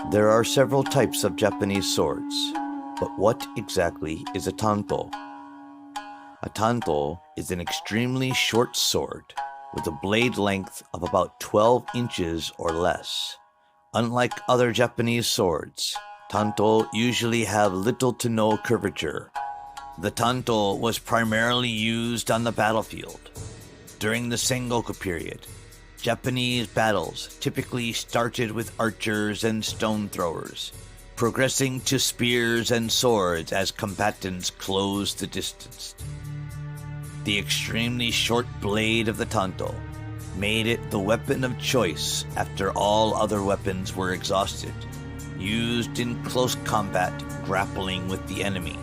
There are several types of Japanese swords, but what exactly is a tanto? A tanto is an extremely short sword with a blade length of about 12 inches or less. Unlike other Japanese swords, tanto usually have little to no curvature. The tanto was primarily used on the battlefield. During the Sengoku period, Japanese battles typically started with archers and stone throwers, progressing to spears and swords as combatants closed the distance. The extremely short blade of the tanto made it the weapon of choice after all other weapons were exhausted, used in close combat grappling with the enemy.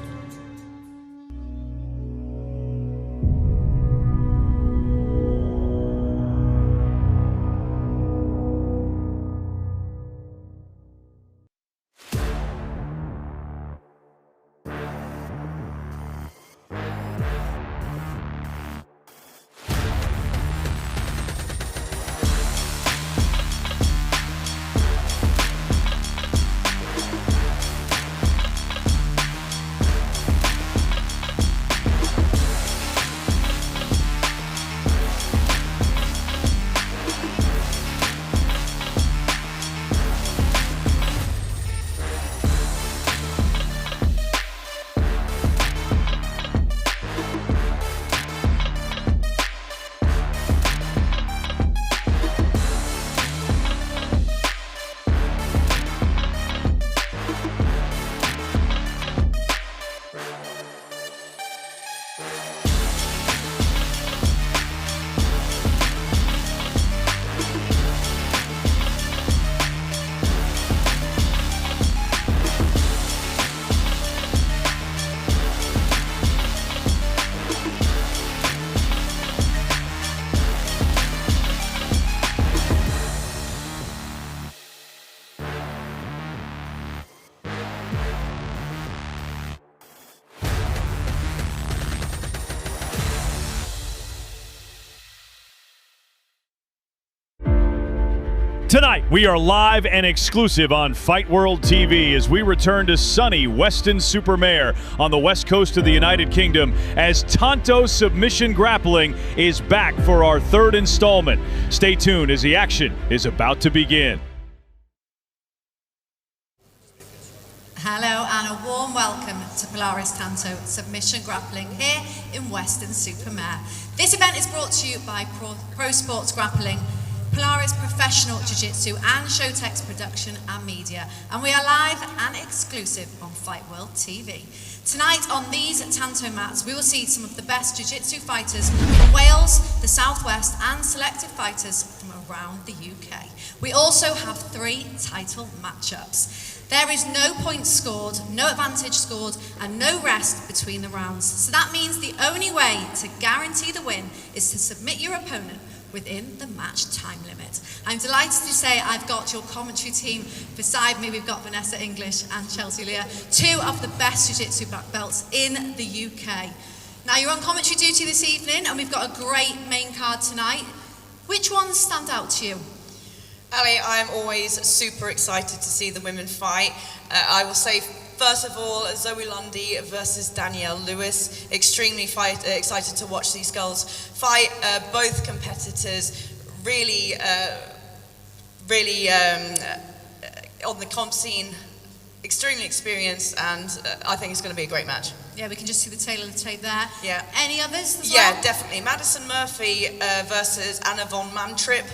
Tonight, we are live and exclusive on Fightworld TV as we return to sunny Weston-Super-Mare on the west coast of the United Kingdom as Tanto Submission Grappling is back for our third installment. Stay tuned as the action is about to begin. Hello and a warm welcome to Polaris Tanto Submission Grappling here in Weston-Super-Mare. This event is brought to you by Pro Sport Grappling, Polaris Professional Jiu Jitsu and Showtechs Production Media, and we are live and exclusive on Fightworld TV. Tonight on these Tanto mats we will see some of the best Jiu Jitsu fighters from Wales, the Southwest and selected fighters from around the UK. We also have 3 title matchups. There is no points scored, no advantage scored and no rest between the rounds. So that means the only way to guarantee the win is to submit your opponent within the match time limit. I'm delighted to say I've got your commentary team beside me. We've got Vanessa English and Chelsea Leah, 2 of the best Jiu-Jitsu black belts in the UK. Now you're on commentary duty this evening and we've got a great main card tonight. Which ones stand out to you? Ali, I'm always super excited to see the women fight. I will say, first of all, Zoe Lundy versus Danielle Lewis. Extremely excited to watch these girls fight. Both competitors really on the comp scene, extremely experienced, and I think it's going to be a great match. Yeah, we can just see the tail of the tape there. Yeah. Any others as well? Yeah, definitely. Madison Murphy versus Anna von Mantripp.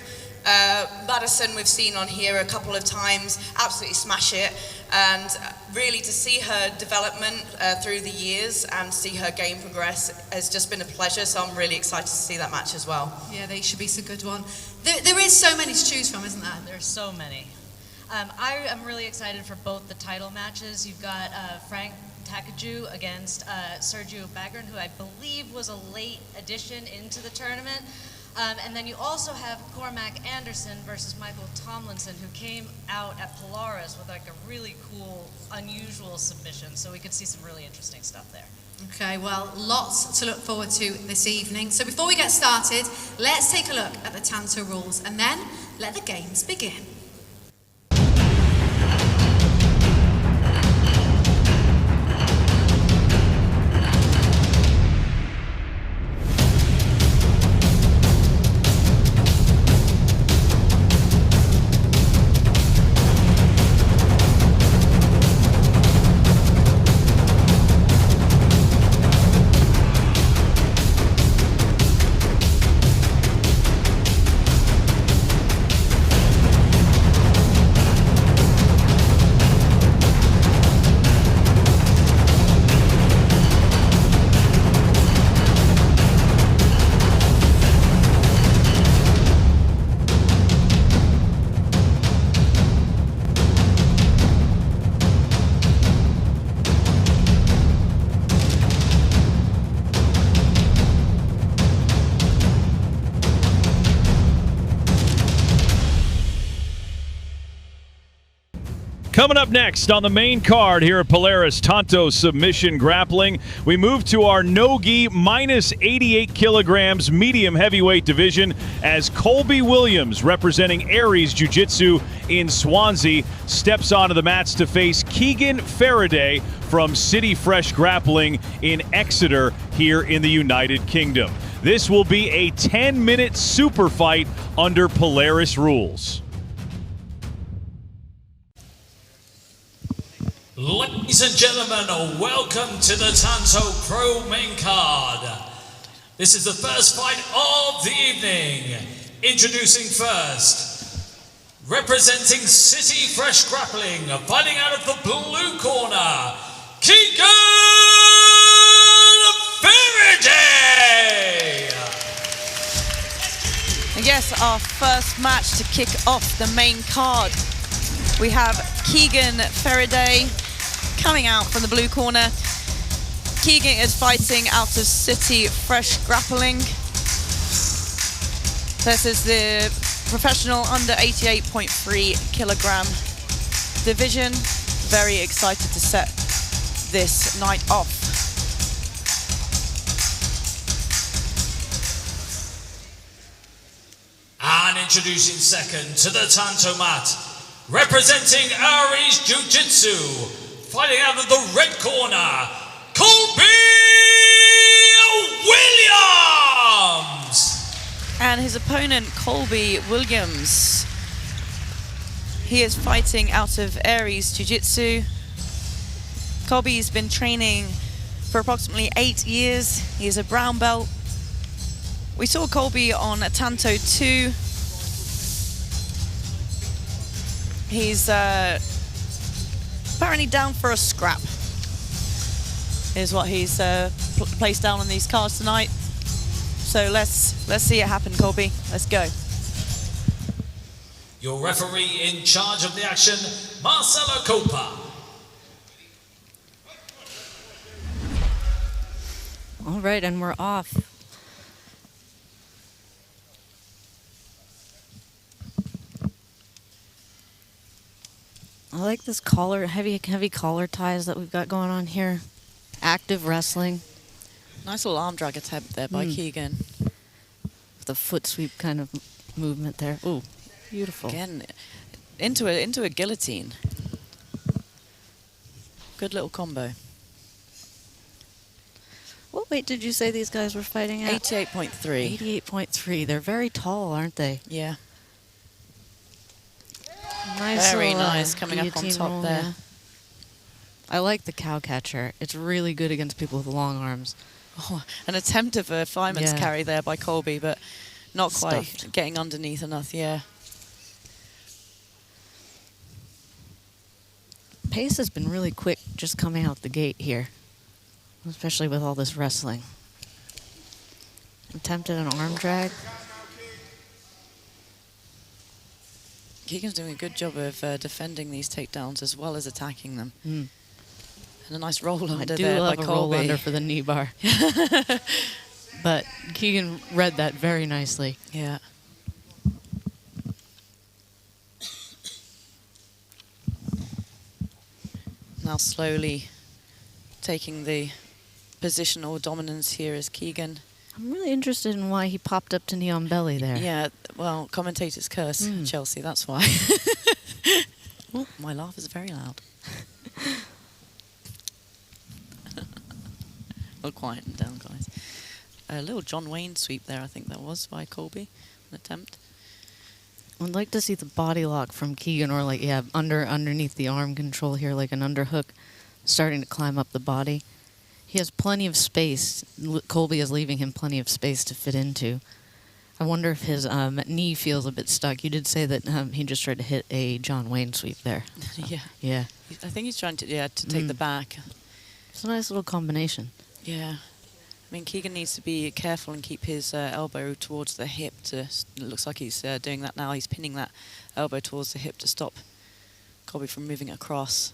Madison we've seen on here a couple of times, absolutely smash it, and really to see her development through the years and see her game progress has just been a pleasure, so I'm really excited to see that match as well. Yeah, they should be a good one. There is so many to choose from, isn't there? There's so many. I am really excited for both the title matches. You've got Frank Takoudjou against Sergio Bagrin, who I believe was a late addition into the tournament. And then you also have Cormarmac Anderson versus Michael Tomlinson, who came out at Polaris with like a really cool, unusual submission. So we could see some really interesting stuff there. Okay, well, lots to look forward to this evening. So before we get started, let's take a look at the Tanto rules and then let the games begin. Coming up next on the main card here at Polaris Tanto Submission Grappling, we move to our no-gi minus 88 kilograms medium heavyweight division as Colby Williams, representing Aries Jiu Jitsu in Swansea, steps onto the mats to face Keegan Faraday from City Fresh Grappling in Exeter here in the United Kingdom. This will be a 10-minute super fight under Polaris rules. Ladies and gentlemen, welcome to the Tanto Pro main card. This is the first fight of the evening. Introducing first, representing City Fresh Grappling, fighting out of the blue corner, Keegan Faraday. And yes, our first match to kick off the main card. We have Keegan Faraday coming out from the blue corner. Keegan is fighting out of City Fresh Grappling. This is the professional under 88.3 kilogram division. Very excited to set this night off. And introducing second to the Tanto mat, representing Aries Jiu Jitsu, fighting out of the red corner, Colby Williams! And his opponent, Colby Williams. He is fighting out of Aries Jiu Jitsu. Colby's been training for approximately 8 years. He is a brown belt. We saw Colby on Tanto 2. He's apparently down for a scrap, is what he's placed down on these cards tonight. So let's see it happen, Colby. Let's go. Your referee in charge of the action, Marcelo Copa. All right, and we're off. I like this collar, heavy collar ties that we've got going on here. Active wrestling. Nice little arm drag attempt there by Keegan. With a foot sweep kind of movement there. Ooh, beautiful. Again, into a guillotine. Good little combo. What weight did you say these guys were fighting at? 88.3. 88.3. They're very tall, aren't they? Yeah. Nice Very little, nice coming up on guillotine top roll, there. yeah. I like the cow catcher. It's really good against people with long arms. Oh, an attempt of a fireman's carry there by Colby, but not quite Stuffed. getting underneath enough, yeah. Pace has been really quick just coming out the gate here, especially with all this wrestling. Attempted an arm drag. Keegan's doing a good job of defending these takedowns as well as attacking them. And a nice roll under there by Colby. I do love a roll under for the knee bar. But Keegan read that very nicely. Yeah. Now slowly taking the positional dominance here is Keegan. I'm really interested in why he popped up to knee on belly there. Yeah, well, commentators curse Chelsea, that's why. Oh, my laugh is very loud. We'll quieten down, guys. A little John Wayne sweep there, I think that was, by Colby. An attempt. I'd like to see the body lock from Keegan, or like, yeah, underneath the arm control here, like an underhook, starting to climb up the body. He has plenty of space. Colby is leaving him plenty of space to fit into. I wonder if his knee feels a bit stuck. You did say that he just tried to hit a John Wayne sweep there. So, Yeah. Yeah. I think he's trying to, to take the back. It's a nice little combination. Yeah. I mean, Keegan needs to be careful and keep his elbow towards the hip. It looks like he's doing that now. He's pinning that elbow towards the hip to stop Colby from moving across.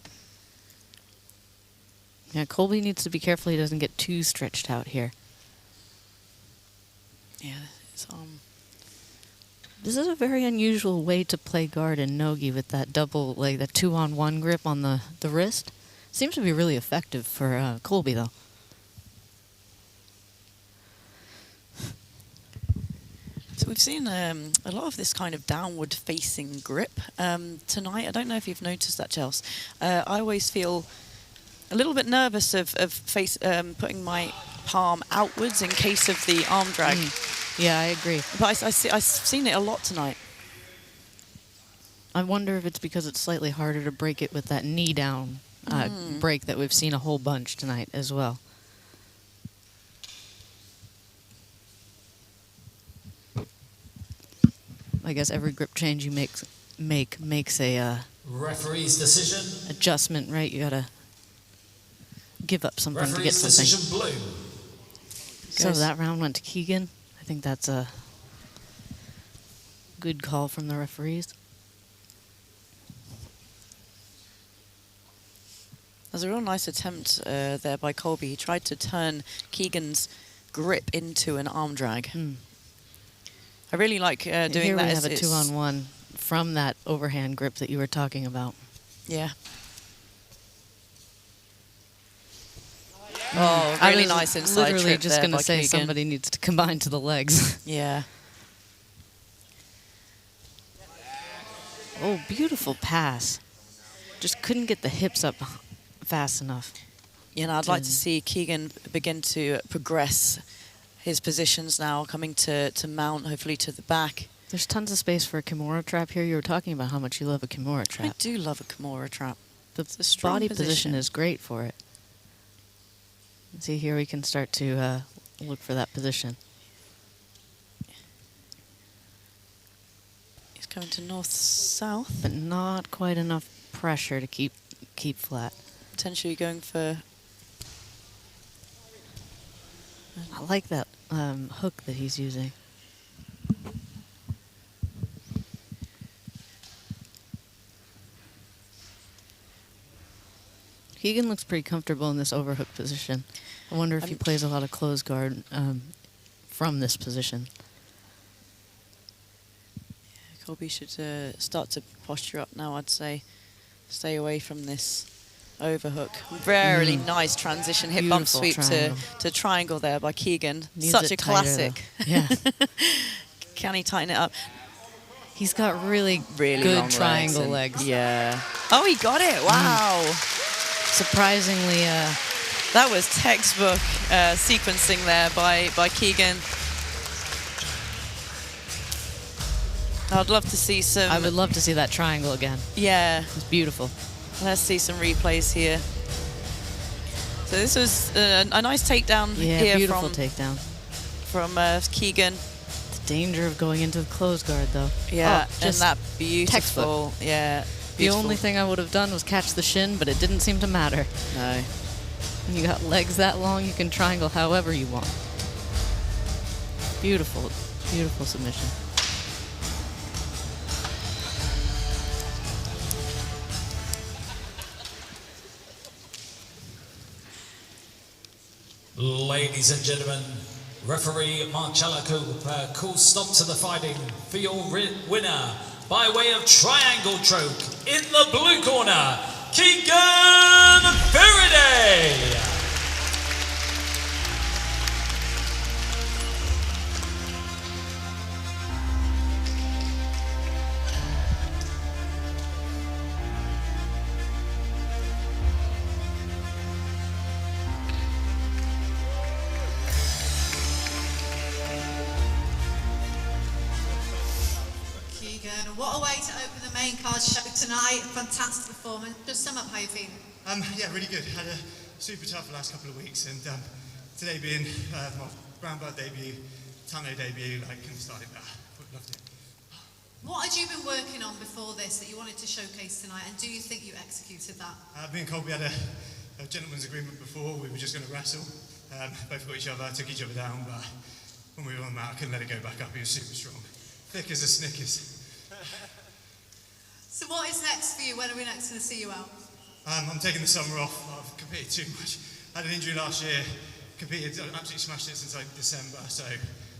Yeah, Colby needs to be careful he doesn't get too stretched out here. Yeah, his arm This is a very unusual way to play guard in Nogi with that double, like that 2-on-1 grip on the wrist. Seems to be really effective for Colby, though. So we've seen a lot of this kind of downward-facing grip tonight. I don't know if you've noticed that, Chels. I always feel a little bit nervous of putting my palm outwards in case of the arm drag. Yeah, I agree. But I've seen it a lot tonight. I wonder if it's because it's slightly harder to break it with that knee down break that we've seen a whole bunch tonight as well. I guess every grip change you makes a Referee's decision. adjustment, right? You gotta give up something to get Referee's something. decision blue. So that round went to Keegan. I think that's a good call from the referees. There's a real nice attempt there by Colby. He tried to turn Keegan's grip into an arm drag. I really like doing that. Here we have a 2-on-1 from that overhand grip that you were talking about. Yeah. Oh, really nice inside literally trip just there going to by say Keegan. somebody needs to combine to the legs. Yeah. Oh, beautiful pass. Just couldn't get the hips up fast enough. You know, I'd like to see Keegan begin to progress his positions now, coming to mount, hopefully to the back. There's tons of space for a Kimura trap here. You were talking about how much you love a Kimura I trap. do love a Kimura trap. The It's a strong body position is great for it. See, here we can start to look for that position. He's going to north-south. But not quite enough pressure to keep flat. Potentially going for... I like that hook that he's using. Keegan looks pretty comfortable in this overhook position. I wonder if he plays a lot of close guard from this position. Colby should start to posture up now, I'd say. Stay away from this overhook. Very nice transition hip bump Beautiful sweep triangle. to triangle there by Keegan. Needs Such it a tighter, classic. though. Yeah. Can he tighten it up? He's got really Really good long triangle and- legs. Yeah. Oh, he got it. Wow. Surprisingly, That was textbook sequencing there by Keegan. I'd love to see some... I would love to see that triangle again. Yeah. It's beautiful. Let's see some replays here. So this was a nice takedown Yeah, here beautiful takedown. from Keegan. The danger of going into the close guard, though. Yeah, Oh, and just that beautiful... textbook. Yeah, The beautiful. only thing I would have done was catch the shin, but it didn't seem to matter. No. When you got legs that long, you can triangle however you want. Beautiful, beautiful submission. Ladies and gentlemen, referee Marcella Cooper calls stop to the fighting for your winner by way of triangle choke in the blue corner, Keegan Faraday. Keegan, what a way to open the main card show tonight. Fantastic performance. Just sum up how you're feeling. Yeah, really good. Had a super tough last couple of weeks, and today being my brown belt debut, Tanto debut, like couldn't start it better. Loved it. What had you been working on before this that you wanted to showcase tonight, and do you think you executed that? Me and Colby had a gentleman's agreement before. We were just going to wrestle. Both got each other, took each other down, but when we were on the mat, I couldn't let it go back up. He was super strong, thick as a Snickers. So what is next for you? When are we next going to see you out? I'm taking the summer off. I've competed too much. I had an injury last year. Competed, absolutely smashed it since like December. So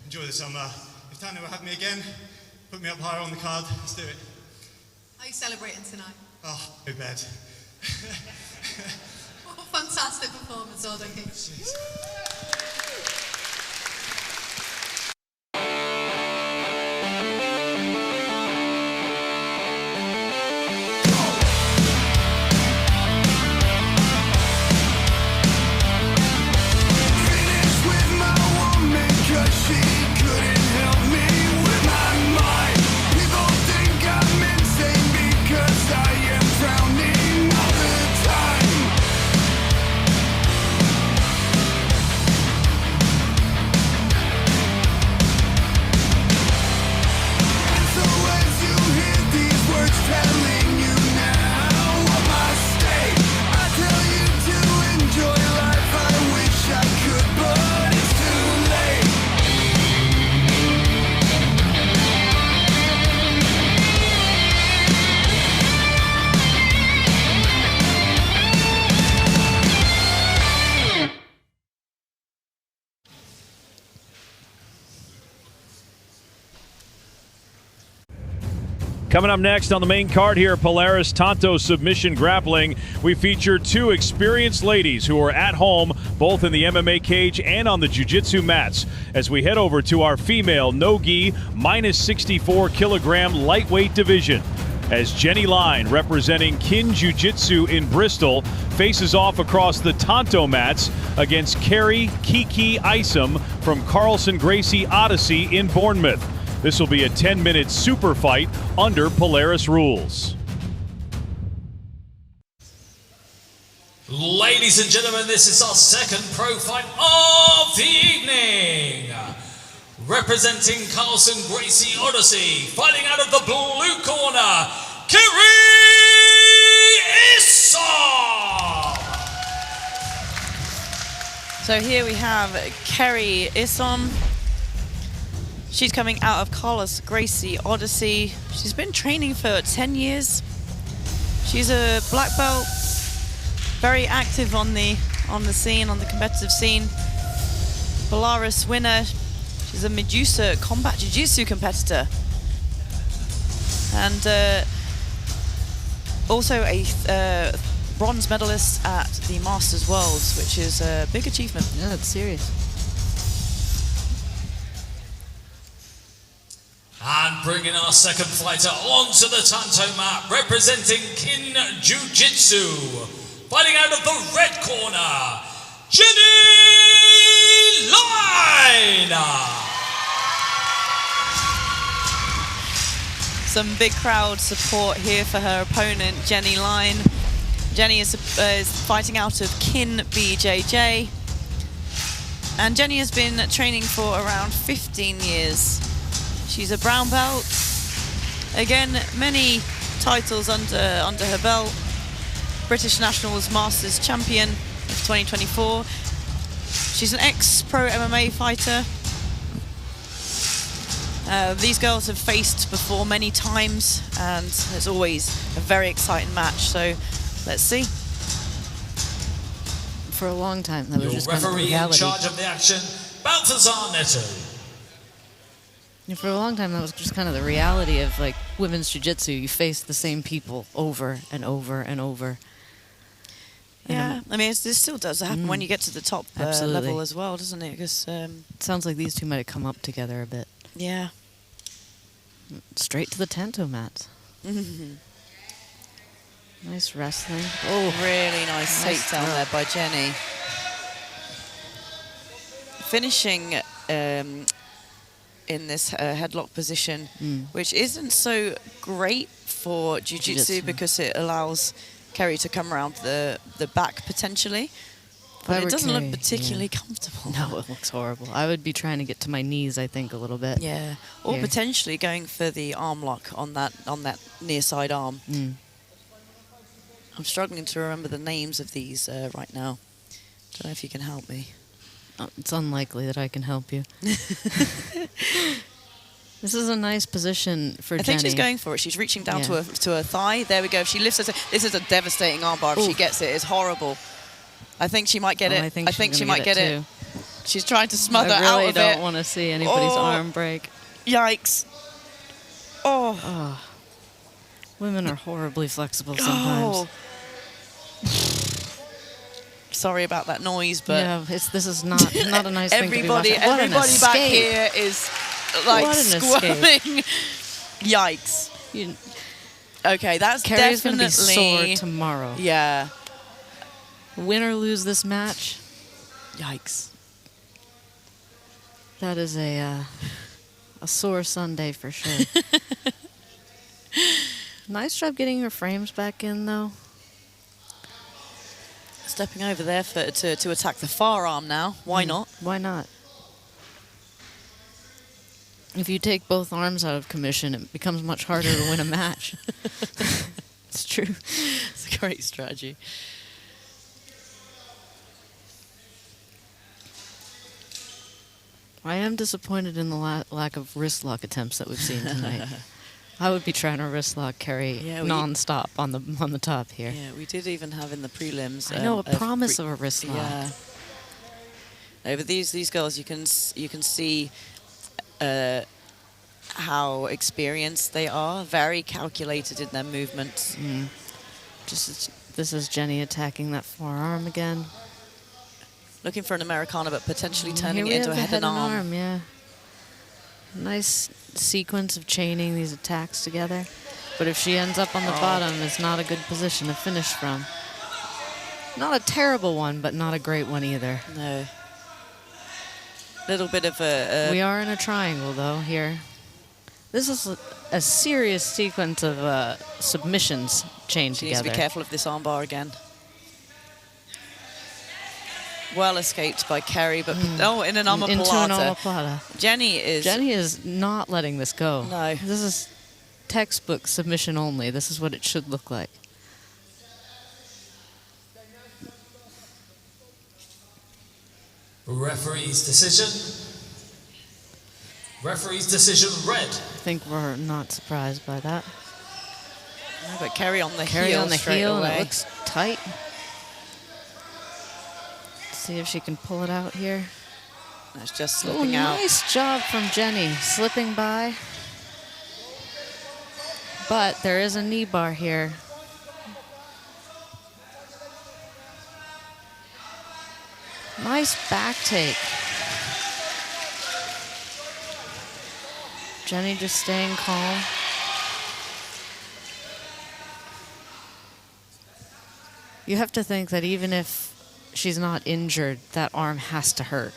enjoy the summer. If Tanto will have me again, Put me up higher on the card. Let's do it. How are you celebrating tonight? Oh, go bed. What a fantastic performance, all done, Keegan. Coming up next on the main card here at Polaris Tanto Submission Grappling, we feature two experienced ladies who are at home, both in the MMA cage and on the jiu-jitsu mats, as we head over to our female no-gi minus 64 kilogram lightweight division. As Jenny Line, representing Kin Jiu-Jitsu in Bristol, faces off across the Tanto mats against Kerry Kiki Isom from Carlson Gracie Odyssey in Bournemouth. This will be a 10-minute super fight under Polaris rules. Ladies and gentlemen, this is our second pro fight of the evening. Representing Carlson Gracie Odyssey, fighting out of the blue corner, Kerry Isom. So here we have Kerry Isom. She's coming out of Carlos Gracie Odyssey. She's been training for 10 years. She's a black belt, very active on the scene, on the competitive scene. Polaris winner. She's a Medusa combat jiu-jitsu competitor. And also a bronze medalist at the Masters Worlds, which is a big achievement. Yeah, it's serious. And bringing our second fighter onto the Tanto mat, representing Kin Jiu-Jitsu, fighting out of the red corner, Jenny Line. Some big crowd support here for her opponent, Jenny Line. Jenny is fighting out of Kin BJJ. And Jenny has been training for around 15 years. She's a brown belt. Again, many titles under her belt. British Nationals Masters Champion of 2024. She's an ex-pro MMA fighter. These girls have faced before many times, and it's always a very exciting match. So let's see. For a long time, that was just kind of referee in reality. charge of the action, Balthazar Neto. For a long time, that was just kind of the reality of like women's jiu-jitsu. You face the same people over and over and over. Yeah, I mean, this still does happen when you get to the top level as well, doesn't it? Because it sounds like these two might have come up together a bit. Yeah. Straight to the Tanto mats. Nice wrestling. Oh, really nice takedown there by Jenny. Finishing in this headlock position, which isn't so great for jiu-jitsu because it allows Kerry to come around the back potentially. But it doesn't look particularly comfortable. No, it looks horrible. I would be trying to get to my knees, I think, a little bit. Yeah, or potentially going for the arm lock on that near side arm. I'm struggling to remember the names of these right now. Don't know if you can help me. Oh, it's unlikely that I can help you. This is a nice position for Jenny. I think she's going for it. She's reaching down to her thigh. There we go. If she lifts her, this is a devastating armbar. If she gets it, it's horrible. I think she might get it. I think she might get it. She's trying to smother out of it. I really don't want to see anybody's arm break. Yikes. Oh. Women are horribly flexible sometimes. Oh. Sorry about that noise, but yeah, this is not a nice thing to be watching. Everybody back here is like squirming. Yikes. Okay, that's Kerry's definitely going to be sore tomorrow. Yeah. Win or lose this match. Yikes. That is a sore Sunday for sure. Nice job getting her frames back in, though. Stepping over there to attack the far arm now. Why not? Why not? If you take both arms out of commission, it becomes much harder to win a match. It's true. It's a great strategy. I am disappointed in the lack of wrist lock attempts that we've seen tonight. I would be trying to wrist lock Kerry non-stop on the top here. Yeah, we did even have in the prelims. I know a promise of a wrist lock. Yeah. Over these girls, you can see how experienced they are. Very calculated in their movements. This is Jenny attacking that forearm again. Looking for an Americana, but potentially turning it into a head and arm. Yeah. Nice sequence of chaining these attacks together. But if she ends up on the bottom, it's not a good position to finish from. Not a terrible one, but not a great one either. No. Little bit of a... We are in a triangle, though, here. This is a serious sequence of submissions chained together. She needs to be careful of this armbar again. Well escaped by Kerry, but in an omoplata. Into an omoplata. Jenny is not letting this go. No. This is textbook submission only. This is what it should look like. Referee's decision. Referee's decision red. I think we're not surprised by that. No, but Kerry on the Kerry heel on the straight heel, away. and it looks tight. See if she can pull it out here. That's just slipping out. Nice job from Jenny, slipping by. But there is a knee bar here. Nice back take. Jenny just staying calm. You have to think that even if she's not injured, that arm has to hurt.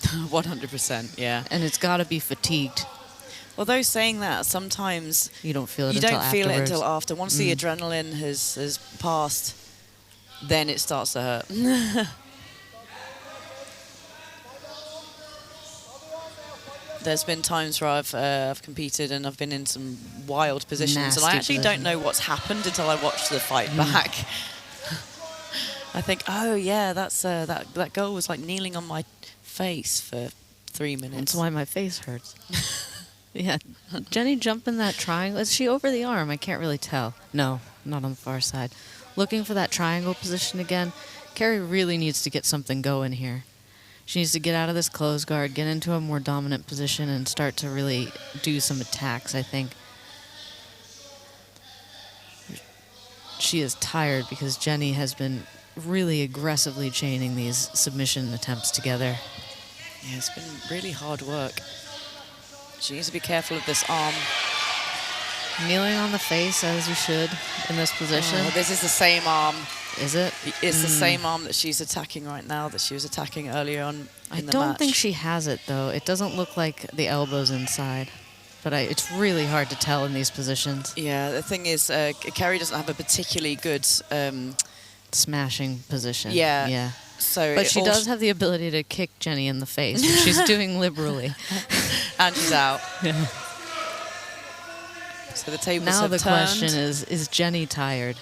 100%, yeah. And it's got to be fatigued. Although saying that, sometimes you don't feel it you until don't feel afterwards. it until after. Once the adrenaline has passed, then it starts to hurt. There's been times where I've competed and I've been in some wild positions, and I actually don't know what's happened until I watch the fight back. I think, oh yeah, that's that girl was like kneeling on my face for 3 minutes. That's why my face hurts. Yeah, Jenny jumping that triangle. Is she over the arm? I can't really tell. No, not on the far side. Looking for that triangle position again. Kerry really needs to get something going here. She needs to get out of this closed guard, get into a more dominant position, and start to really do some attacks, I think. She is tired because Jenny has been really aggressively chaining these submission attempts together. Yeah, it's been really hard work. She needs to be careful of this arm. Kneeling on the face, as you should, in this position. Oh, this is the same arm. Is it? It's the same arm that she's attacking right now that she was attacking earlier on in the match. I don't think she has it, though. It doesn't look like the elbow's inside. But it's really hard to tell in these positions. Yeah, the thing is, Kerry doesn't have a particularly good... smashing position. Yeah. Yeah. So but she does have the ability to kick Jenny in the face, which she's doing liberally. And she's out. Yeah. So the tables now have the turned. question is Jenny tired?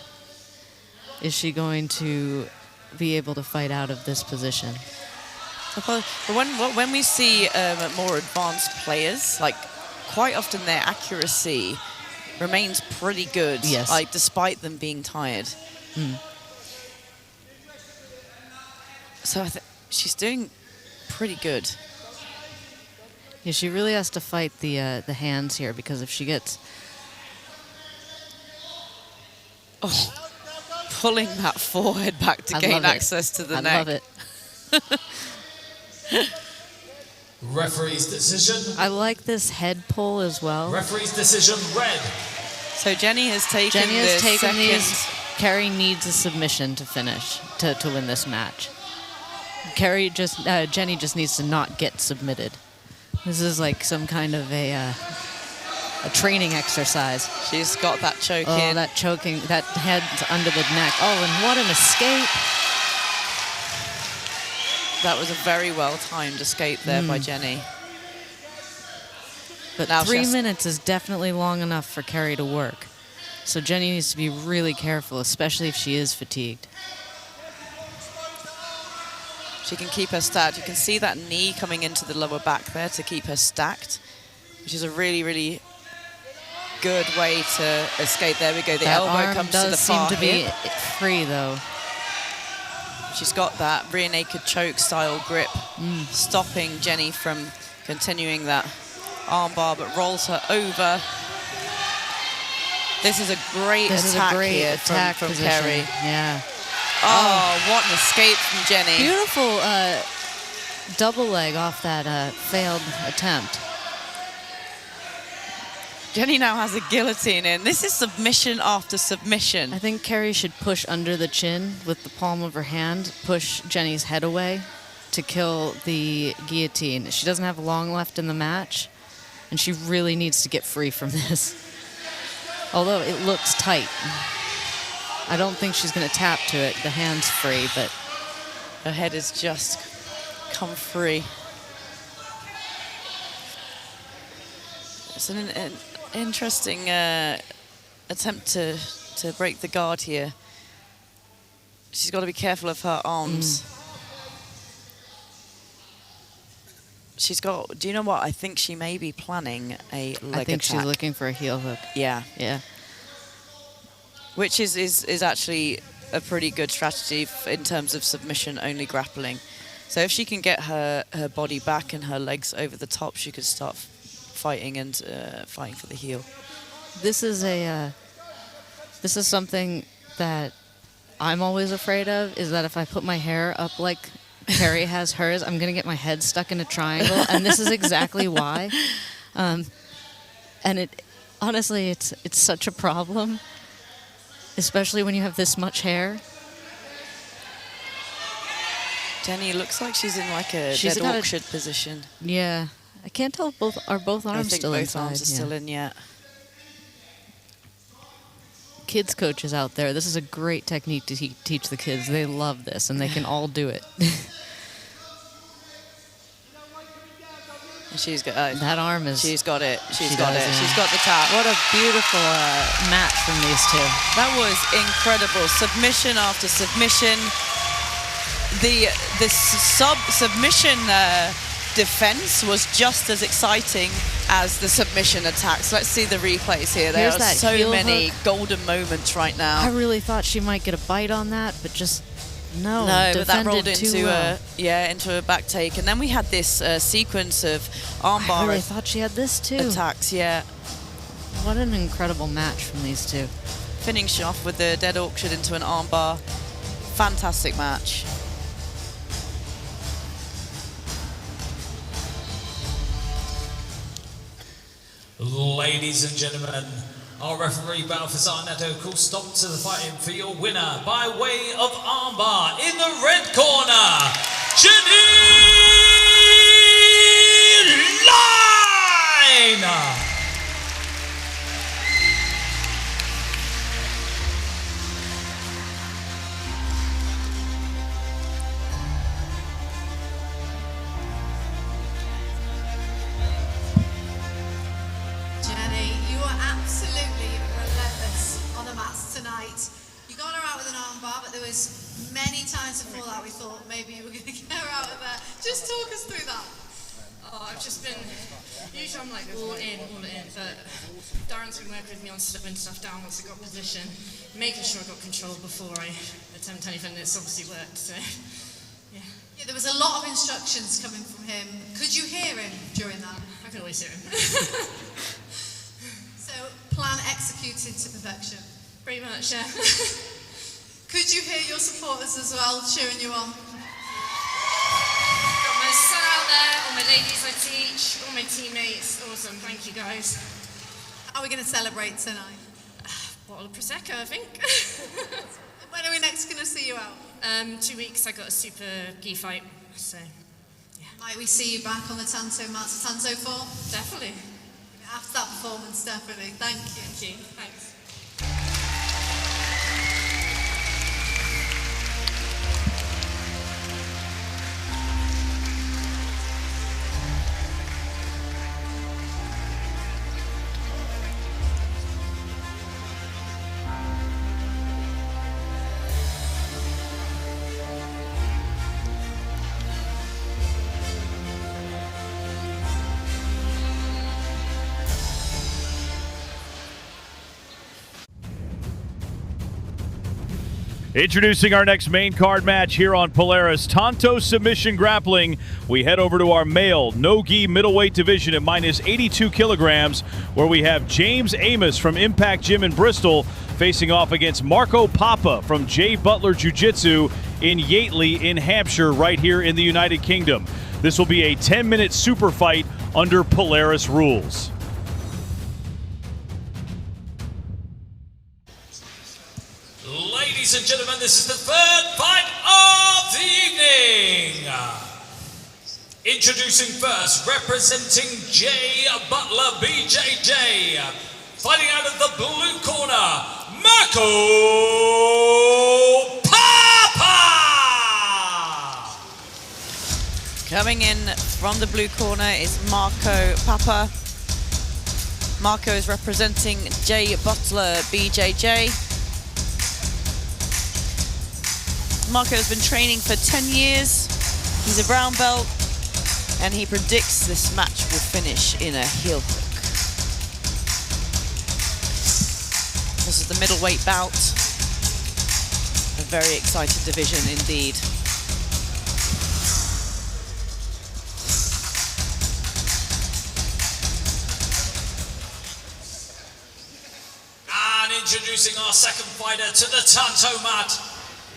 Is she going to be able to fight out of this position? When we see more advanced players, like quite often their accuracy remains pretty good. Yes. Like despite them being tired. So I think she's doing pretty good. Yeah, she really has to fight the hands here, because if she gets Oh, pulling that forehead back to gain access to the neck. I love it. Referee's decision. I like this head pull as well. Referee's decision, red. So Jenny has taken these. Kerry needs a submission to finish, to win this match. Jenny just needs to not get submitted. This is like some kind of a training exercise. She's got that choke in. Oh, that choking, that head under the neck. Oh, and what an escape. That was a very well-timed escape there by Jenny. But now 3 minutes is definitely long enough for Kerry to work. So Jenny needs to be really careful, especially if she is fatigued. She can keep her stacked. You can see that knee coming into the lower back there to keep her stacked, which is a really, really good way to escape. There we go. The elbow comes to the far hip. Seem to be free, though. She's got that rear naked choke style grip, stopping Jenny from continuing that armbar, but rolls her over. This is a great attack here from Kerry. Yeah. Oh, what an escape from Jenny. Beautiful double leg off that failed attempt. Jenny now has a guillotine in. This is submission after submission. I think Kerry should push under the chin with the palm of her hand, push Jenny's head away to kill the guillotine. She doesn't have long left in the match, and she really needs to get free from this. Although it looks tight. I don't think she's going to tap to it. The hand's free, but her head has just come free. It's an interesting attempt to break the guard here. She's got to be careful of her arms. She's got, do you know what? I think she may be planning a leg I think attack. She's looking for a heel hook. Yeah. Yeah. Which is actually a pretty good strategy in terms of submission-only grappling. So if she can get her body back and her legs over the top, she could start fighting and fighting for the heel. This is something that I'm always afraid of, is that if I put my hair up like Kerry has hers, I'm going to get my head stuck in a triangle, and this is exactly why. And it honestly, it's such a problem, especially when you have this much hair. Jenny looks like she's in like a dead orchard position. Yeah. I can't tell if both arms still inside? I think both arms are still in, yeah. Kids coaches out there, this is a great technique to teach the kids. They love this, and they can all do it. She's got that arm is. She's got it. She's got it. She's got the tap. What a beautiful match from these two. That was incredible. Submission after submission. The submission defense was just as exciting as the submission attacks. Let's see the replays here. There are so many golden moments right now. I really thought she might get a bite on that, but just no. But that rolled into a back take, and then we had this sequence of armbar. I really thought she had this too. Attacks, yeah. What an incredible match from these two. Finishing off with the dead orchard into an armbar. Fantastic match. Ladies and gentlemen, our referee Balthazar Neto calls stop to the fighting for your winner by way of armbar in the red corner, Jenny Line! Many times before that we thought maybe you were going to get her out of there. Just talk us through that. Oh, I've just been, usually I'm like all in, but Darren's been working with me on slipping stuff down once I got position, making sure I got control before I attempt anything. It's obviously worked, so yeah. Yeah, there was a lot of instructions coming from him. Could you hear him during that? I could always hear him. So, plan executed to perfection. Pretty much, yeah. Could you hear your supporters as well cheering you on? Got my son out there, all my ladies I teach, all my teammates. Awesome, thank you guys. How are we going to celebrate tonight? Bottle of Prosecco, I think. When are we next going to see you out? 2 weeks, I got a super gi fight, so yeah. Might we see you back on the Tanto mats, Tanto 4? Definitely. After that performance, definitely. Thank you. Thank you, thanks. Introducing our next main card match here on Polaris Tanto Submission Grappling. We head over to our male no-gi middleweight division at minus 82 kilograms, where we have James Amos from Impact Gym in Bristol facing off against Marco Papa from J. Butler Jiu Jitsu in Yateley in Hampshire, right here in the United Kingdom. This will be a 10-minute super fight under Polaris rules. Ladies and gentlemen, this is the third fight of the evening. Introducing first, representing J. Butler BJJ, fighting out of the blue corner, Marco Papa. Coming in from the blue corner is Marco Papa. Marco is representing J. Butler BJJ. Marco has been training for 10 years. He's a brown belt, and he predicts this match will finish in a heel hook. This is the middleweight bout. A very exciting division indeed. And introducing our second fighter to the Tanto mat,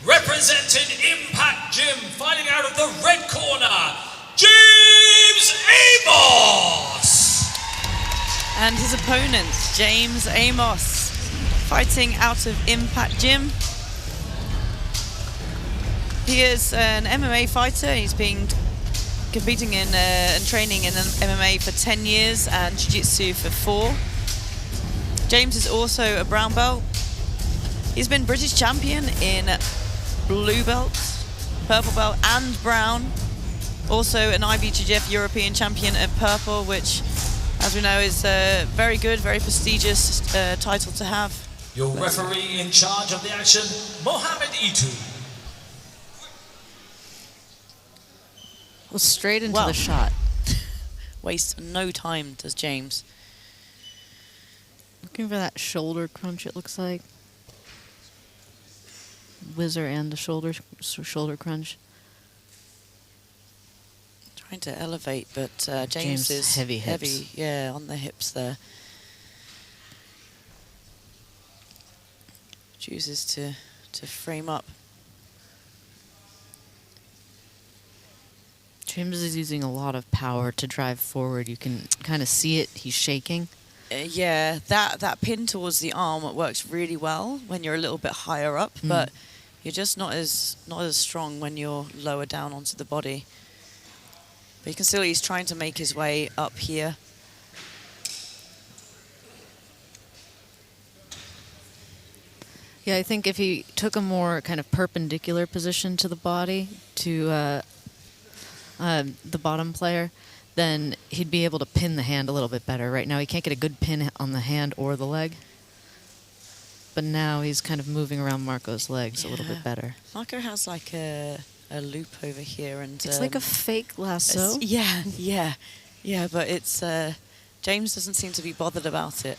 representing Impact Gym, fighting out of the red corner, James Amos! And his opponent, James Amos, fighting out of Impact Gym. He is an MMA fighter. He's been competing in and training in MMA for 10 years and Jiu-Jitsu for 4. James is also a brown belt. He's been British champion in blue belt, purple belt and brown. Also an IBJJF European champion at purple, which as we know is a very good, very prestigious title to have. Your referee in charge of the action, Mohammed Itu. Well, straight into the shot. Wastes no time, does James. Looking for that shoulder crunch, it looks like. Whizzer and the shoulder crunch. Trying to elevate, but James is heavy hips. Yeah, on the hips there. Chooses to frame up. James is using a lot of power to drive forward. You can kind of see it. He's shaking. Yeah, that pin towards the arm works really well when you're a little bit higher up, but you're just not as strong when you're lower down onto the body. But you can still, he's trying to make his way up here. Yeah, I think if he took a more kind of perpendicular position to the body, to the bottom player, then he'd be able to pin the hand a little bit better. Right now he can't get a good pin on the hand or the leg. But now he's kind of moving around Marco's legs a little bit better. Marco has like a loop over here, and it's like a fake lasso. Yeah, but it's James doesn't seem to be bothered about it.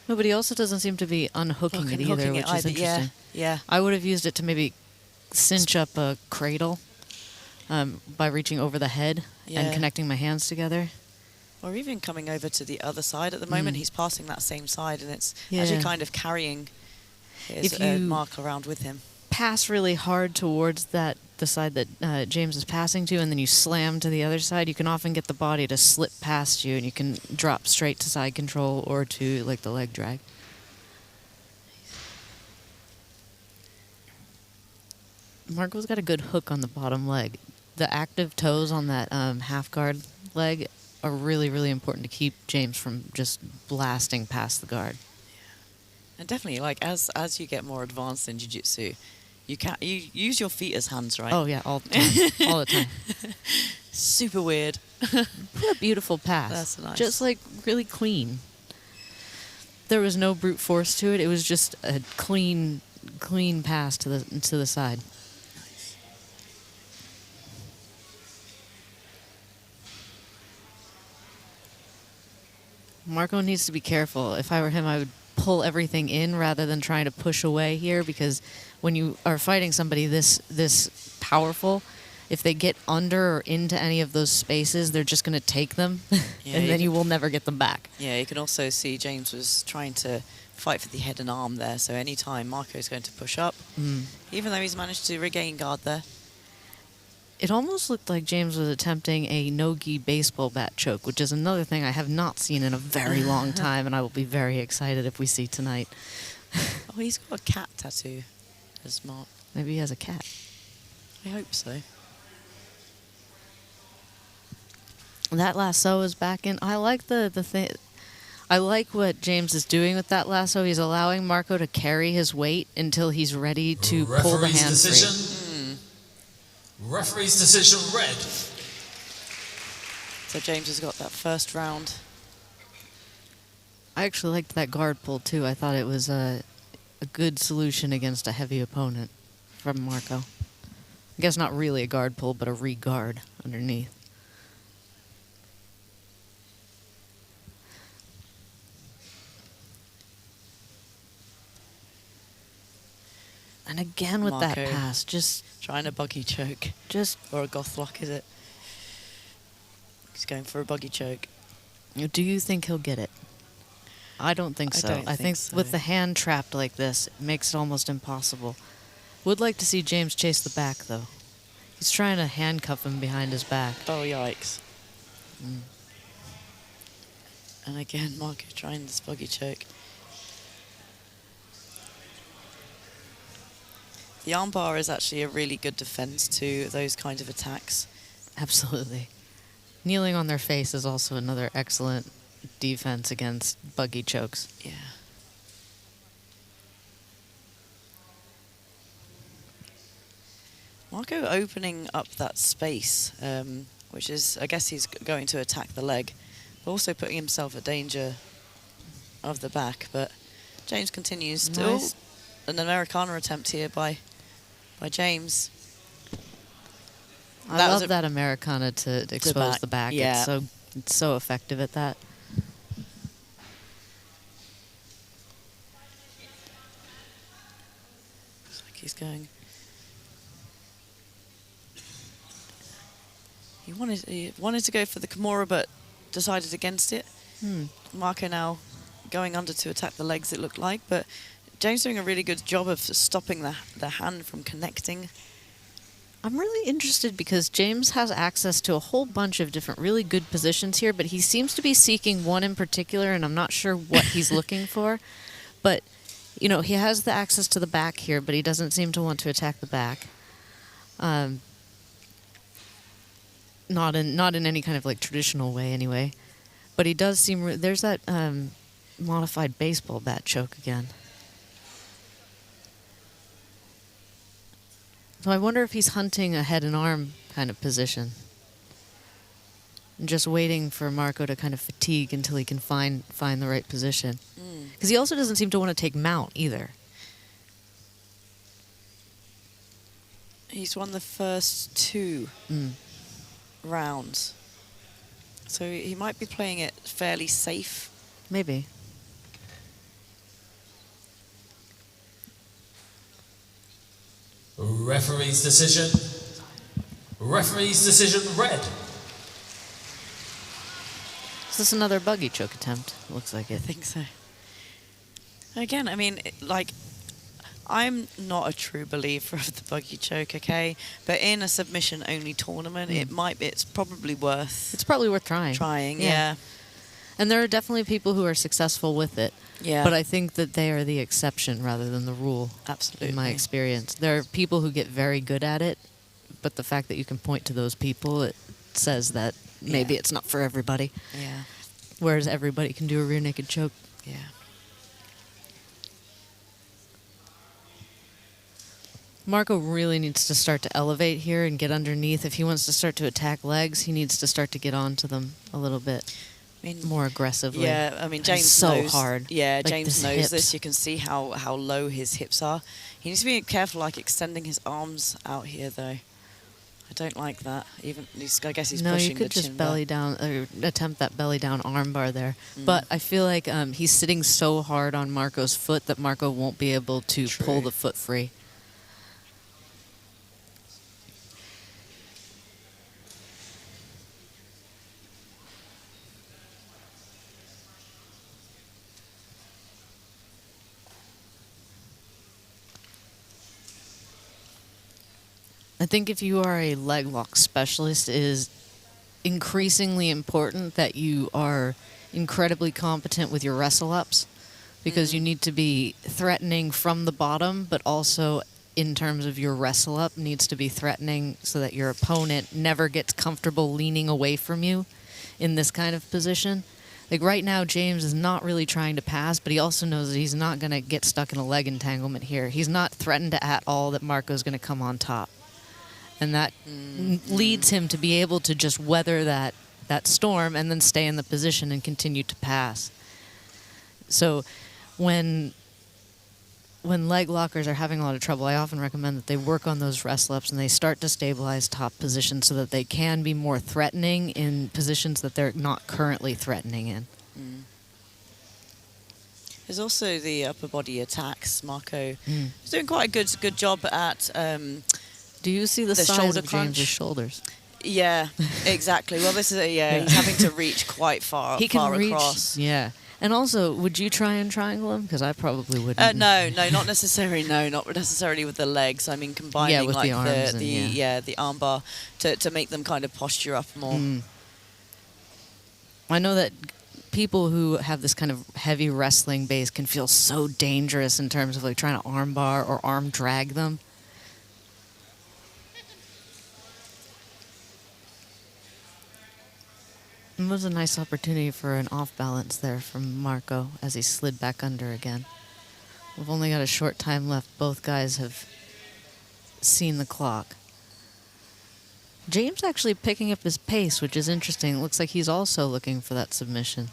No, but he also doesn't seem to be unhooking it either, which is interesting. Yeah. I would have used it to maybe cinch up a cradle by reaching over the head and connecting my hands together. Or even coming over to the other side. At the moment, he's passing that same side, and it's actually kind of carrying If you mark around with him, pass really hard towards the side that James is passing to, and then you slam to the other side, you can often get the body to slip past you, and you can drop straight to side control or to like the leg drag. Marco's got a good hook on the bottom leg. The active toes on that half guard leg are really, really important to keep James from just blasting past the guard. yeah. And definitely, like as you get more advanced in jiu-jitsu, you use your feet as hands, right? Oh yeah, all the time, all the time. Super weird. What a beautiful pass. That's nice. Just like really clean. There was no brute force to it. It was just a clean pass to the side. Marco needs to be careful. If I were him, I would pull everything in rather than trying to push away here, because when you are fighting somebody this powerful, if they get under or into any of those spaces, they're just going to take them, Yeah, and then you will never get them back. Yeah, you can also see James was trying to fight for the head and arm there, so anytime Marco's going to push up, even though he's managed to regain guard there. It almost looked like James was attempting a no-gi baseball bat choke, which is another thing I have not seen in a very long time, and I will be very excited if we see tonight. Oh, he's got a cat tattoo as Mark. Maybe he has a cat. I hope so. That lasso is back in. I like the thing. I like what James is doing with that lasso. He's allowing Marco to carry his weight until he's ready to pull the hand free. Referee's decision red. So James has got that first round. I actually liked that guard pull too. I thought it was a good solution against a heavy opponent from Marco. I guess not really a guard pull, but a re-guard underneath. And again with Marco that pass, just trying a buggy choke. Or a goth lock, is it? He's going for a buggy choke. Do you think he'll get it? I don't think so. I think so. With the hand trapped like this, it makes it almost impossible. Would like to see James chase the back, though. He's trying to handcuff him behind his back. Oh, yikes. And again, Marco trying this buggy choke. The armbar is actually a really good defense to those kinds of attacks. Absolutely. Kneeling on their face is also another excellent defense against buggy chokes. Yeah. Marco opening up that space, which is, I guess he's going to attack the leg, but also putting himself at danger of the back. But James continues to... An Americana attempt here by James. I love that Americana to expose the back. Yeah. It's so effective at that. Looks like he's going. He wanted to go for the Kimura, but decided against it. Marco now going under to attack the legs, it looked like, but James doing a really good job of stopping the hand from connecting. I'm really interested because James has access to a whole bunch of different really good positions here, but he seems to be seeking one in particular, and I'm not sure what he's looking for. But, you know, he has the access to the back here, but he doesn't seem to want to attack the back. Not in any kind of like traditional way anyway. But he does seem... There's that modified baseball bat choke again. So I wonder if he's hunting a head and arm kind of position. And just waiting for Marco to kind of fatigue until he can find the right position. Because he also doesn't seem to want to take mount either. He's won the first 2 rounds. So he might be playing it fairly safe. Maybe. Referee's decision. Referee's decision red. Is this another buggy choke attempt? Looks like it. I think so. Again, I mean, like, I'm not a true believer of the buggy choke, okay? But in a submission-only tournament, it's probably worth... It's probably worth trying. Yeah. And there are definitely people who are successful with it. Yeah. But I think that they are the exception rather than the rule. Absolutely. In my experience. There are people who get very good at it, but the fact that you can point to those people, it says that maybe it's not for everybody. Yeah. Whereas everybody can do a rear naked choke. Yeah. Marco really needs to start to elevate here and get underneath. If he wants to start to attack legs, he needs to start to get onto them a little bit more aggressively. Yeah, I mean, James so knows. hard. Yeah, Like James his knows hips. this. You can see how low his hips are. He needs to be careful, like extending his arms out here, though. I don't like that. I guess he's no, pushing you could the just chin belly back. down, or attempt that belly down arm bar there. But I feel like he's sitting so hard on Marco's foot that Marco won't be able to pull the foot free. I think if you are a leg lock specialist, it is increasingly important that you are incredibly competent with your wrestle ups, because you need to be threatening from the bottom, but also in terms of your wrestle up needs to be threatening so that your opponent never gets comfortable leaning away from you in this kind of position. Like right now, James is not really trying to pass, but he also knows that he's not going to get stuck in a leg entanglement here. He's not threatened at all that Marco's going to come on top. And that leads him to be able to just weather that storm and then stay in the position and continue to pass. So when leg lockers are having a lot of trouble, I often recommend that they work on those wrestle-ups and they start to stabilize top position so that they can be more threatening in positions that they're not currently threatening in. There's also the upper body attacks. Marco is doing quite a good job at... Do you see the size shoulder of crunch? James's shoulders? Yeah, exactly. Well, this is he's having to reach quite far. He can far reach, across. yeah. And also, would you try and triangle him? Because I probably wouldn't. No, not necessarily. No, not necessarily with the legs. I mean, combining with like the arms the arm bar to make them kind of posture up more. I know that people who have this kind of heavy wrestling base can feel so dangerous in terms of like trying to arm bar or arm drag them. It was a nice opportunity for an off balance there from Marco as he slid back under again. We've only got a short time left. Both guys have seen the clock. James actually picking up his pace, which is interesting. It looks like he's also looking for that submission.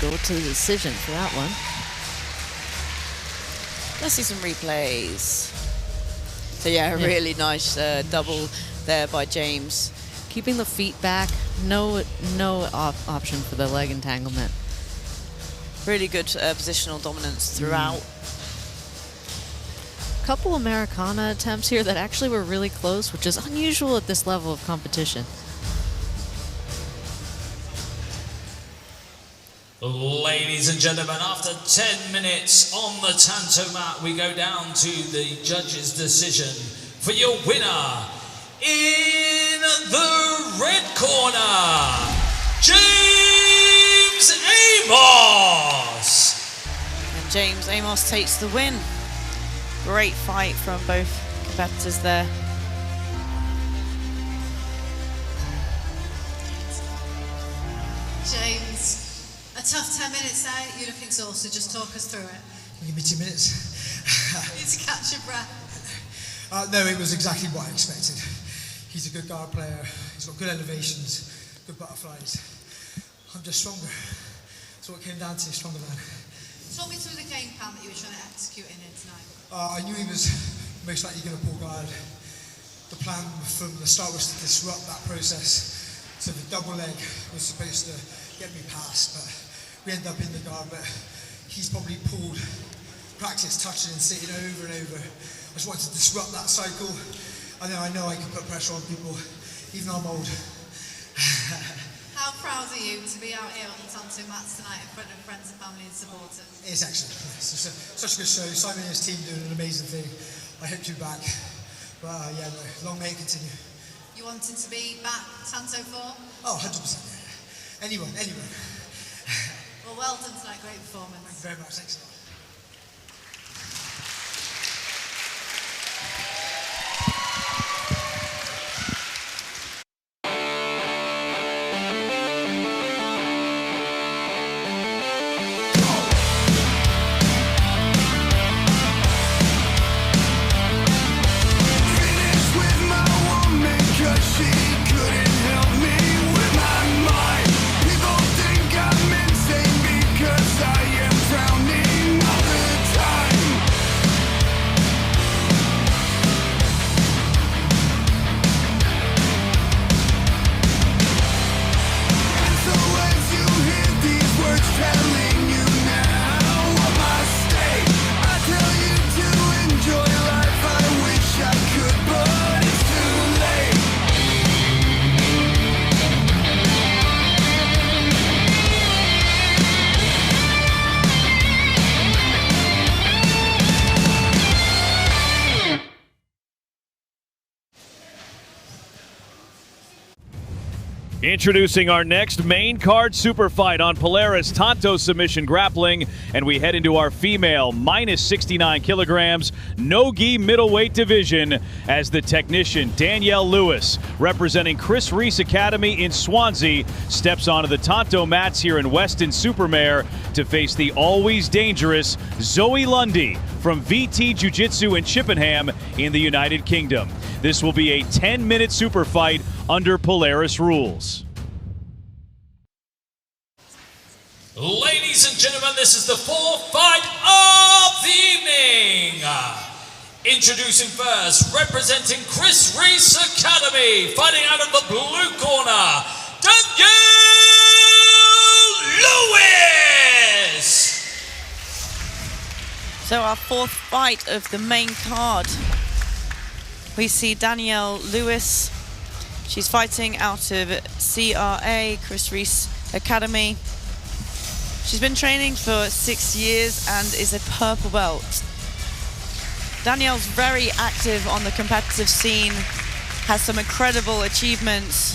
Go to the decision for that one. Let's see some replays. So yeah, really nice double there by James. Keeping the feet back, no option for the leg entanglement. Really good positional dominance throughout. Couple Americana attempts here that actually were really close, which is unusual at this level of competition. Ladies and gentlemen, after 10 minutes on the Tanto mat, we go down to the judges' decision for your winner. In the red corner, James Amos. And James Amos takes the win. Great fight from both competitors there. James, a tough 10 minutes there. You look exhausted. Just talk us through it. Give me 2 minutes. Need to catch your breath. No, it was exactly what I expected. He's a good guard player. He's got good elevations, good butterflies. I'm just stronger. That's what it came down to, stronger man. Talk me through the game plan that you were trying to execute in it tonight. I knew he was most likely going to pull guard. The plan from the start was to disrupt that process. So the double leg was supposed to get me past, but we ended up in the guard. But he's probably pulled practice touching and sitting over and over. I just wanted to disrupt that cycle. And then I know I can put pressure on people, even though I'm old. How proud are you to be out here on the Tanto mats tonight in front of friends and family and supporters? It's excellent. It's such a good show. Simon and his team doing an amazing thing. I hope to be back. But yeah, no, long may it continue. You wanted to be back Tanto 4? Oh, 100%. Yeah. Anyone. Well, well done tonight. Great performance. Thank you very much. Thanks a lot. Introducing our next main card super fight on Polaris Tanto Submission Grappling, and we head into our female minus 69 kilograms no-gi middleweight division as the technician Danielle Lewis, representing Chris Reese Academy in Swansea, steps onto the Tanto mats here in Weston-Super-Mare to face the always dangerous Zoe Lundy from VT Jiu Jitsu in Chippenham in the United Kingdom. This will be a 10-minute super fight under Polaris rules. Ladies and gentlemen, this is the fourth fight of the evening. Introducing first, representing Chris Reese Academy, fighting out of the blue corner, Danielle Lewis. So our fourth fight of the main card. We see Danielle Lewis. She's fighting out of CRA, Chris Reese Academy. She's been training for 6 years and is a purple belt. Danielle's very active on the competitive scene, has some incredible achievements.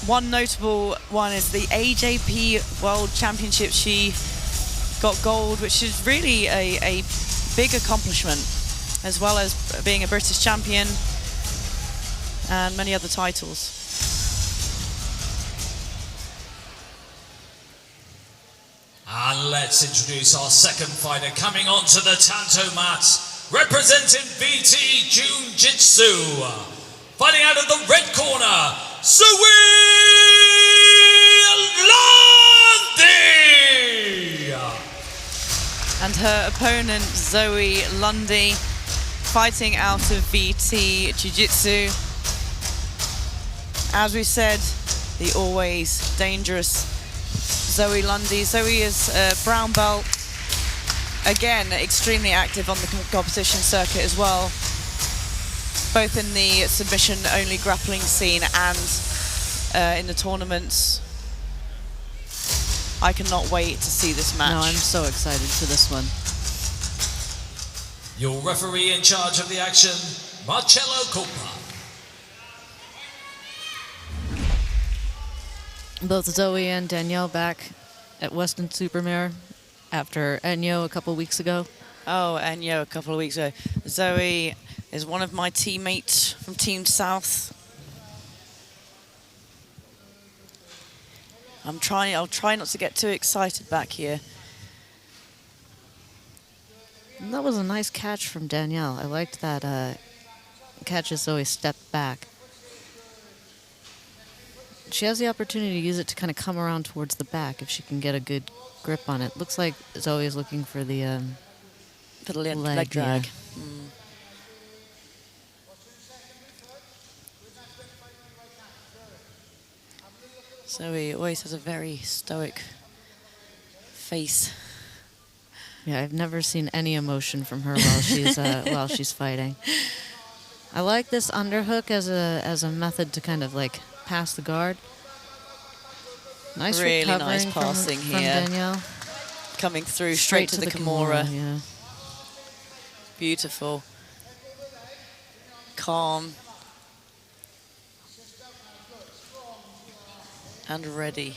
One notable one is the AJP World Championship. She got gold, which is really a big accomplishment, as well as being a British champion and many other titles. And let's introduce our second fighter coming onto the Tanto mats, representing VT Jiu Jitsu, fighting out of the red corner, Zoe Lundy. And her opponent, Zoe Lundy, fighting out of VT Jiu Jitsu. As we said, the always dangerous Zoe Lundy. Zoe is a brown belt. Again, extremely active on the competition circuit as well, both in the submission-only grappling scene and in the tournaments. I cannot wait to see this match. No, I'm so excited for this one. Your referee in charge of the action, Marcello Coppa. Both Zoe and Danielle back at Weston-Super-Mare after Enyo a couple weeks ago. Oh, Enyo a couple of weeks ago. Zoe is one of my teammates from Team South. I'll try not to get too excited back here. And that was a nice catch from Danielle. I liked that catch as Zoe stepped back. She has the opportunity to use it to kind of come around towards the back if she can get a good grip on it. Looks like Zoe is looking for the leg drag. Yeah. Zoe always has a very stoic face. Yeah, I've never seen any emotion from her while she's fighting. I like this underhook as a method to kind of like pass the guard. Nice Really recovering nice passing from here. Danielle. Coming through straight to the Kimura. Yeah. Beautiful. Calm. And ready.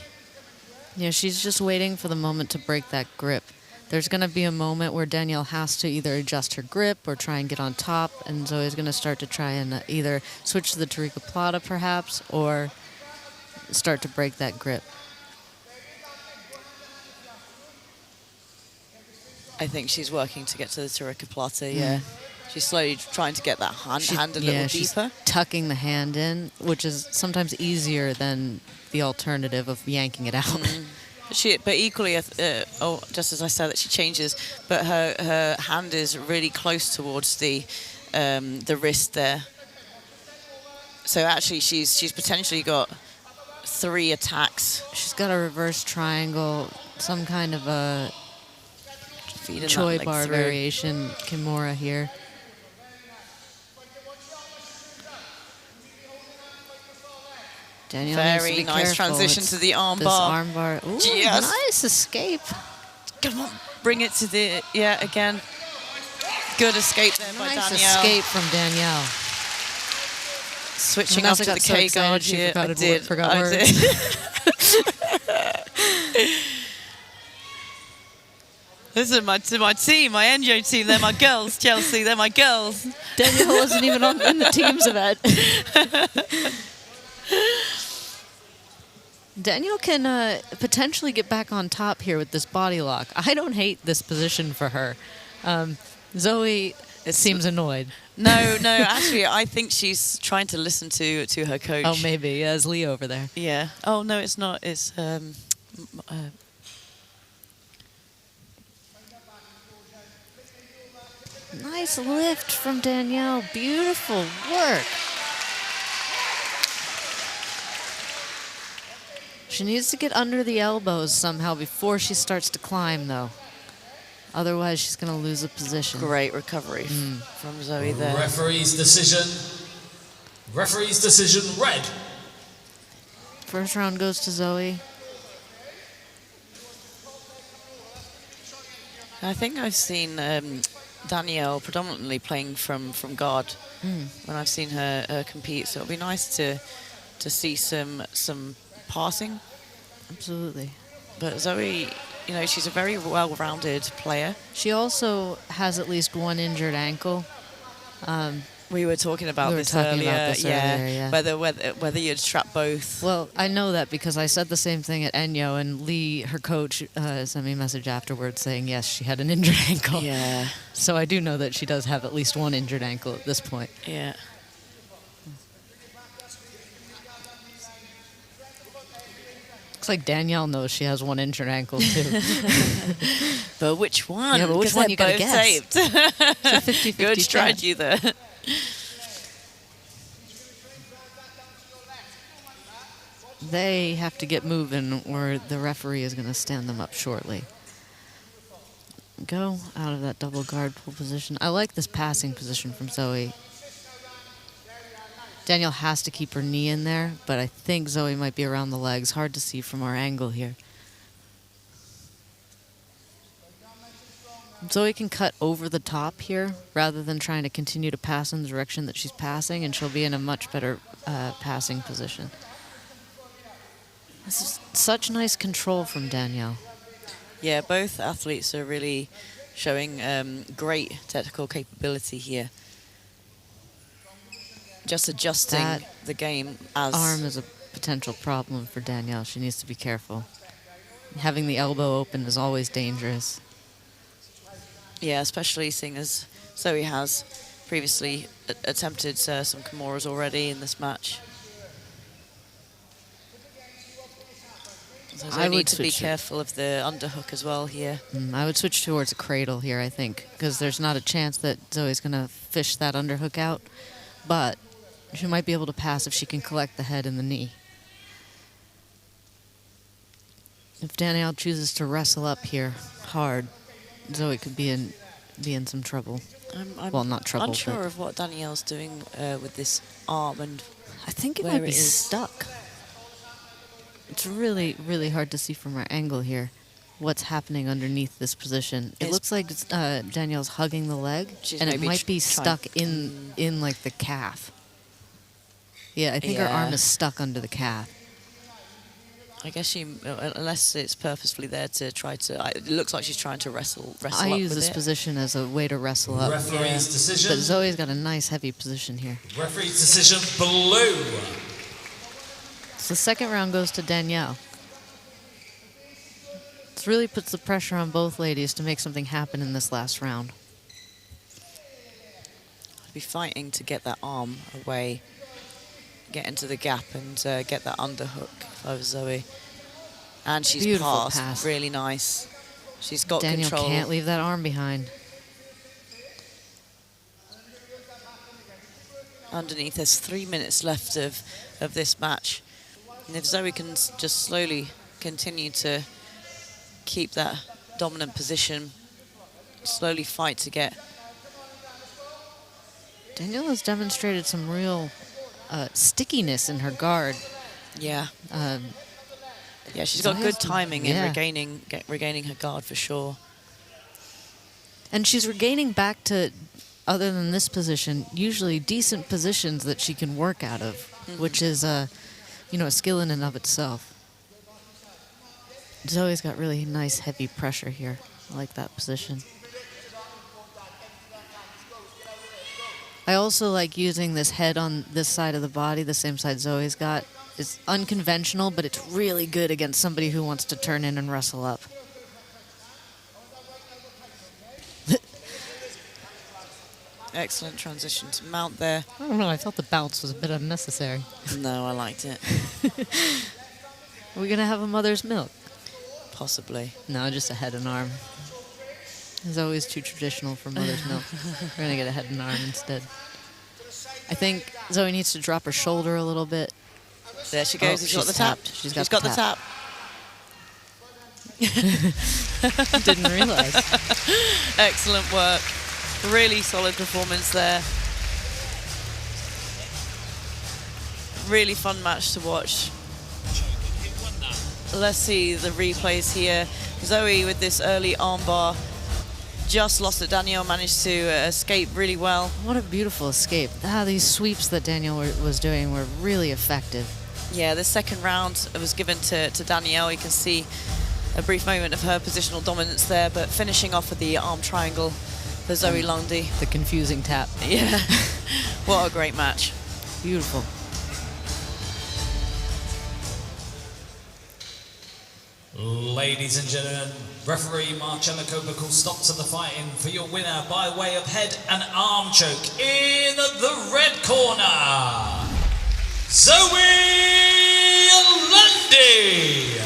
Yeah, she's just waiting for the moment to break that grip. There's going to be a moment where Danielle has to either adjust her grip or try and get on top, and Zoe's going to start to try and either switch to the Tariqa Plata perhaps, or start to break that grip. I think she's working to get to the Tariqa Plata, yeah. She's slowly trying to get that hand a little deeper. She's tucking the hand in, which is sometimes easier than the alternative of yanking it out. But equally, just as I said, that she changes, but her hand is really close towards the wrist there. So actually, she's potentially got 3 attacks. She's got a reverse triangle, some kind of a Choi bar variation Kimura here. Danielle needs to Very be nice careful. transition It's to the arm this bar. Arm bar. Ooh, Yes. nice escape. Come on, bring it to the, again. Good escape there by Nice Danielle. escape from Danielle. Switching Vanessa up to got the so K excited guard she here. forgot I words. did. Listen, to my team, my NGO team, they're my girls, Chelsea, they're my girls. Danielle wasn't even in the teams event. Danielle can potentially get back on top here with this body lock. I don't hate this position for her. Zoe seems annoyed. No, actually, I think she's trying to listen to her coach. Oh, maybe. As Lee over there. Yeah. Oh, no, it's not. It's... Nice lift from Danielle. Beautiful work. She needs to get under the elbows somehow before she starts to climb, though. Otherwise, she's going to lose the position. Great recovery from Zoe there. Referee's decision, red. First round goes to Zoe. I think I've seen Danielle predominantly playing from guard when I've seen her compete, so it'll be nice to see some passing. Absolutely. But Zoe, she's a very well-rounded player. She also has at least one injured ankle. We were talking about this earlier. Yeah. Whether you'd strap both. Well, I know that because I said the same thing at Enyo, and Lee, her coach, sent me a message afterwards saying, yes, she had an injured ankle. Yeah. So I do know that she does have at least one injured ankle at this point. Yeah. Looks like Danielle knows she has one injured ankle, too. But which one? Yeah, but which one you gotta guess? Taped. It's a 50-50 Good strategy there. They have to get moving or the referee is going to stand them up shortly. Go out of that double guard pull position. I like this passing position from Zoe. Danielle has to keep her knee in there, but I think Zoe might be around the legs. Hard to see from our angle here. Zoe can cut over the top here rather than trying to continue to pass in the direction that she's passing, and she'll be in a much better passing position. This is such nice control from Danielle. Yeah, both athletes are really showing great technical capability here. Just adjusting the game as... Arm is a potential problem for Danielle. She needs to be careful. Having the elbow open is always dangerous. Yeah, especially seeing as Zoe has previously attempted some Kimuras already in this match. So I need to be careful of the underhook as well here. I would switch towards a cradle here, I think, because there's not a chance that Zoe's going to fish that underhook out, but she might be able to pass if she can collect the head and the knee. If Danielle chooses to wrestle up here hard, Zoe could be in some trouble. I'm well, not trouble. unsure but of what Danielle's doing with this arm, and I think it where might be it is. stuck. It's really, really hard to see from our angle here what's happening underneath this position. It looks like Danielle's hugging the leg, and it might be stuck in like the calf. Yeah, I think her arm is stuck under the calf. I guess she, unless it's purposefully there to try to, it looks like she's trying to wrestle I up use with this it. position as a way to wrestle up. Referee's decision. But Zoe's got a nice heavy position here. Referee's decision, blue. So the second round goes to Danielle. This really puts the pressure on both ladies to make something happen in this last round. Be fighting to get that arm away, get into the gap and get that underhook over Zoe. And she's Beautiful passed. pass. Really nice. She's got Danielle control. can't leave that arm behind. Underneath, there's 3 minutes left of this match. And if Zoe can just slowly continue to keep that dominant position, slowly fight to get... Danielle has demonstrated some real stickiness in her guard. Yeah. Yeah, she's got good timing in yeah. regaining her guard for sure. And she's regaining back to, other than this position, usually decent positions that she can work out of, which is, a skill in and of itself. Zoe's got really nice heavy pressure here. I like that position. I also like using this head on this side of the body, the same side Zoe's got. It's unconventional, but it's really good against somebody who wants to turn in and wrestle up. Excellent transition to mount there. I don't know, I thought the bounce was a bit unnecessary. No, I liked it. Are we going to have a mother's milk? Possibly. No, just a head and arm. It's always too traditional for mother's milk. We're going to get a head and arm instead. I think Zoe needs to drop her shoulder a little bit. There she goes. Oh, She's got the tap. She's got the the tap. Didn't realize. Excellent work. Really solid performance there. Really fun match to watch. Let's see the replays here. Zoe with this early armbar just lost it. Danielle managed to escape really well. What a beautiful escape. These sweeps that Danielle was doing were really effective. Yeah, the second round was given to Danielle. You can see a brief moment of her positional dominance there, but finishing off with the arm triangle for Zoe Lundy. The confusing tap. Yeah. What a great match. Beautiful. Ladies and gentlemen, referee Mark Anakah calls stop to the fighting for your winner by way of head and arm choke in the red corner, Zoe Lundy.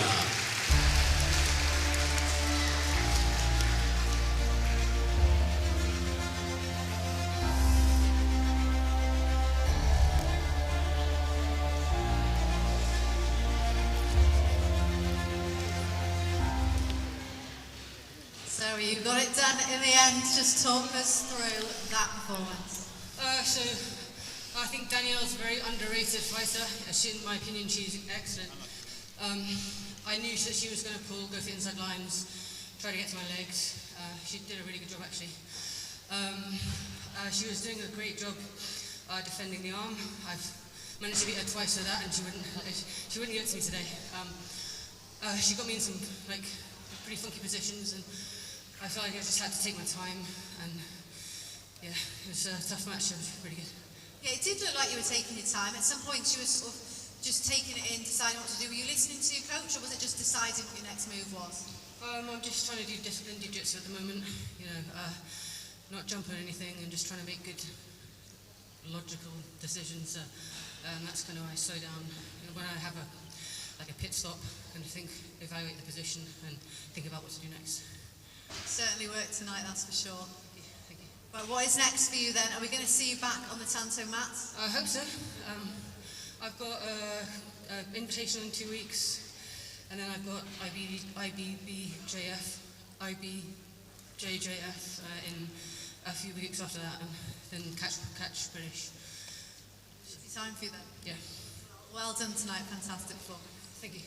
So you got it done in the end. Just talk us through that performance. So I think Danielle's a very underrated fighter. In my opinion, she's excellent. I knew that she was going to pull, go for inside lines, try to get to my legs. She did a really good job, actually. She was doing a great job defending the arm. I've managed to beat her twice with that, and she wouldn't give it to me today. She got me in some pretty funky positions, and I felt like I just had to take my time. And yeah, it was a tough match. It was pretty good. Yeah, it did look like you were taking your time. At some point, you were sort of just taking it in, deciding what to do. Were you listening to your coach, or was it just deciding what your next move was? I'm just trying to do disciplined jiu-jitsu at the moment. Not jump on anything, and just trying to make good, logical decisions. That's kind of why I slow down. When I have a pit stop, kind of evaluate the position, and think about what to do next. Certainly worked tonight, that's for sure. Thank you. Right, what is next for you then? Are we going to see you back on the Tanto mat? I hope so. I've got an invitation in 2 weeks, and then I've got IBBJF, JJF in a few weeks after that, and then catch British. Should be time for you then. Yeah. Well done tonight, fantastic performance. Thank you.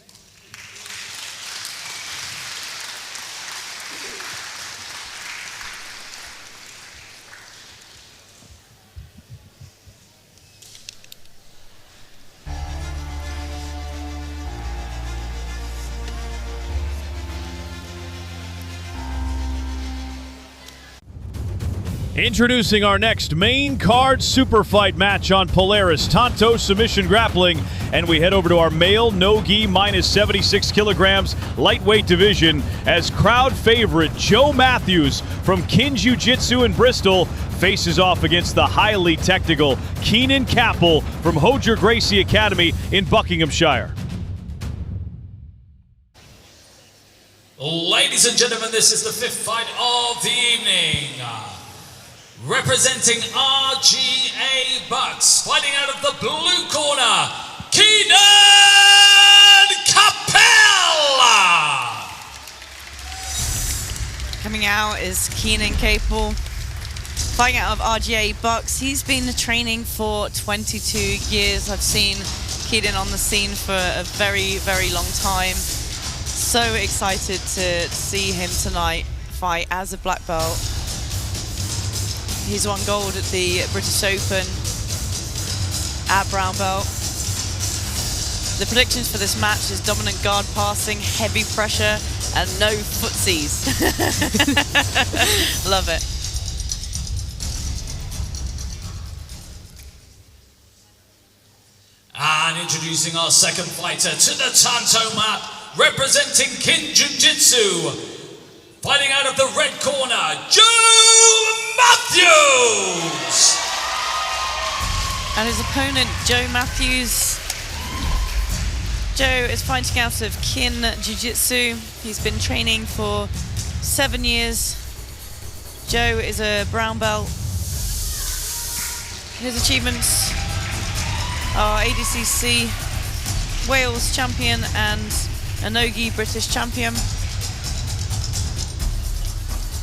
Introducing our next main card super fight match on Polaris Tanto Submission Grappling, and we head over to our male no-gi minus 76 kilograms lightweight division as crowd favorite Joe Matthews from Kin Jiu Jitsu in Bristol faces off against the highly technical Keenan Capel from Hojer Gracie Academy in Buckinghamshire. Ladies and gentlemen, this is the 5th fight of the evening. Representing RGA Bucks, fighting out of the blue corner, Keenan Capel! Coming out is Keenan Capel, fighting out of RGA Bucks. He's been training for 22 years. I've seen Keegan on the scene for a very, very long time. So excited to see him tonight fight as a black belt. He's won gold at the British Open at brown belt. The predictions for this match is dominant guard passing, heavy pressure, and no footsies. Love it. And introducing our second fighter to the Tanto mat, representing Kin Jiu Jitsu, fighting out of the red corner, Joe Matthews! And his opponent, Joe Matthews. Joe is fighting out of Kin Jiu Jitsu. He's been training for 7 years. Joe is a brown belt. His achievements are ADCC Wales champion and a no-gi British champion.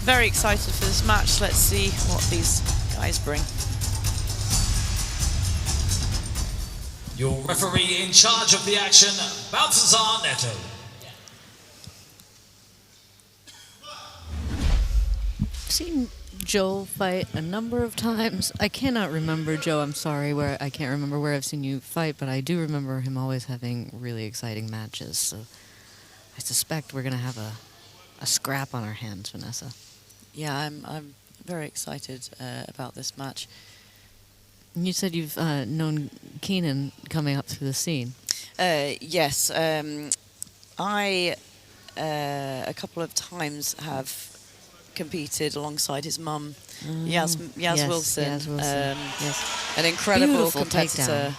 Very excited for this match. Let's see what these guys bring. Your referee in charge of the action, Balthazar Neto. I've seen Joe fight a number of times. I cannot remember, Joe, I'm sorry, I can't remember where I've seen you fight, but I do remember him always having really exciting matches. So I suspect we're going to have a scrap on our hands, Vanessa. Yeah, I'm very excited about this match. You said you've known Keenan coming up through the scene. Yes, I a couple of times have competed alongside his mum, Yaz Wilson. Yaz Wilson. Yes. An incredible Beautiful competitor. takedown.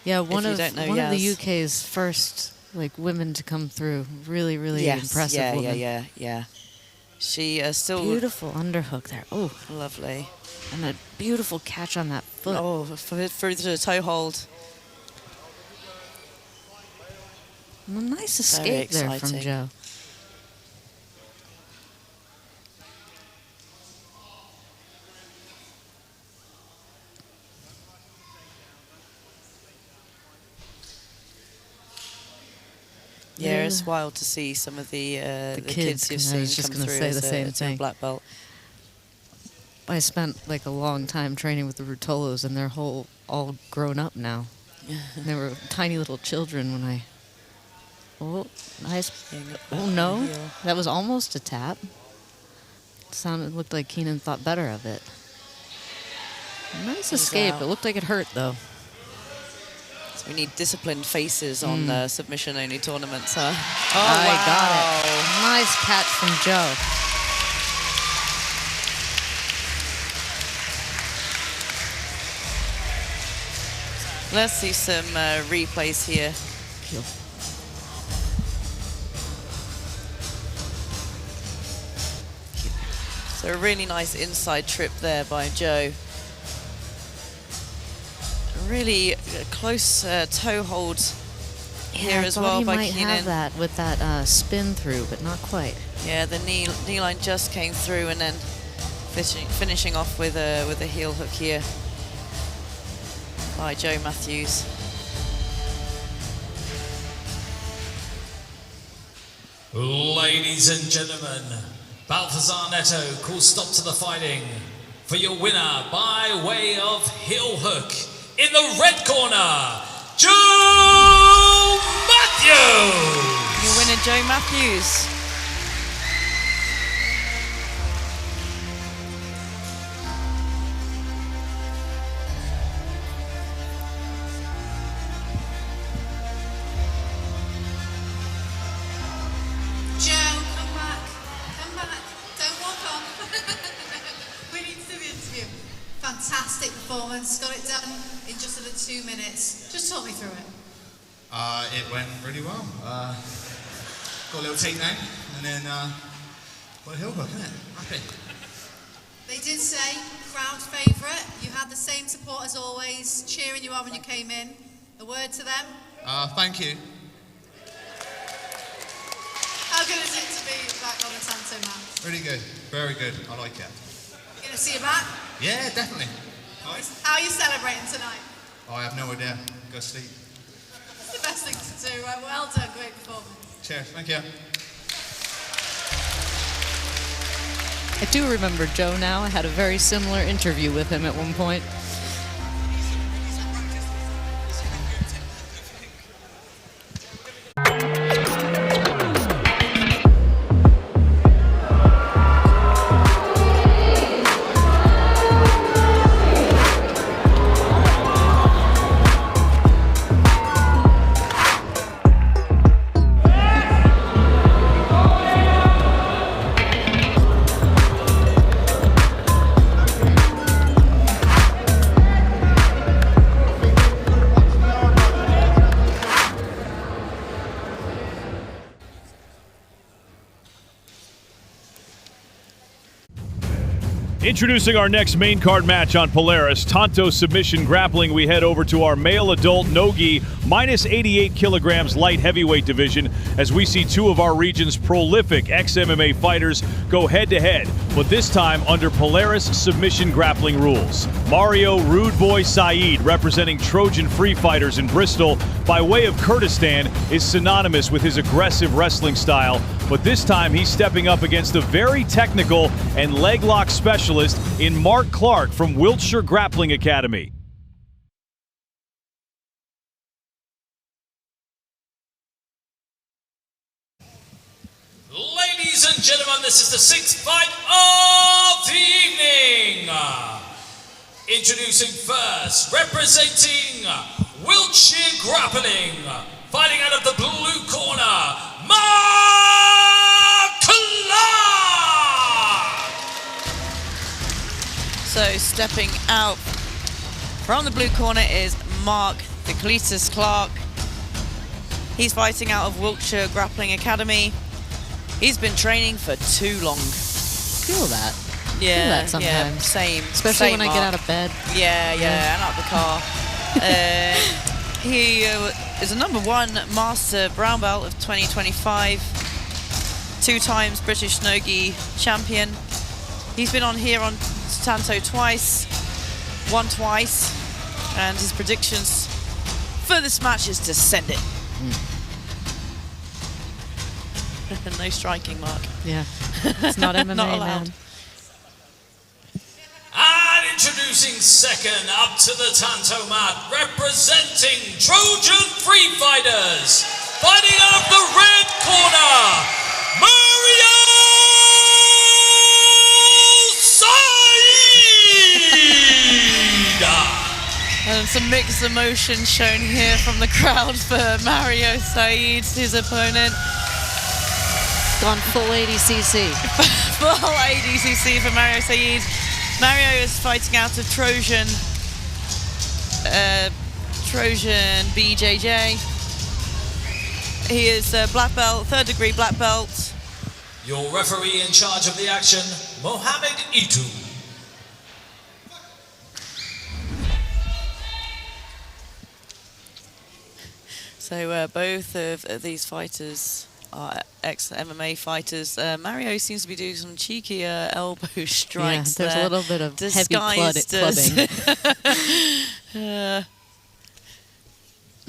Yeah, one of Yaz. the UK's first women to come through. Really, really impressive woman. Yeah. She still beautiful underhook there. Oh, lovely. And a beautiful catch on that foot. Oh, through the toe hold. A nice escape there from Joe. Yeah, it's wild to see some of the kids you've seen come through as a black belt. I spent a long time training with the Rutolos, and they're all grown up now. They were tiny little children when I. Oh, nice. Oh no, that was almost a tap. Looked like Keenan thought better of it. Nice escape. It looked like it hurt though. So we need disciplined faces on submission-only tournaments, huh? I got it. Nice catch from Joe. Let's see some replays here. So a really nice inside trip there by Joe. Really close toe hold here as well by Keenan. He might have that with that spin through, but not quite. Yeah, the knee line just came through, and then finishing off with a heel hook here by Joe Matthews. Ladies and gentlemen, Balthazar Neto calls stop to the fighting for your winner by way of heel hook in the red corner, Joe Matthews! Your winner, Joe Matthews. Joe, come back. Come back. Don't walk off. We need to do the interview. Fantastic performance. Got it done in just under 2 minutes. Just talk me through it. It went really well. Got a little takedown and then got a heel hook, innit? Happy. They did say crowd favourite. You had the same support as always, cheering you on when you came in. A word to them. Thank you. How good is it to be back on the Tanto mat? Really good. Very good. I like it. You gonna see you back? Yeah, definitely. How are you celebrating tonight? I have no idea. Go sleep. It's the best thing to do, right? Well done, great performance. Cheers. Thank you. I do remember Joe now. I had a very similar interview with him at one point. Introducing our next main card match on Polaris, Tanto Submission Grappling, we head over to our male adult no-gi, minus 88 kilograms light heavyweight division as we see two of our region's prolific ex-MMA fighters go head-to-head, but this time under Polaris Submission Grappling rules. Mario Rude Boy Saeed, representing Trojan Free Fighters in Bristol, by way of Kurdistan, is synonymous with his aggressive wrestling style, but this time he's stepping up against a very technical and leg lock specialist in Mark Clark from Wiltshire Grappling Academy. Ladies and gentlemen, this is the sixth fight of the evening. Introducing first, representing Wiltshire Grappling, fighting out of the blue corner, Mark Clark! So stepping out from the blue corner is Mark the Cletus Clark. He's fighting out of Wiltshire Grappling Academy. He's been training for too long. Feel that. Yeah, Feel that sometimes. yeah, same. Especially same when Mark. I get out of bed. Yeah, and out the car. He is a #1 Master Brown Belt of 2025. 2 times British No-Gi champion. He's been on here on Tanto twice, won twice, and his predictions for this match is to send it. No striking, Mark. Yeah, it's not MMA, Not allowed. man. And introducing second up to the Tanto mat, representing Trojan Free Fighters, fighting out of the red corner, Mario Saeed! And some mixed emotion shown here from the crowd for Mario Saeed, his opponent. Gone full 80cc. Full ADCC for Mario Saeed. Mario is fighting out of Trojan BJJ. He is black belt, 3rd degree black belt. Your referee in charge of the action, Mohammed Itu. So both of these fighters our ex-MMA fighters. Mario seems to be doing some cheeky elbow strikes. Yeah, there's a little bit of heavy clubbing.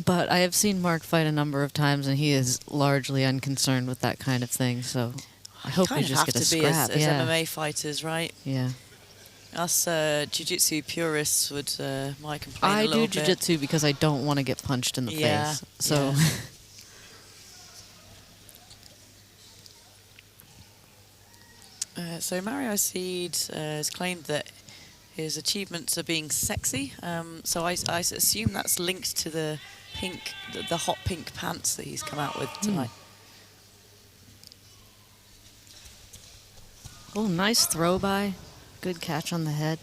But I have seen Mark fight a number of times, and he is largely unconcerned with that kind of thing. So I hope we just get a scrap. As MMA fighters, right? Yeah. Us jiu-jitsu purists might complain I a little do jiu-jitsu because I don't want to get punched in the face. So. So Mario Seed has claimed that his achievements are being sexy. So I assume that's linked to the pink, the hot pink pants that he's come out with tonight. Oh, nice throw by. Good catch on the head.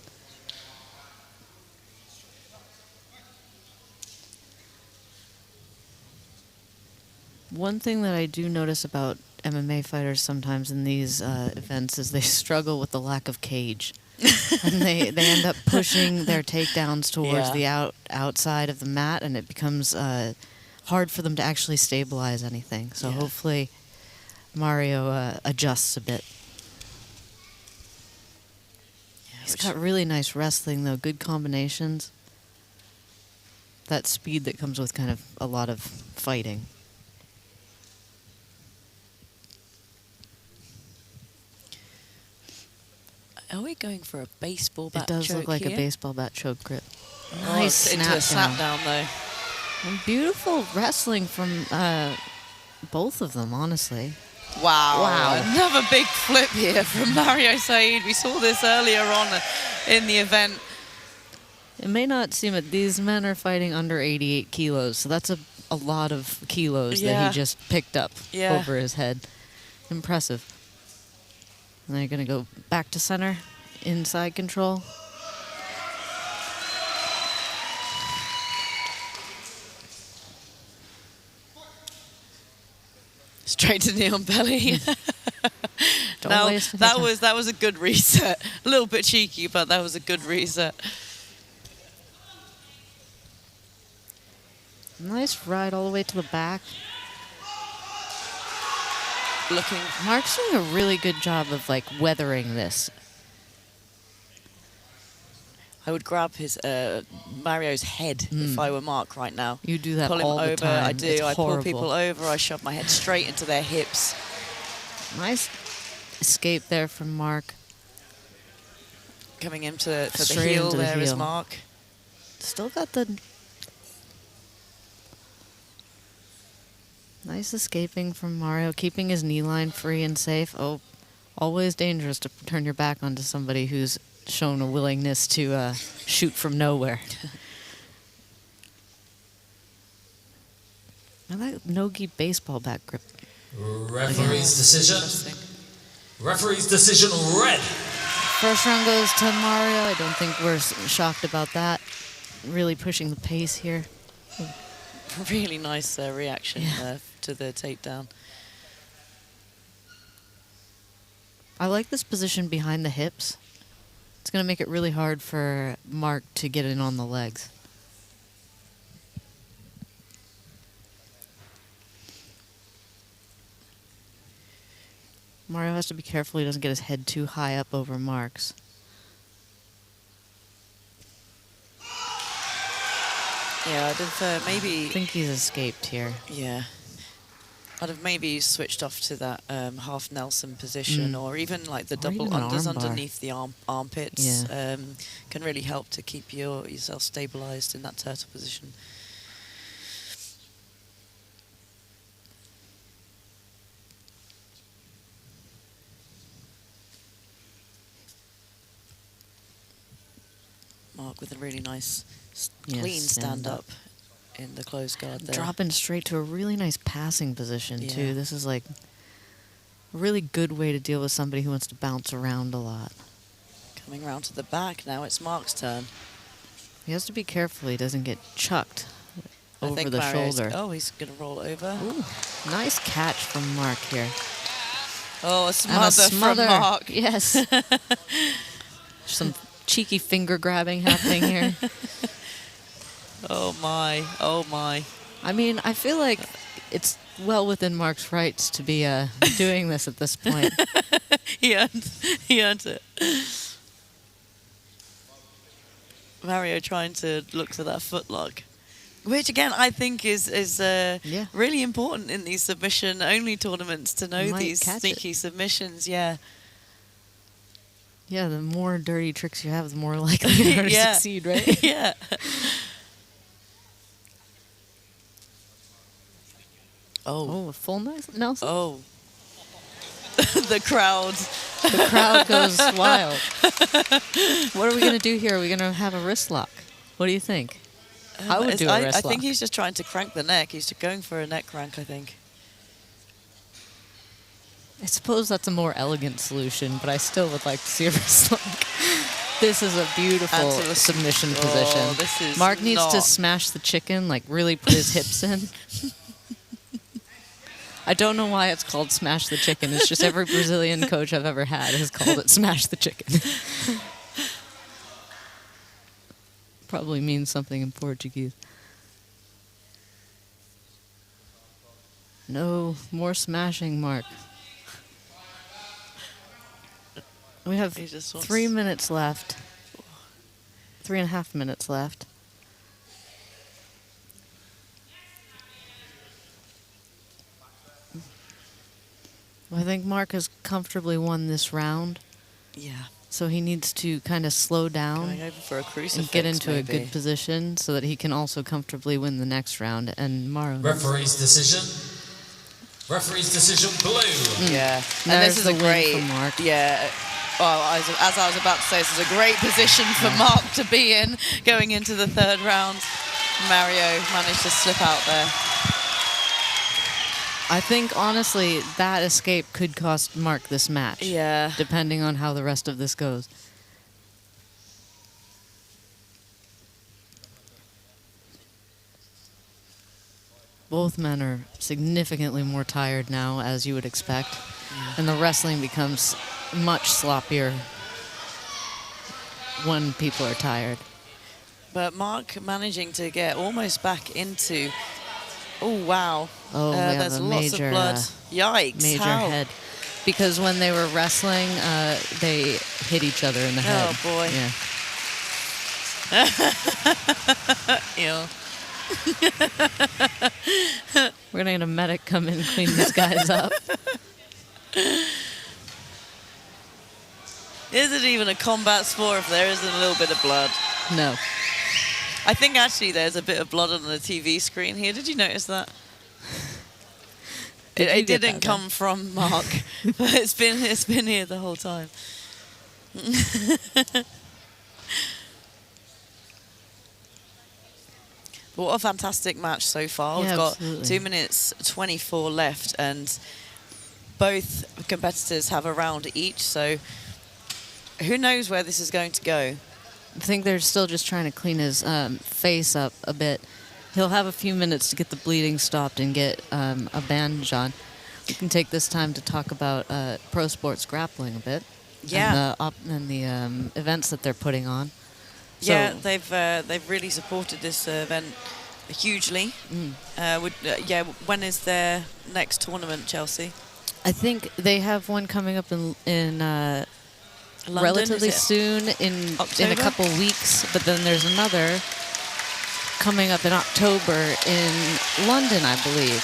One thing that I do notice about MMA fighters sometimes in these events is they struggle with the lack of cage. And they end up pushing their takedowns towards the outside of the mat, and it becomes hard for them to actually stabilize anything. So hopefully Mario adjusts a bit. He's got really nice wrestling, though. Good combinations. That speed that comes with kind of a lot of fighting. Are we going for a baseball bat choke? It does look like here? a baseball bat choke grip. Nice into a snap down, though. And beautiful wrestling from both of them, honestly. Wow. Another big flip here from Mario Said. We saw this earlier on in the event. It may not seem it. These men are fighting under 88 kilos, so that's a lot of kilos that he just picked up over his head. Impressive. And they're going to go back to center, inside control. Straight to knee on belly. Don't waste any time. that was a good reset. A little bit cheeky, but that was a good reset. Nice ride all the way to the back. Mark's doing a really good job of like weathering this. I would grab his Mario's head if I were Mark right now. You do that pull him all over. the time. I do. It's I horrible. pull people over. I shove my head straight into their hips. Nice escape there from Mark. Coming into for the Straight heel into the there is heel. Mark. Still got the nice escaping from Mario, keeping his knee line free and safe. Oh, always dangerous to turn your back onto somebody who's shown a willingness to shoot from nowhere. I like no-gi baseball bat grip. Referee's decision. Referee's decision red. First round goes to Mario. I don't think we're shocked about that. Really pushing the pace here. Really nice reaction to the takedown. I like this position behind the hips. It's going to make it really hard for Mark to get in on the legs. Mario has to be careful he doesn't get his head too high up over Mark's. Yeah, I'd have maybe... I think he's escaped here. Yeah. I'd have maybe switched off to that half Nelson position or even like the double even an unders arm bar. underneath the armpits. Yeah. Can really help to keep yourself stabilized in that turtle position. Mark with a really nice clean stand-up in the closed guard there. Dropping straight to a really nice passing position, Yeah. too. This is like a really good way to deal with somebody who wants to bounce around a lot. Coming round to the back now, it's Mark's turn. He has to be careful he doesn't get chucked I over think the Mario's- shoulder. Oh, he's going to roll over. Ooh, nice catch from Mark here. Oh, a And smother from Mark. Yes. Some cheeky finger grabbing happening here. Oh my, oh my. I mean, I feel like it's well within Mark's rights to be doing this at this point. He earned it. Mario trying to look for that footlock, which again I think is really important in these submission-only tournaments to know these sneaky submissions. Yeah. Yeah, the more dirty tricks you have, the more likely you are to succeed, right? Yeah. Oh, a full Nelson? Oh. The crowd goes wild. What are we going to do here? Are we going to have a wrist lock? What do you think? I would do a wrist lock. I think he's just trying to crank the neck. He's just going for a neck crank, I think. I suppose that's a more elegant solution, but I still would like to see a wrist lock. This is a beautiful submission position. This is Mark needs to smash the chicken, like really put his hips in. I don't know why it's called smash the chicken. It's just every Brazilian coach I've ever had has called it smash the chicken. Probably means something in Portuguese. No more smashing, Mark. We have 3 minutes left. 3.5 minutes left. I think Mark has comfortably won this round. Yeah. So he needs to kind of slow down Going over for a crucifix, and get into maybe. a good position so that he can also comfortably win the next round. And Maro. Referee's decision. Referee's decision blue. Yeah. And There's this is the a win great. for Mark. Yeah. Well, as I was about to say, this is a great position for Mark to be in going into the third round. Mario managed to slip out there. I think, honestly, that escape could cost Mark this match. Yeah. Depending on how the rest of this goes. Both men are significantly more tired now, as you would expect. Yeah. And the wrestling becomes much sloppier when people are tired. But Mark managing to get almost back into... Oh, wow. Oh, there's lots of blood. Yikes. Major How? head. Because when they were wrestling, they hit each other in the head. Oh, boy. Yeah. Ew. We're going to get a medic come in and clean these guys up. Is it even a combat sport if there isn't a little bit of blood? No. I think actually there's a bit of blood on the TV screen here. Did you notice that? It didn't come from Mark, but it's been here the whole time. But what a fantastic match so far. Yeah, We've got absolutely. 2 minutes 24 left, and both competitors have a round each, so who knows where this is going to go. I think they're still just trying to clean his face up a bit. He'll have a few minutes to get the bleeding stopped and get a bandage on. We can take this time to talk about Pro Sports Grappling a bit. Yeah. And the events that they're putting on. So, Yeah, they've really supported this event hugely. When is their next tournament, Chelsea? I think they have one coming up in London, relatively is it? soon in a October? couple weeks, but then there's another coming up in October in London, I believe.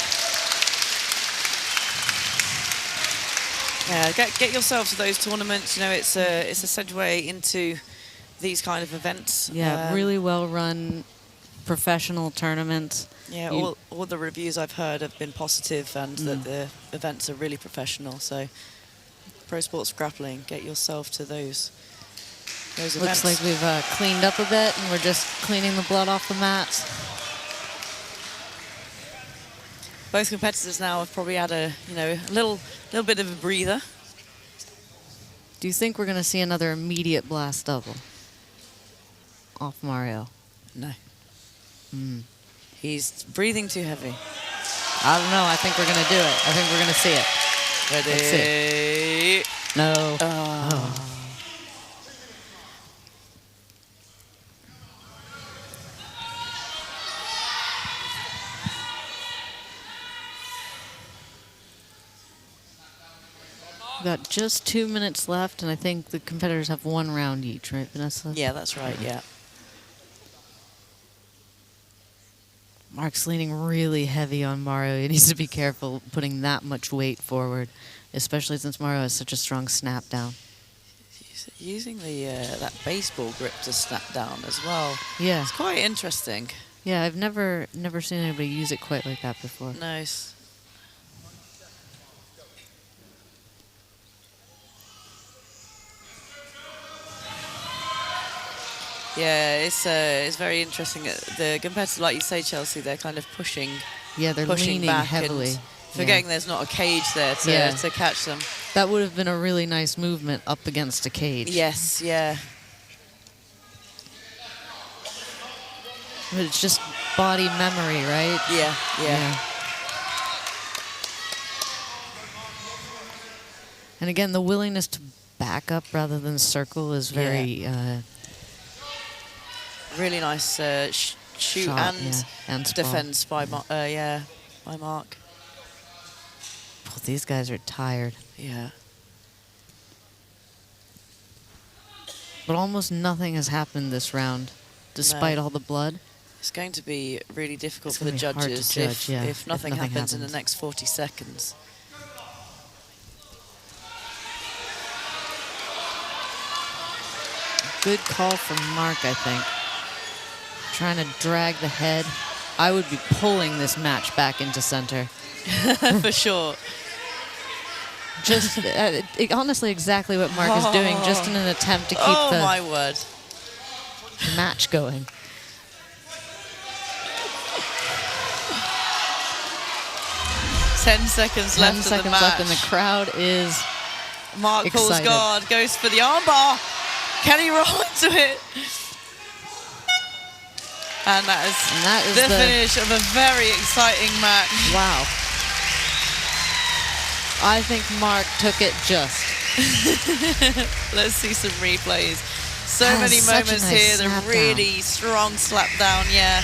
Yeah, get yourself to those tournaments. You know, it's a segue into these kind of events. Yeah, really well run professional tournaments. Yeah, all the reviews I've heard have been positive, and that the events are really professional. So, Pro Sports Grappling, get yourself to those events. Looks like we've cleaned up a bit, and we're just cleaning the blood off the mats. Both competitors now have probably had a little bit of a breather. Do you think we're going to see another immediate blast double off Mario? No. He's breathing too heavy. I don't know. I think we're going to do it. I think we're going to see it. Ready? Let's see. No. Oh. We've got just 2 minutes left, and I think the competitors have 1 round each, right, Vanessa? Yeah, that's right, yeah. Mark's leaning really heavy on Mario. He needs to be careful putting that much weight forward, especially since Mario has such a strong snap down. He's using the that baseball grip to snap down as well. Yeah. It's quite interesting. Yeah, I've never seen anybody use it quite like that before. Nice. Yeah, it's very interesting. The competitors, like you say, Chelsea, they're kind of pushing. Yeah, they're pushing leaning back heavily. And forgetting there's not a cage there to catch them. That would have been a really nice movement up against a cage. Yes, yeah. But it's just body memory, right? Yeah. And again, the willingness to back up rather than circle is very... really nice shoot shot, and defense by Mark. Both these guys are tired. Yeah. But almost nothing has happened this round, despite all the blood. It's going to be really difficult It's for the gonna be hard to judges judge, if nothing happens in the next 40 seconds. Good call from Mark, I think. Trying to drag the head. I would be pulling this match back into center. For sure. Just honestly exactly what Mark is doing, just in an attempt to keep the my word. match going. Ten seconds left of the match. left, and the crowd is Mark pulls excited. guard, goes for the armbar. Can he roll into it? And that is the finish of a very exciting match. Wow. I think Mark took it just. Let's see some replays. So That many is such a moments nice here. The snap really strong slap down, yeah.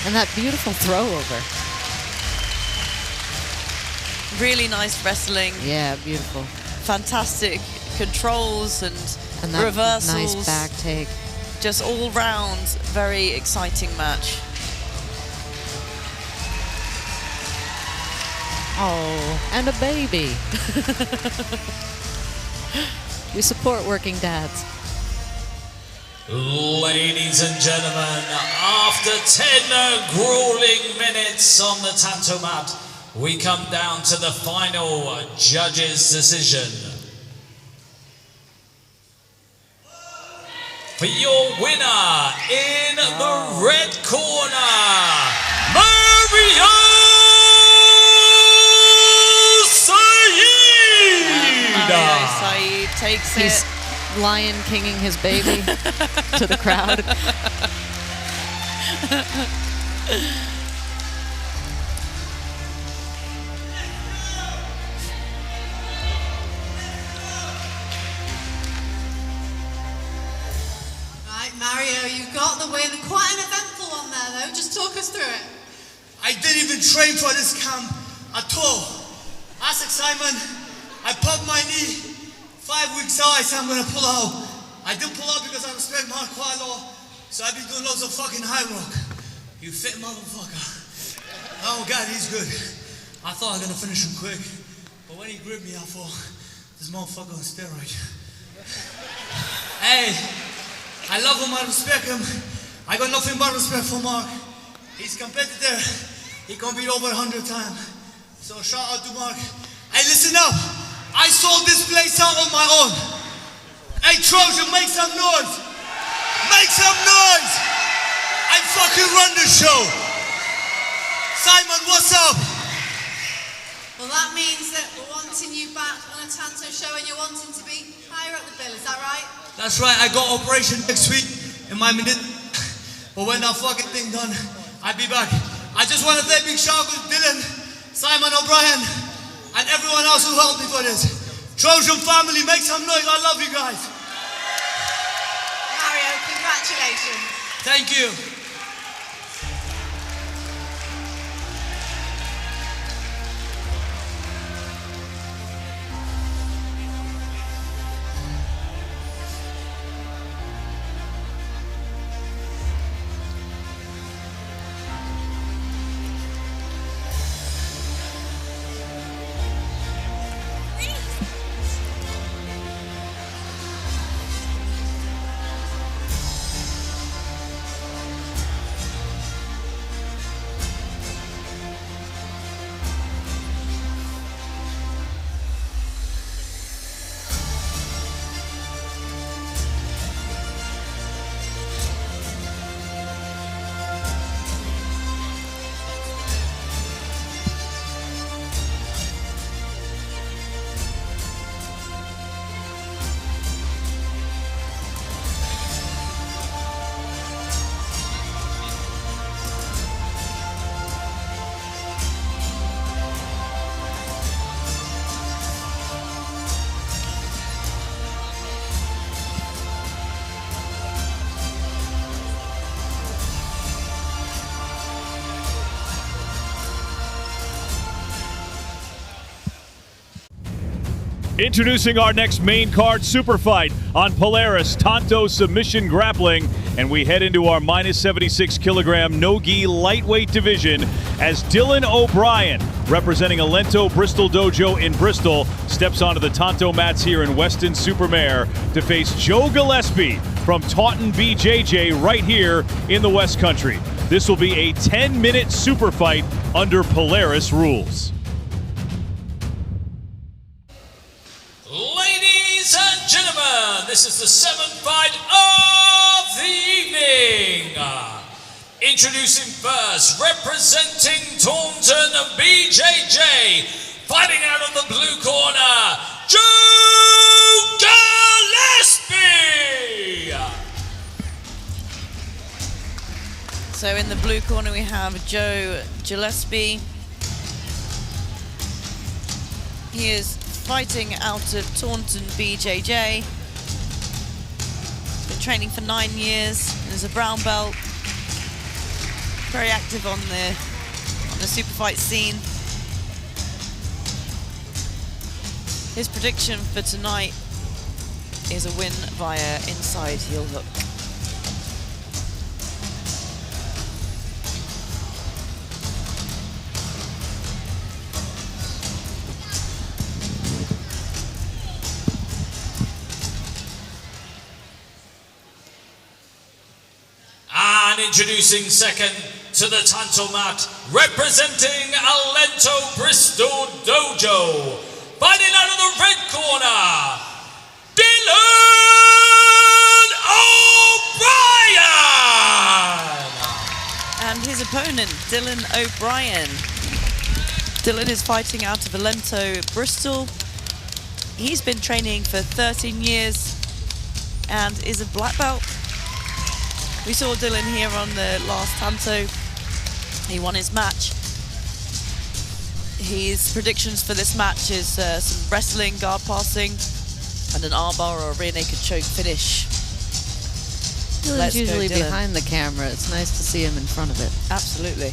And that beautiful throw over. Really nice wrestling. Yeah, beautiful. Fantastic controls and that reversals. nice back take. Just all round, very exciting match. Oh, and a baby. We support working dads. Ladies and gentlemen, after 10 grueling minutes on the Tanto mat, we come down to the final judges' decision. For your winner in the red corner, Mario Saeed! Mario Saeed takes He's Lion Kinging his baby to the crowd. Mario, you got the win. Quite an eventful one there, though. Just talk us through it. I didn't even train for this camp at all. Ask Simon, I popped my knee. 5 weeks out, I said I'm gonna pull out. I didn't pull out because I respect Mark quite a lot, so I've been doing loads of fucking high rock. You fit motherfucker. Oh God, he's good. I thought I was gonna finish him quick, but when he gripped me, I thought, this motherfucker on steroids. Hey. I love him, I respect him. I got nothing but respect for Mark. He's competitor. He can beat over 100 times. So shout out to Mark. Hey, listen up. I sold this place out on my own. Hey, Trojan, make some noise. Make some noise. I fucking run the show. Simon, what's up? Well, that means that we're wanting you back on a Tanto show and you're wanting to be higher up the bill, is that right? That's right, I got operation next week in my minute. But when that fucking thing done, I'll be back. I just want to say a big shout out to Dylan, Simon O'Brien, and everyone else who helped me for this. Trojan family, make some noise. I love you guys. Mario, congratulations. Thank you. Introducing our next main card super fight on Polaris Tanto Submission Grappling, and we head into our minus 76 kilogram no-gi lightweight division as Dylan O'Brien, representing Alento Bristol Dojo in Bristol, steps onto the Tanto mats here in Weston-Super-Mare to face Joe Gillespie from Taunton BJJ right here in the West Country. This will be a 10-minute super fight under Polaris rules. Ladies and gentlemen, this is the 7th fight of the evening. Introducing first, representing Taunton BJJ, fighting out of the blue corner, Joe Gillespie. So in the blue corner we have Joe Gillespie. He is fighting out of Taunton BJJ. Been training for 9 years. There's a brown belt. Very active on the super fight scene. His prediction for tonight is a win via inside heel hook. And introducing second to the Tanto mat, representing Alento Bristol Dojo, fighting out of the red corner, Dylan O'Brien! And his opponent, Dylan O'Brien. Dylan is fighting out of Alento Bristol. He's been training for 13 years and is a black belt. We saw Dylan here on the last Tanto. He won his match. His predictions for this match is some wrestling, guard passing, and an armbar or a rear naked choke finish. Dylan's usually behind the camera. It's nice to see him in front of it. Absolutely.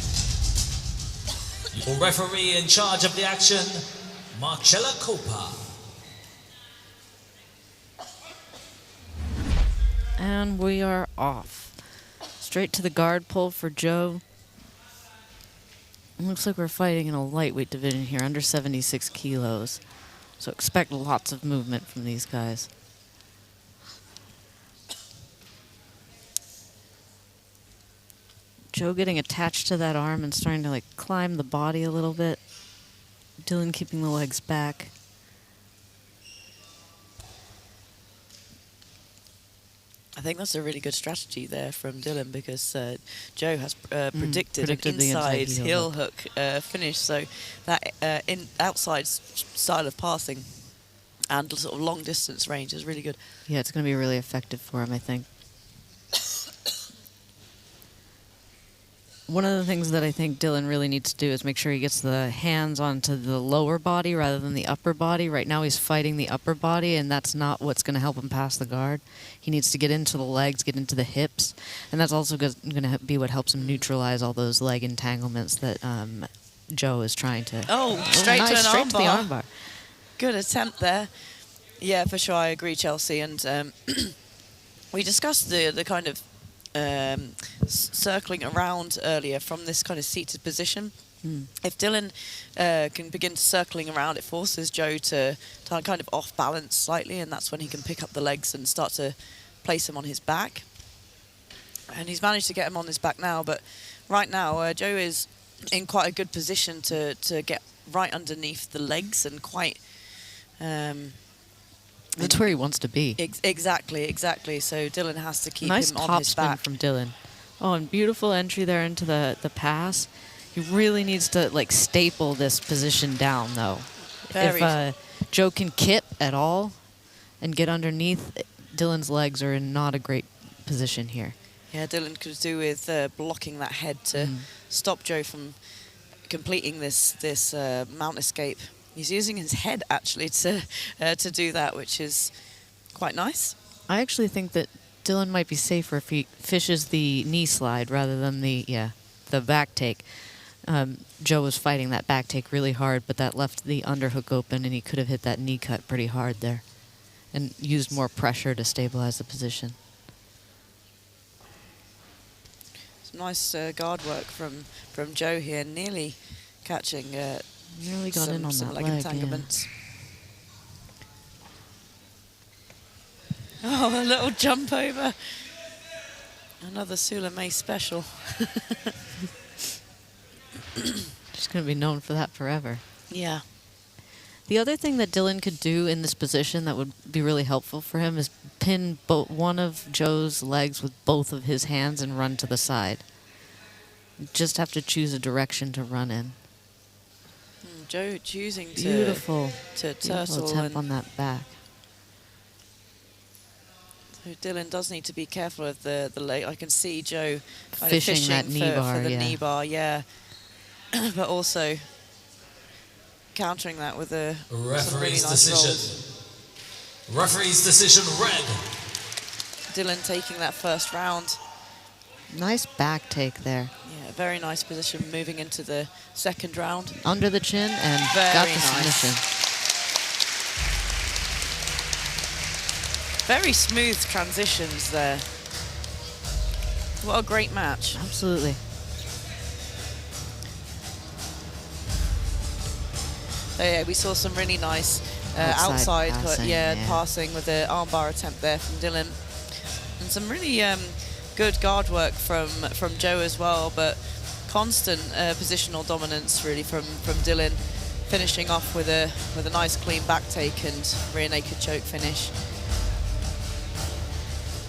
Your referee in charge of the action, Marcella Copa. And we are off. Straight to the guard pull for Joe. It looks like we're fighting in a lightweight division here, under 76 kilos. So expect lots of movement from these guys. Joe getting attached to that arm and starting to like climb the body a little bit. Dylan keeping the legs back. I think that's a really good strategy there from Dylan because Joe has predicted an inside heel hook finish, so that outside style of passing and sort of long distance range is really good. Yeah, it's going to be really effective for him, I think. One of the things that I think Dylan really needs to do is make sure he gets the hands onto the lower body rather than the upper body. Right now he's fighting the upper body, and that's not what's going to help him pass the guard. He needs to get into the legs, get into the hips, and that's also going to be what helps him neutralize all those leg entanglements that Joe is trying to... Straight to the armbar. Good attempt there. Yeah, for sure, I agree, Chelsea. And we discussed the kind of circling around earlier from this kind of seated position. If Dylan can begin circling around, it forces Joe to kind of off balance slightly, and that's when he can pick up the legs and start to place him on his back. And he's managed to get him on his back now, but right now Joe is in quite a good position to get right underneath the legs and quite... That's where he wants to be. Exactly. So Dylan has to keep him on his back. Nice top spin from Dylan. Oh, and beautiful entry there into the pass. He really needs to like staple this position down, though. If Joe can kip at all and get underneath, Dylan's legs are in not a great position here. Yeah, Dylan could do with blocking that head to stop Joe from completing this mount escape. He's using his head, actually, to do that, which is quite nice. I actually think that Dylan might be safer if he fishes the knee slide rather than the back take. Joe was fighting that back take really hard, but that left the underhook open, and he could have hit that knee cut pretty hard there and used more pressure to stabilize the position. Some nice guard work from Joe here, nearly catching nearly got in on that leg leg, entanglements. Yeah. Oh, a little jump over. Another Sula-May special. She's going to be known for that forever. Yeah. The other thing that Dylan could do in this position that would be really helpful for him is pin one of Joe's legs with both of his hands and run to the side. Just have to choose a direction to run in. Joe choosing to Beautiful turtle attempt on that back. So Dylan does need to be careful of the leg. I can see Joe kind fishing of fishing that knee bar, for the yeah. knee bar, yeah. But also countering that with some really Referee's nice decision. rolls. Referee's decision red. Dylan taking that first round. Nice back take there. Yeah, very nice position moving into the second round. Under the chin and Very got the nice. submission. Very smooth transitions there. What a great match. Absolutely. So yeah, we saw some really nice outside passing, passing with the armbar attempt there from Dylan. And some really good guard work from Joe as well, but constant positional dominance really from Dylan, finishing off with a nice clean back take and rear naked choke finish.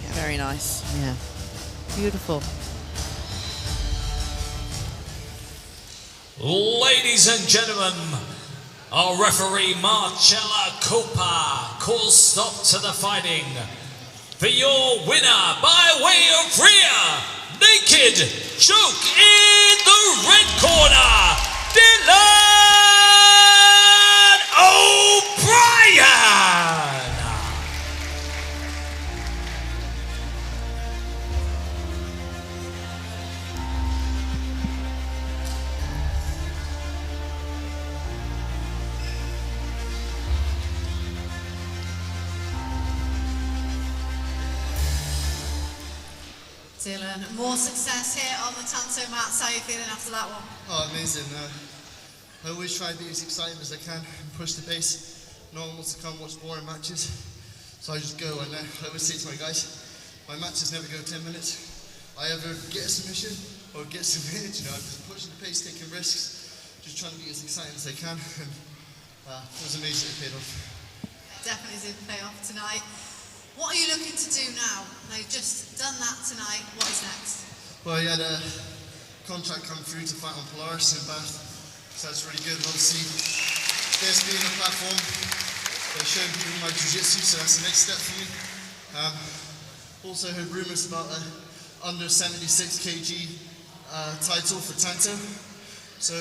Yeah, very nice. Yeah. Beautiful. Ladies and gentlemen, our referee Marcella Copa calls stop to the fighting. For your winner by way of rear naked choke in the red corner, Dylan O'Brien. Dylan, more success here on the Tanto mats. How are you feeling after that one? Oh, amazing. I always try to be as exciting as I can and push the pace. No one wants to come watch boring matches, so I just go. And I always say to my guys, my matches never go 10 minutes. I either get a submission or get submitted. You know, I'm just pushing the pace, taking risks, just trying to be as exciting as I can. And it was amazing. It paid off. It definitely did pay off tonight. What are you looking to do now? Now you've just done that tonight. What is next? Well, I had a contract come through to fight on Polaris in Bath, so that's really good. And obviously, there's being a platform that showing people my jiu-jitsu, so that's the next step for me. Also heard rumours about an under 76 kg title for Tanto, so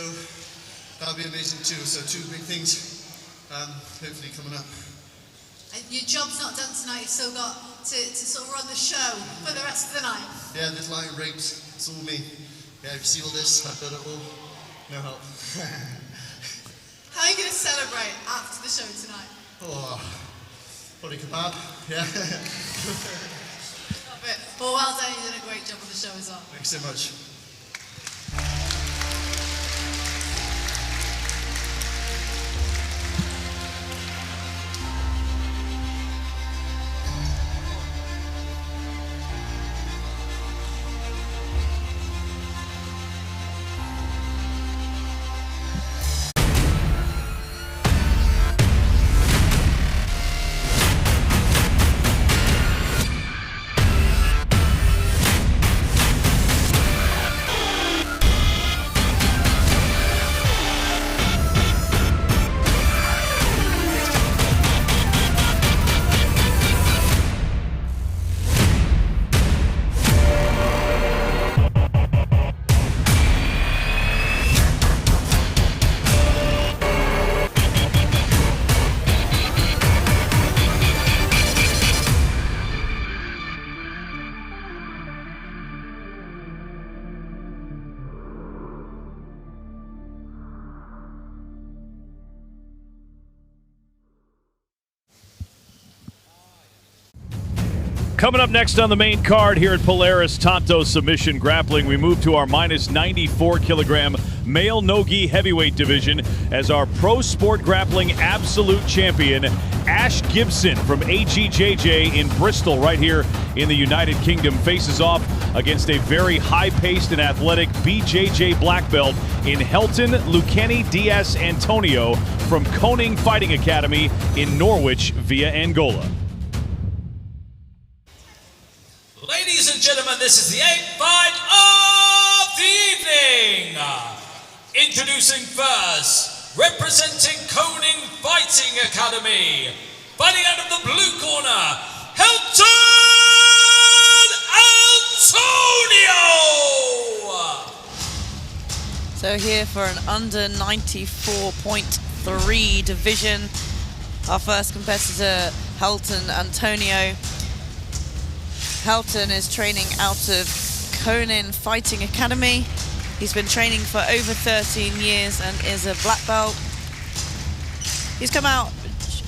that'll be amazing too. So two big things, hopefully coming up. And your job's not done tonight. You've still got to sort of run the show for the rest of the night. Yeah, this line rigs, it's all me. Yeah, if you see all this, I've done it all. No help. How are you going to celebrate after the show tonight? Oh, probably kebab, yeah. Love it. Well, well done. You did a great job on the show as well. Thanks so much. Coming up next on the main card here at Polaris Tanto Submission Grappling, we move to our minus 94 kilogram male no-gi heavyweight division as our Pro Sport Grappling absolute champion, Ash Gibson from AGJJ in Bristol, right here in the United Kingdom, faces off against a very high-paced and athletic BJJ black belt in Helton Lucani Diaz Antonio from Koning Fighting Academy in Norwich via Angola. Ladies and gentlemen, this is the 8th fight of the evening. Introducing first, representing Koning Fighting Academy, fighting out of the blue corner, Helton Antonio. So here for an under 94.3 division, our first competitor, Helton Antonio. Helton is training out of Koning Fighting Academy. He's been training for over 13 years and is a black belt. He's come out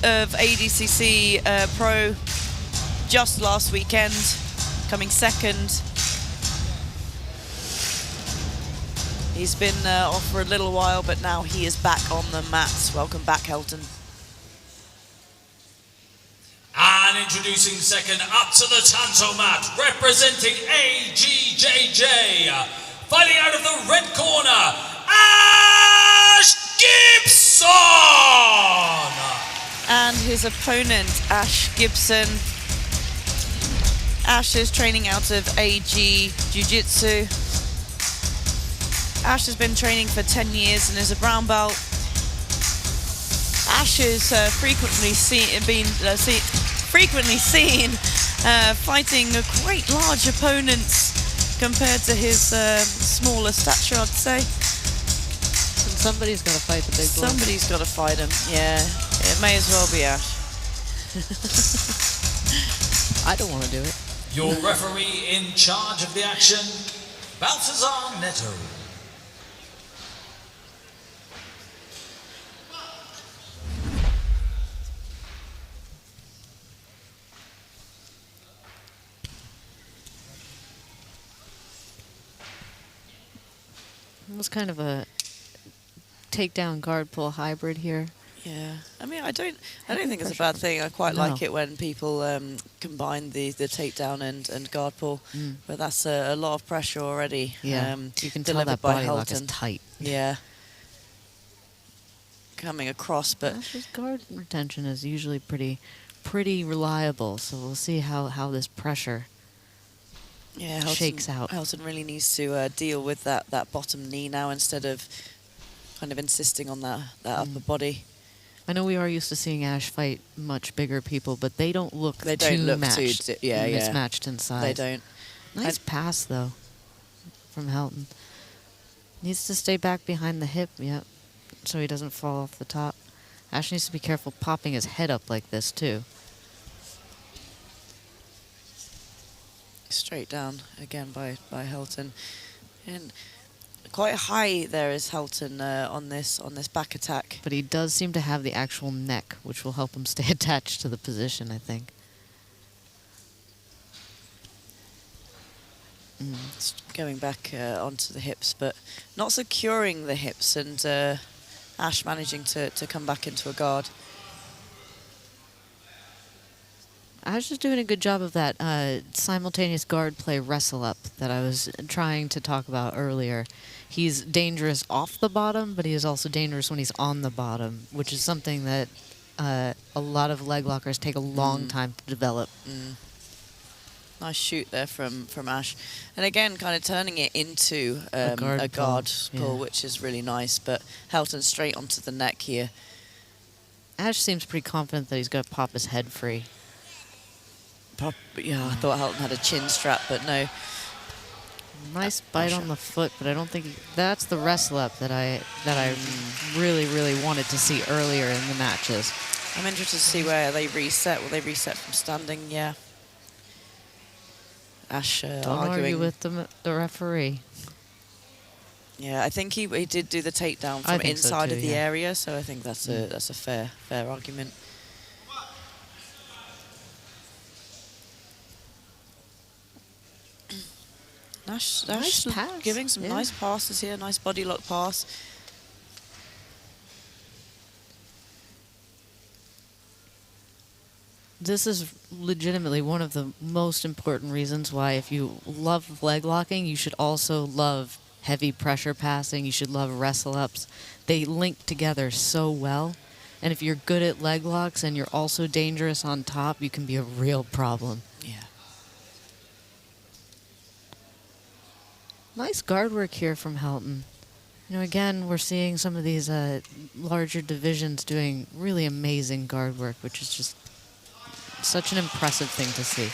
of ADCC Pro just last weekend, coming second. He's been off for a little while, but now he is back on the mats. Welcome back, Helton. And introducing second up to the Tanto mat, representing AGJJ, fighting out of the red corner, Ash Gibson! And his opponent, Ash Gibson. Ash is training out of AG Jiu Jitsu. Ash has been training for 10 years and is a brown belt. Ash is frequently seen fighting quite large opponents compared to his smaller stature, I'd say. And somebody's got to fight the big boy. Somebody's got to fight him, yeah. It may as well be Ash. I don't want to do it. Your referee in charge of the action, Balthazar Neto. It was kind of a takedown guard pull hybrid here. Yeah, I mean, I don't think it's a bad thing. I quite like it when people combine the takedown and guard pull, but that's a lot of pressure already. Yeah, you can tell that body lock is tight. Yeah, coming across, but Ash's guard retention is usually pretty reliable. So we'll see how this pressure shakes out. Helton really needs to deal with that bottom knee now instead of kind of insisting on that upper body. I know we are used to seeing Ash fight much bigger people, but they don't look mismatched in size. They don't. Nice pass, though, from Helton. Needs to stay back behind the hip, so he doesn't fall off the top. Ash needs to be careful popping his head up like this, too. Straight down again by Helton. And quite high there is Helton on this back attack. But he does seem to have the actual neck, which will help him stay attached to the position, I think. Going back onto the hips, but not securing the hips, and Ash managing to come back into a guard. Ash is doing a good job of that simultaneous guard play wrestle up that I was trying to talk about earlier. He's dangerous off the bottom, but he is also dangerous when he's on the bottom, which is something that a lot of leg lockers take a long time to develop. Nice shoot there from Ash. And again, kind of turning it into a guard pull, which is really nice. But Helton straight onto the neck here. Ash seems pretty confident that he's going to pop his head free. Yeah, I thought Helton had a chin strap, but no. Nice bite on the foot, but I don't think that's the wrestle up that I really wanted to see earlier in the matches. I'm interested to see where they reset. Will they reset from standing? Yeah. Ash don't arguing argue with the referee. Yeah, I think he did do the takedown from inside of the area, so I think that's a fair argument. Ash Nice pass, giving some yeah. nice passes here, nice body lock pass. This is legitimately one of the most important reasons why if you love leg locking, you should also love heavy pressure passing. You should love wrestle ups. They link together so well. And if you're good at leg locks and you're also dangerous on top, you can be a real problem. Yeah. Nice guard work here from Helton. You know, again, we're seeing some of these larger divisions doing really amazing guard work, which is just such an impressive thing to see.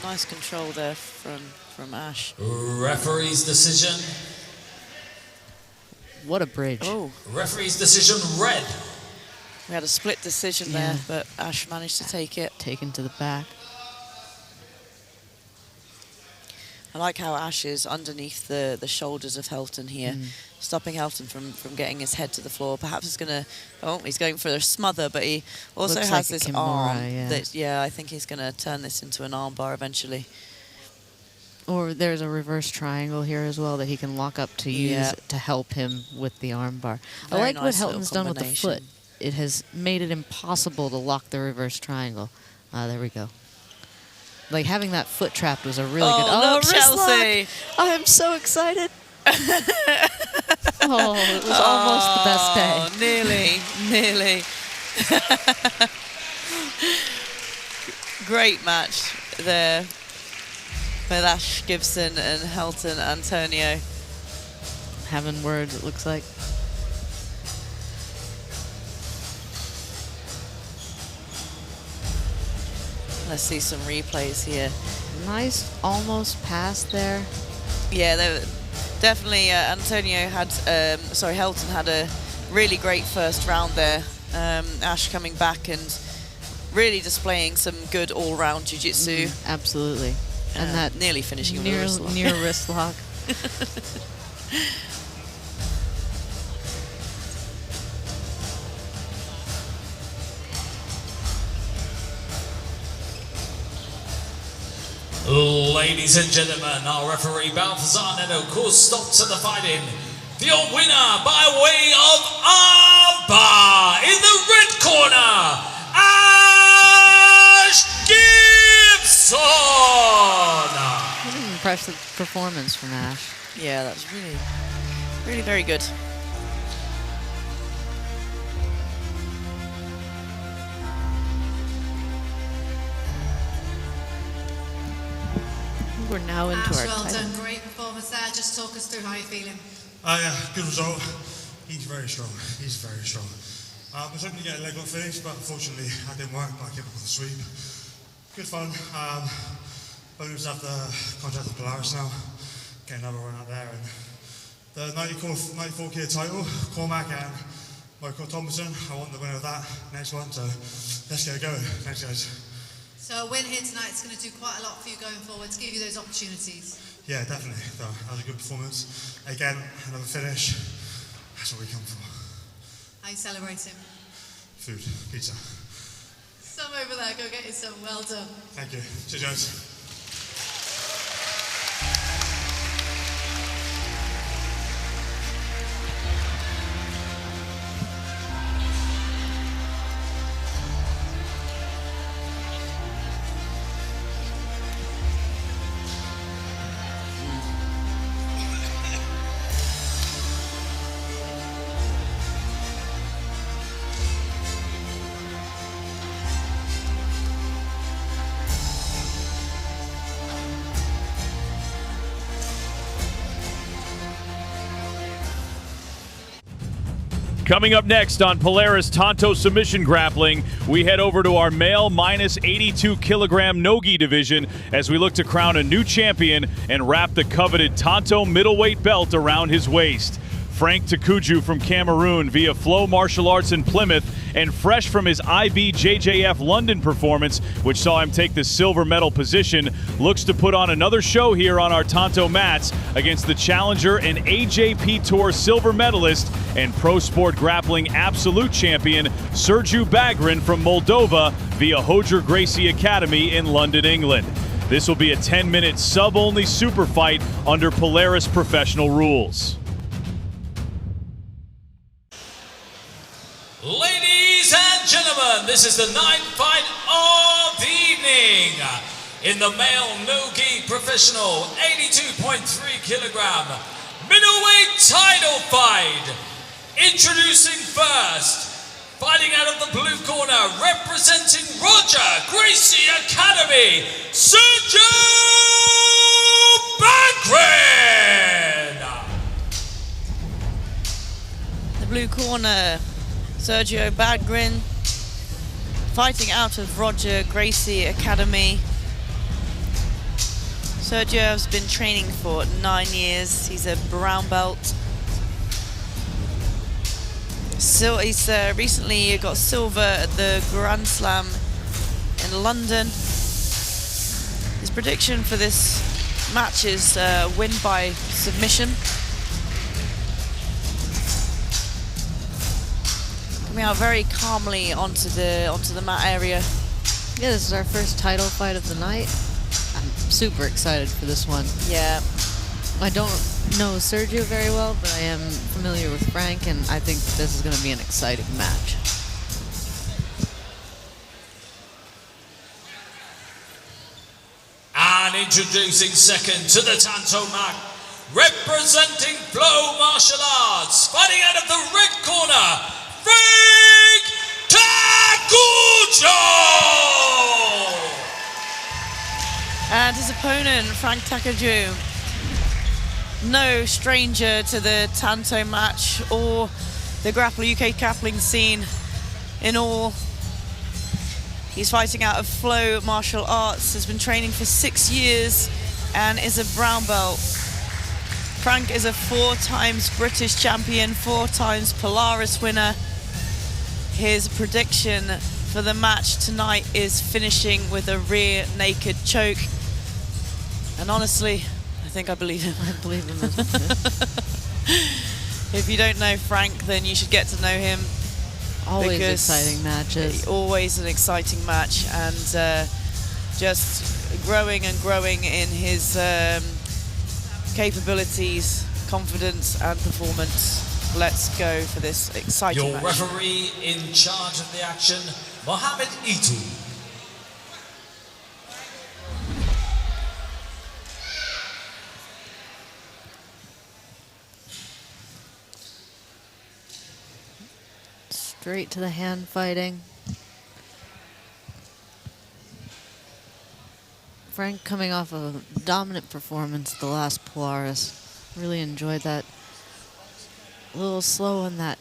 Nice control there from Ash. Referee's decision. What a bridge. Oh. Referee's decision, red. We had a split decision Yeah. there, but Ash managed to take it. Taken to the back. I like how Ash is underneath the shoulders of Helton here, stopping Helton from getting his head to the floor. Perhaps he's he's going for a smother, but he also Looks has like a this Kimura, arm. yeah. I think he's going to turn this into an arm bar eventually. Or there's a reverse triangle here as well that he can lock up to use to help him with the arm bar. I Very like nice what little Helton's done with the foot. combination. It has made it impossible to lock the reverse triangle. There we go. Like having that foot trapped was a really good. Oh, look, wrist lock! Chelsea. I am so excited. Oh, it was almost the best day. Nearly. Great match there with Ash Gibson and Helton Antonio. Having words, it looks like. Let's see some replays here. Nice almost pass there. Yeah, definitely Antonio had, Helton had a really great first round there. Ash coming back and really displaying some good all-round jiu-jitsu. Absolutely. And that nearly finishing with a wrist lock. near wrist lock. Ladies and gentlemen, our referee Balthazar Neto calls stop to the fighting. Your winner by way of armbar in the red corner, Ash Gibson. What an impressive performance from Ash. Yeah, that's really very good. We're now into Ash, our well title. done, great performance there. Just talk us through how you're feeling. Yeah, good result. He's very strong. I was hoping to get a leg lock finish, but unfortunately that didn't work. But I came up with a sweep. Good fun. Bonus have the contract with Polaris now. Get another run out there. And the 94 kilo title, Cormarmac and Michael Tomlinson. I want the winner of that next one. So let's get it going. Thanks, guys. So a win here tonight is going to do quite a lot for you going forward to give you those opportunities. Yeah, definitely. That was a good performance. Again, another finish. That's what we come for. How you celebrating? Food, pizza. Some over there, go get you some. Well done. Thank you. Cheers, guys. Coming up next on Polaris Tanto Submission Grappling, we head over to our male minus 82 kilogram no-gi division as we look to crown a new champion and wrap the coveted Tanto middleweight belt around his waist. Frank Takoudjou from Cameroon via Flow Martial Arts in Plymouth, and fresh from his IBJJF London performance, which saw him take the silver medal position, looks to put on another show here on our Tanto mats against the challenger and AJP Tour silver medalist and Pro Sport Grappling absolute champion Sergio Bagrin from Moldova via Hojer Gracie Academy in London, England. This will be a 10-minute sub-only super fight under Polaris Professional rules. Ladies and gentlemen, this is the ninth fight of the evening. In the male no-gi professional 82.3 kilogram middleweight title fight. Introducing first, fighting out of the blue corner, representing Roger Gracie Academy, Sergio Bagrin. The blue corner, Sergio Bagrin, fighting out of Roger Gracie Academy. Sergio has been training for 9 years. He's a brown belt. So he's recently got silver at the Grand Slam in London. His prediction for this match is win by submission. Coming out very calmly onto the mat area. Yeah, this is our first title fight of the night. I'm super excited for this one. Yeah. I don't know Sergio very well, but I am familiar with Frank, and I think this is going to be an exciting match. And introducing second to the Tanto Mac, representing Flow Martial Arts, fighting out of the red corner, Frank Takoudjou! And his opponent, Frank Takoudjou, no stranger to the Tanto match or the UK grappling scene in all. He's fighting out of Flow Martial Arts, has been training for 6 years and is a brown belt. Frank is a 4 times British champion, 4 times Polaris winner. His prediction for the match tonight is finishing with a rear naked choke. And honestly, I think I believe him. I believe him as well. If you don't know Frank, then you should get to know him. Always exciting matches. Always an exciting match, and just growing and growing in his capabilities, confidence and performance. Let's go for this exciting Your match. referee in charge of the action, Mohamed Itu. Straight to the hand fighting. Frank coming off a dominant performance at the last Polaris. Really enjoyed that. A little slow on that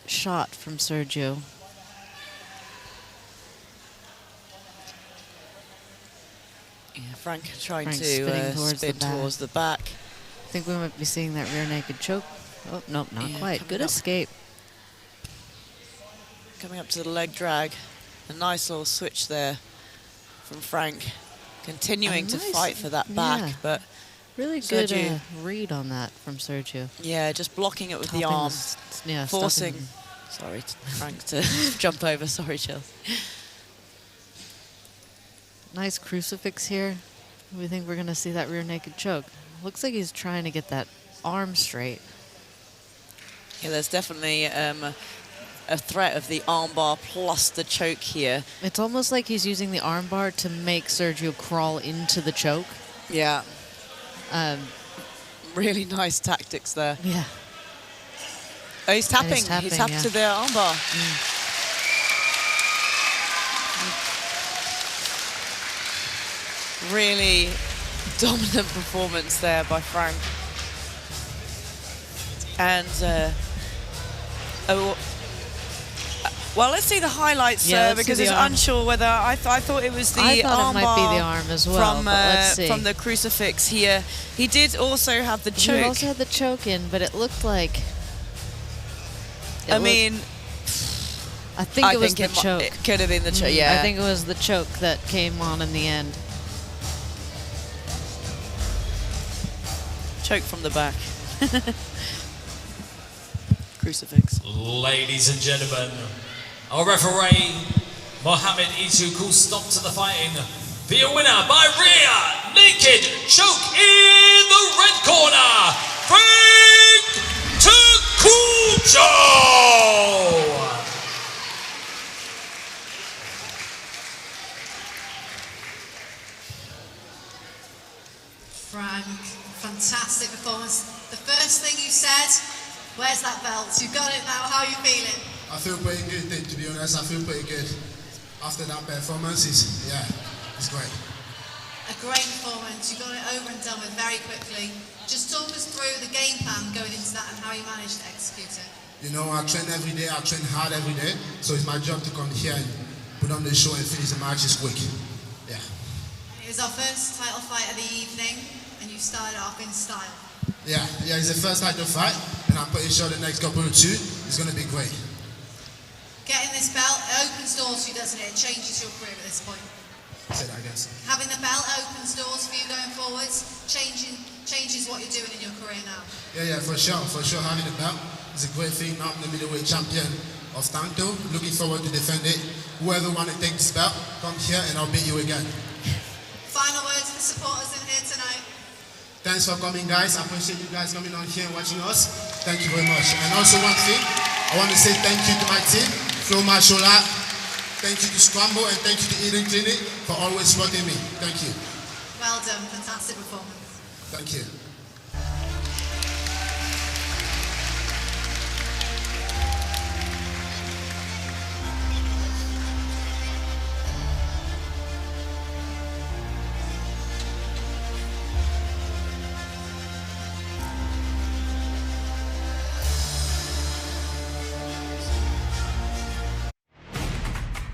shot from Sergio. Yeah, Frank trying Frank's to spin towards the back. I think we might be seeing that rear naked choke. Oh, nope, not quite. Good escape. Coming up to the leg drag. A nice little switch there from Frank. Continuing to fight for that back, but really good read on that from Sergio. Yeah, just blocking it with the arm. Forcing. Sorry, Frank to jump over. Sorry, Chelsea. Nice crucifix here. We think we're going to see that rear naked choke. Looks like he's trying to get that arm straight. Yeah, there's definitely a threat of the armbar plus the choke here. It's almost like he's using the armbar to make Sergio crawl into the choke. Yeah. Really nice tactics there. Yeah. Oh, he's tapping. He's tapped to the armbar. Really dominant performance there by Frank. And well, let's see the highlights because it's unsure whether I thought it was the armbar. It might be the arm as well. From the crucifix here. He did also have the choke. He also had the choke in, but it looked like. I mean, I think it was the choke. It could have been the choke. Yeah, I think it was the choke that came on in the end. Choke from the back. Crucifix. Ladies and gentlemen, our referee, Mohamed Itu, calls stop to the fighting. Be a winner by rear naked choke in the red corner, Frank Takoudjou. Frank, fantastic performance. The first thing you said, where's that belt? You've got it now, how are you feeling? I feel pretty good, to be honest. I feel pretty good. After that performance, it's great. A great performance. You got it over and done with very quickly. Just talk us through the game plan going into that and how you managed to execute it. You know, I train every day. I train hard every day. So it's my job to come here and put on the show and finish the matches quick. Yeah. It was our first title fight of the evening, and you started off in style. Yeah, it's the first title fight, and I'm pretty sure the next couple or two is going to be great. Getting this belt, it opens doors for you, doesn't it? It changes your career at this point. Say that again. Having the belt opens doors for you going forwards, changes what you're doing in your career now. Yeah, for sure. Having the belt is a great thing. Now I'm the middleweight champion of Tanto. Looking forward to defend it. Whoever want to take this belt, come here and I'll beat you again. Final words for the supporters in here tonight. Thanks for coming, guys. I appreciate you guys coming on here and watching us. Thank you very much. And also one thing, I want to say thank you to my team, Flo Marchola. Thank you to Scramble and thank you to Eden Clinic for always supporting me. Thank you. Well done, fantastic performance. Thank you.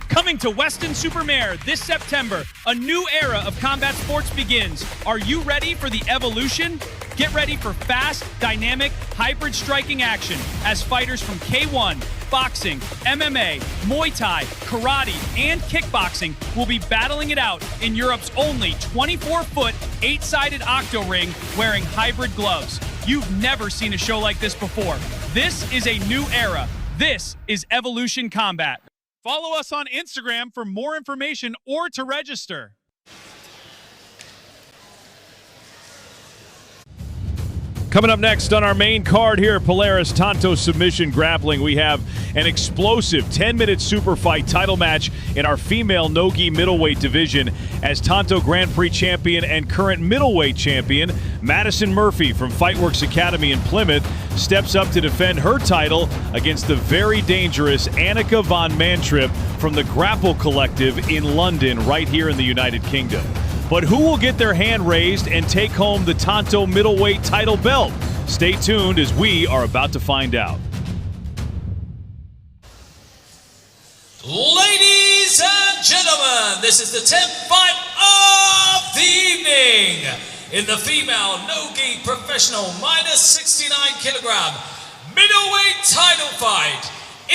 Coming to Weston-Super-Mare this September, a new era of combat sports begins. Are you ready for the evolution? Get ready for fast, dynamic, hybrid striking action as fighters from K1, boxing, MMA, Muay Thai, karate, and kickboxing will be battling it out in Europe's only 24-foot, 8-sided octo ring wearing hybrid gloves. You've never seen a show like this before. This is a new era. This is Evolution Combat. Follow us on Instagram for more information or to register. Coming up next on our main card here at Polaris Tanto Submission Grappling, we have an explosive 10-minute super fight title match in our female no-gi middleweight division as Tanto Grand Prix champion and current middleweight champion Madison Murphy from Fightworks Academy in Plymouth steps up to defend her title against the very dangerous Anakah von Mantripp from the Grapple Collective in London, right here in the United Kingdom. But who will get their hand raised and take home the Tanto middleweight title belt? Stay tuned as we are about to find out. Ladies and gentlemen, this is the 10th fight of the evening in the female no-gi professional minus 69 kilogram middleweight title fight.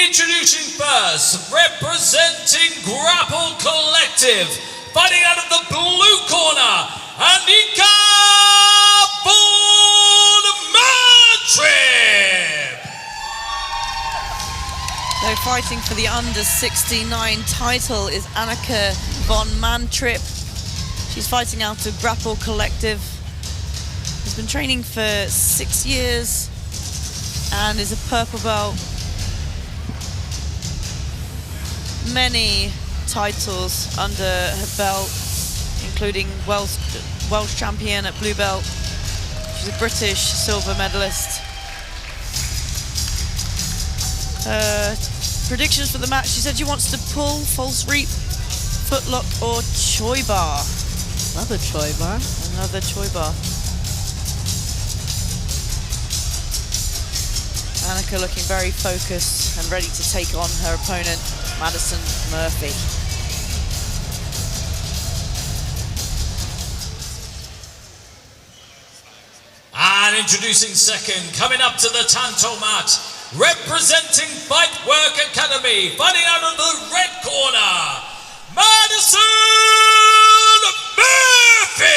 Introducing first, representing Grapple Collective, fighting out of the blue corner, Anakah von Mantripp. So fighting for the under 69 title is Anakah von Mantripp. She's fighting out of Grapple Collective. Has been training for 6 years and is a purple belt. Many titles under her belt, including Welsh champion at blue belt. She's a British silver medalist. Predictions for the match: she said she wants to pull, false reap, footlock, or choi bar. Another choi bar. Another choi bar. Anakah looking very focused and ready to take on her opponent, Madison Murphy. And introducing second, coming up to the Tanto mat, representing Fightworks Academy, fighting out of the red corner, Madison Murphy!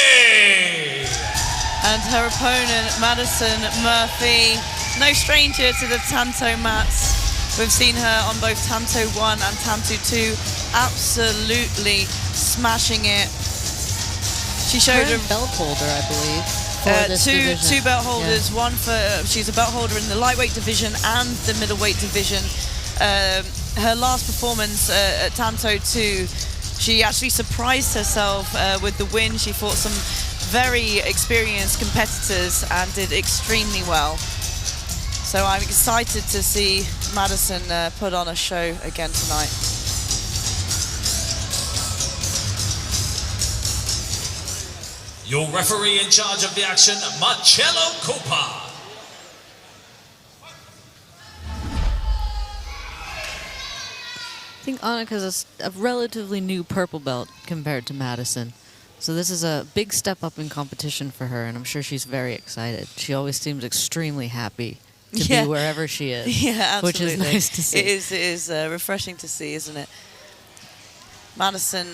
And her opponent, Madison Murphy, no stranger to the Tanto mats. We've seen her on both Tanto 1 and Tanto 2, absolutely smashing it. She showed Current a belt holder, I believe. For this division. two belt holders. Yeah. One for she's a belt holder in the lightweight division and the middleweight division. Her last performance at Tanto 2, she actually surprised herself with the win. She fought some very experienced competitors and did extremely well. So I'm excited to see Madison put on a show again tonight. Your referee in charge of the action, Marcello Cooper. I think Anakah's a relatively new purple belt compared to Madison. So this is a big step up in competition for her, and I'm sure she's very excited. She always seems extremely happy to be wherever she is. Yeah, absolutely. Which is nice to see. It is refreshing to see, isn't it? Madison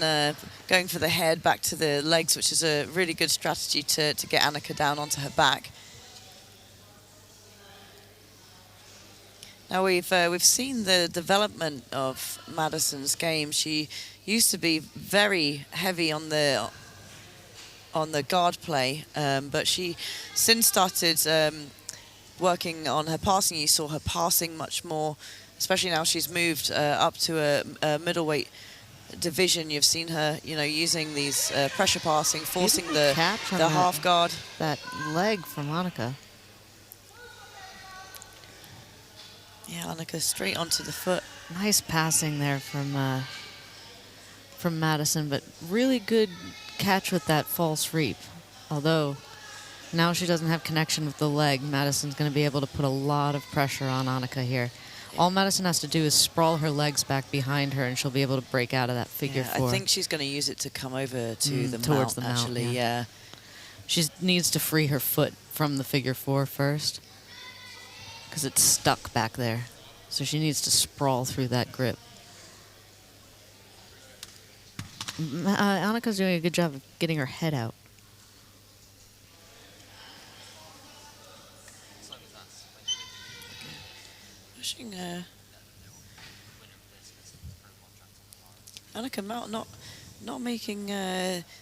going for the head back to the legs, which is a really good strategy to get Anakah down onto her back. Now we've seen the development of Madison's game. She used to be very heavy on the guard play, but she since started working on her passing. You saw her passing much more, especially now she's moved up to a middleweight division. You've seen her, using these pressure passing, forcing the half guard. That leg from Anakah. Yeah, Anakah straight onto the foot. Nice passing there from Madison, but really good catch with that false reap. Although now she doesn't have connection with the leg, Madison's going to be able to put a lot of pressure on Anakah here. All Madison has to do is sprawl her legs back behind her, and she'll be able to break out of that figure four. I think she's going to use it to come over to the towards mount, the mount, actually. Yeah. She needs to free her foot from the figure four first, because it's stuck back there. So she needs to sprawl through that grip. Anakah's doing a good job of getting her head out. Pushing Anakah Mount not making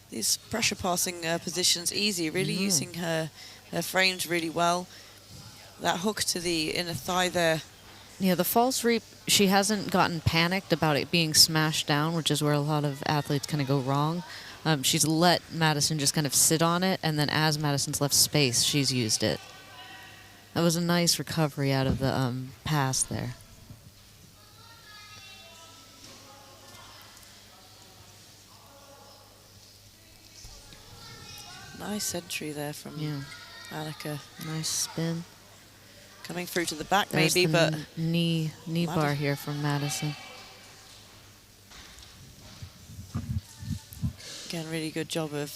these pressure passing positions easy, really using her frames really well. That hook to the inner thigh there. Yeah, the false reap, she hasn't gotten panicked about it being smashed down, which is where a lot of athletes kind of go wrong. She's let Madison just kind of sit on it, and then as Madison's left space, she's used it. That was a nice recovery out of the pass there. Nice entry there from Anakah. Nice spin. Coming through to the back, There's maybe, the but knee bar here from Madison. Again, really good job of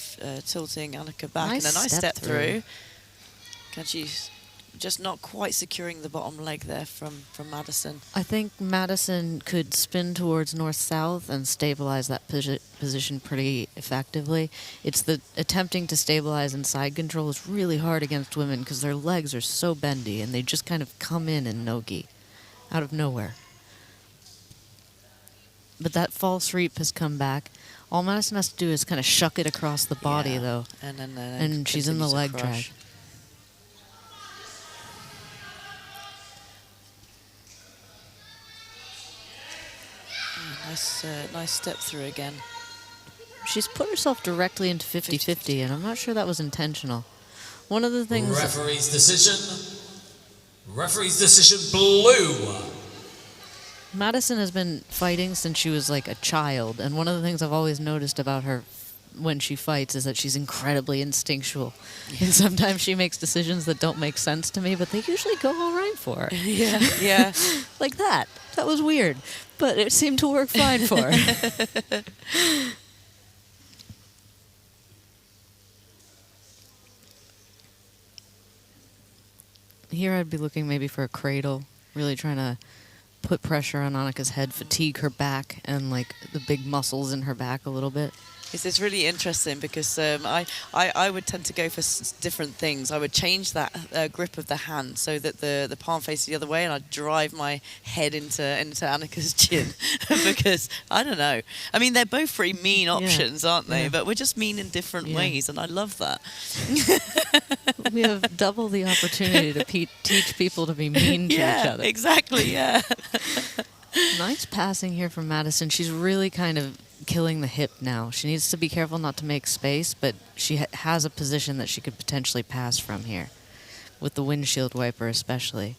tilting Anakah back, Nice and a nice step step through. Can she just not quite securing the bottom leg there from Madison? I think Madison could spin towards north-south and stabilize that position pretty effectively. It's the attempting to stabilize in side control is really hard against women because their legs are so bendy and they just kind of come in and no-gi out of nowhere. But that false reap has come back. All Madison has to do is kind of shuck it across the body, though. And then and she's in the leg drag. Nice step through again. She's put herself directly into 50-50, and I'm not sure that was intentional. One of the things... Referee's decision, blue. Madison has been fighting since she was like a child, and one of the things I've always noticed about her when she fights is that she's incredibly instinctual. And sometimes she makes decisions that don't make sense to me, but they usually go all right for her. Yeah. Like that. That was weird, but it seemed to work fine for her. Here I'd be looking maybe for a cradle, really trying to put pressure on Anakah's head, fatigue her back, and like the big muscles in her back a little bit. It's really interesting because I would tend to go for different things. I would change that grip of the hand so that the palm faces the other way, and I'd drive my head into Anakah's chin because, I don't know. I mean, they're both pretty mean options, aren't they? But we're just mean in different ways, and I love that. We have double the opportunity to teach people to be mean to each other. Exactly, yeah. Nice passing here from Madison. She's really kind of killing the hip now. She needs to be careful not to make space, but she has a position that she could potentially pass from here, with the windshield wiper especially.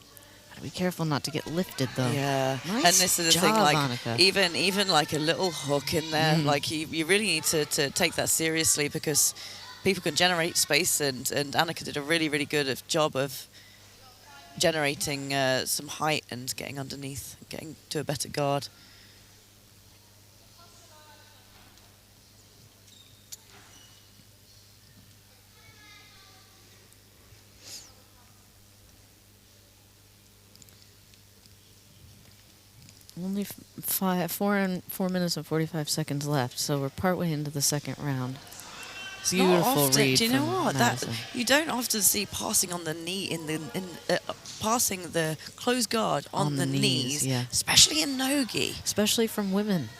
Gotta be careful not to get lifted, though. Yeah, nice and this is the job, thing, like Anakah. even like a little hook in there, like you really need to take that seriously because people can generate space, and Anakah did a really good job of generating some height and getting underneath, getting to a better guard. Only 4 minutes and 45 seconds left, so we're partway into the second round. It's Beautiful not often, read. do you know from what? Madison. You don't often see passing on the knee passing the closed guard on the knees, especially in nogi, especially from women.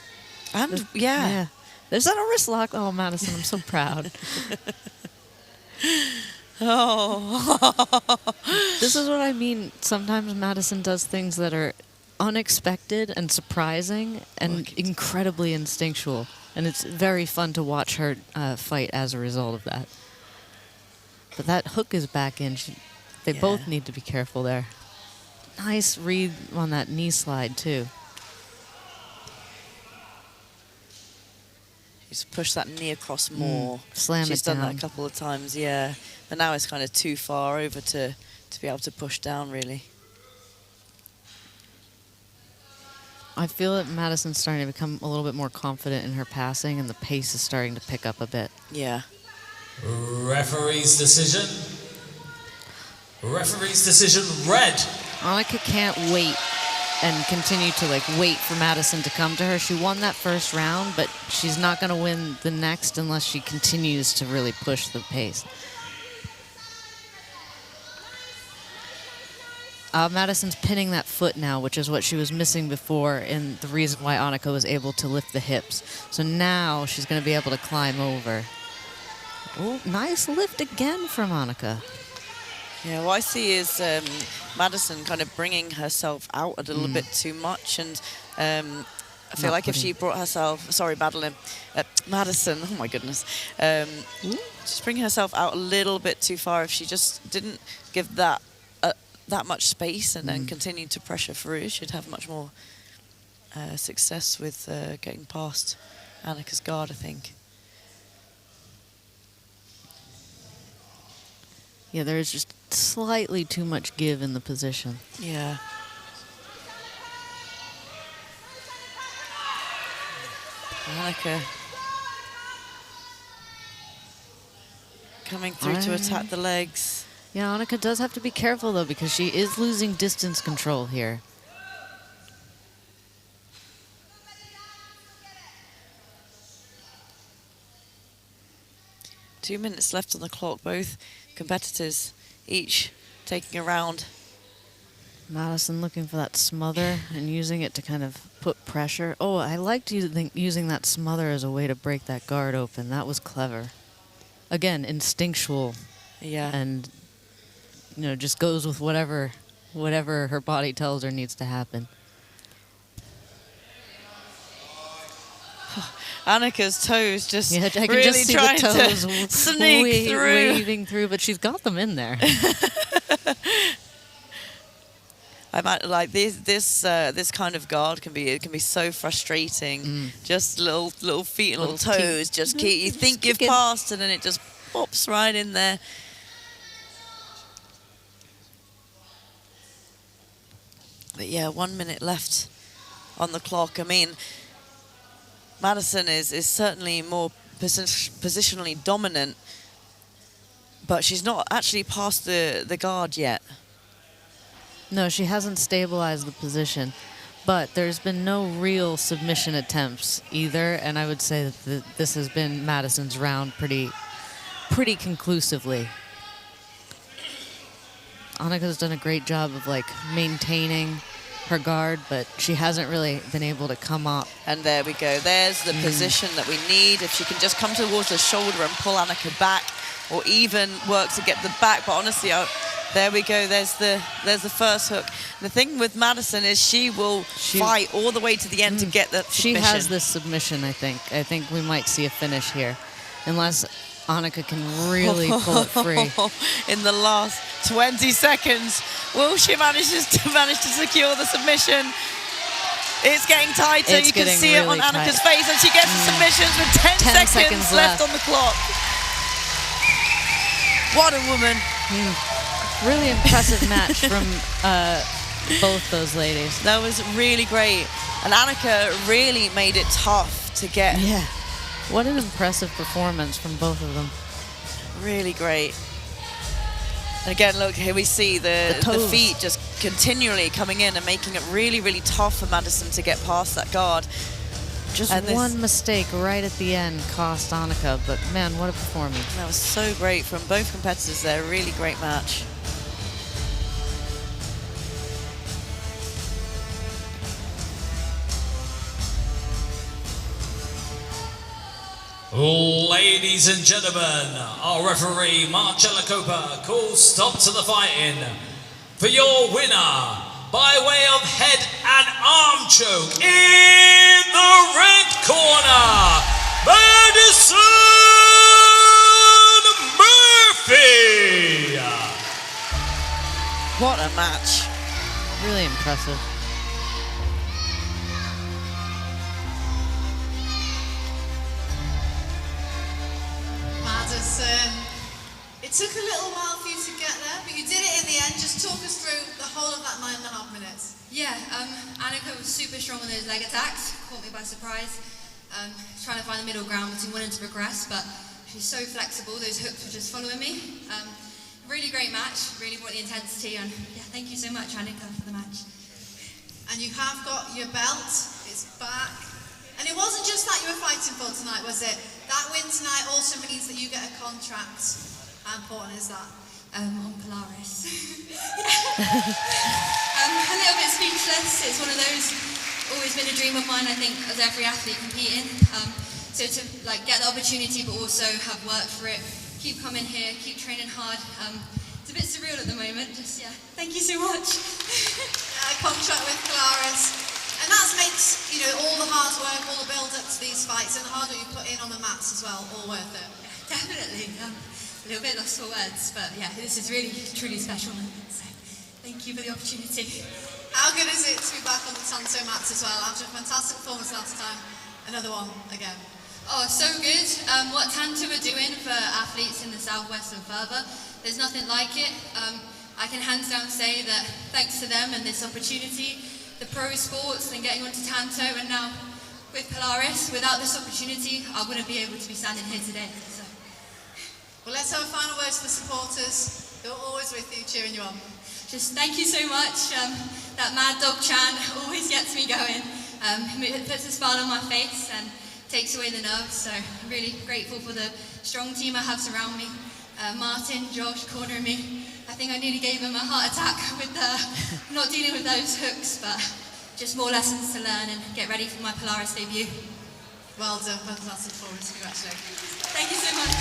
And Is that a wrist lock? Oh, Madison, I'm so proud. Oh, this is what I mean. Sometimes Madison does things that are unexpected and surprising and incredibly instinctual. And it's very fun to watch her fight as a result of that. But that hook is back in. They both need to be careful there. Nice read on that knee slide, too. Just push that knee across more. Slam She's it done down. that a couple of times, yeah. But now it's kind of too far over to be able to push down, really. I feel that Madison's starting to become a little bit more confident in her passing, and the pace is starting to pick up a bit. Yeah. Referee's decision. Referee's decision, red. Anakah can't wait and continue to wait for Madison to come to her. She won that first round, but she's not going to win the next unless she continues to really push the pace. Madison's pinning that foot now, which is what she was missing before, and the reason why Anakah was able to lift the hips. So now she's going to be able to climb over. Oh, nice lift again from Anakah. Yeah, what I see is Madison kind of bringing herself out a little bit too much, and I feel like if she brought herself, Madison, oh my goodness, just bringing herself out a little bit too far. If she just didn't give that much space and then continue to pressure through, she'd have much more success with getting past Anakah's guard, I think. Yeah, there's just slightly too much give in the position. Yeah. Anakah coming through to attack the legs. Yeah, Anakah does have to be careful, though, because she is losing distance control here. Two minutes left on the clock. Both competitors each taking a round. Madison looking for that smother and using it to kind of put pressure. Oh, I liked using that smother as a way to break that guard open. That was clever. Again, instinctual. Yeah. And, you know, just goes with whatever her body tells her needs to happen. Anakah's toes just I can really just see trying the toes to sneak through. waving through, but she's got them in there. I might like this kind of guard can be so frustrating. Just little feet and little toes. Just keep you think you've passed and then it just pops right in there. But yeah, 1 minute left on the clock. I mean, Madison is certainly more positionally dominant, but she's not actually past the guard yet. No, she hasn't stabilized the position. but there's been no real submission attempts either, and I would say that this has been Madison's round pretty conclusively. Anakah's done a great job of like maintaining her guard, but she hasn't really been able to come up. And there we go. There's the position that we need. If she can just come towards the shoulder and pull Anakah back, or even work to get the back. But honestly, there we go. There's the first hook. The thing with Madison is she will fight all the way to the end to get the submission. She has this submission, I think. I think we might see a finish here, unless Anakah can really pull it free. In the last 20 seconds, will she manage to secure the submission? It's getting tighter. You can see it on Anakah's face, and she gets the submissions with 10 seconds left on the clock. What a woman. Really impressive match from both those ladies. That was really great. And Anakah really made it tough to get. Yeah. What an impressive performance from both of them. Really great. And again, look, here we see the feet just continually coming in and making it really, really tough for Madison to get past that guard. Just one mistake right at the end cost Anakah, but man, what a performance. That was so great from both competitors there. Really great match. Ladies and gentlemen, our referee, Marcella Copa, calls stop to the fighting for your winner by way of head and arm choke in the red corner, Madison Murphy. What a match. Really impressive. Madison, it took a little while for you to get there, but you did it in the end. Just talk us through the whole of that 9.5 minutes. Yeah, Anakah was super strong on those leg attacks, caught me by surprise. Trying to find the middle ground between wanting to progress, but she's so flexible, those hooks were just following me. Really great match, really brought the intensity, and yeah, thank you so much, Anakah, for the match. And you have got your belt, it's back. And it wasn't just that you were fighting for tonight, was it? That win tonight also means that you get a contract. How important is that? On Polaris. A little bit speechless. It's one of those, always been a dream of mine, I think, as every athlete competing. So to like get the opportunity, but also have worked for it, keep coming here, keep training hard. It's a bit surreal at the moment. Just thank you so much. A contract with Polaris. And that makes, you know, all the hard work, all the build-up to these fights, and the hard work you put in on the mats as well, all worth it. Definitely. A little bit lost for words, but yeah, this is really, truly special moment. So thank you for the opportunity. How good is it to be back on the Tanto mats as well? After a fantastic performance last time, another one again. Oh, so good. What Tanto are doing for athletes in the southwest and further, there's nothing like it. I can hands down say that thanks to them and this opportunity, the pro sports, then getting onto Tanto, and now with Polaris, without this opportunity, I wouldn't be able to be standing here today. So. Well, let's have a final word to the supporters. They're always with you, cheering you on. Just thank you so much. That mad dog chant always gets me going. It puts a smile on my face and takes away the nerves. So I'm really grateful for the strong team I have surround me. Martin, Josh cornering me. I think I nearly gave him a heart attack with not dealing with those hooks, but just more lessons to learn and get ready for my Polaris debut. Well done, fantastic performance, congratulations. Thank you so much.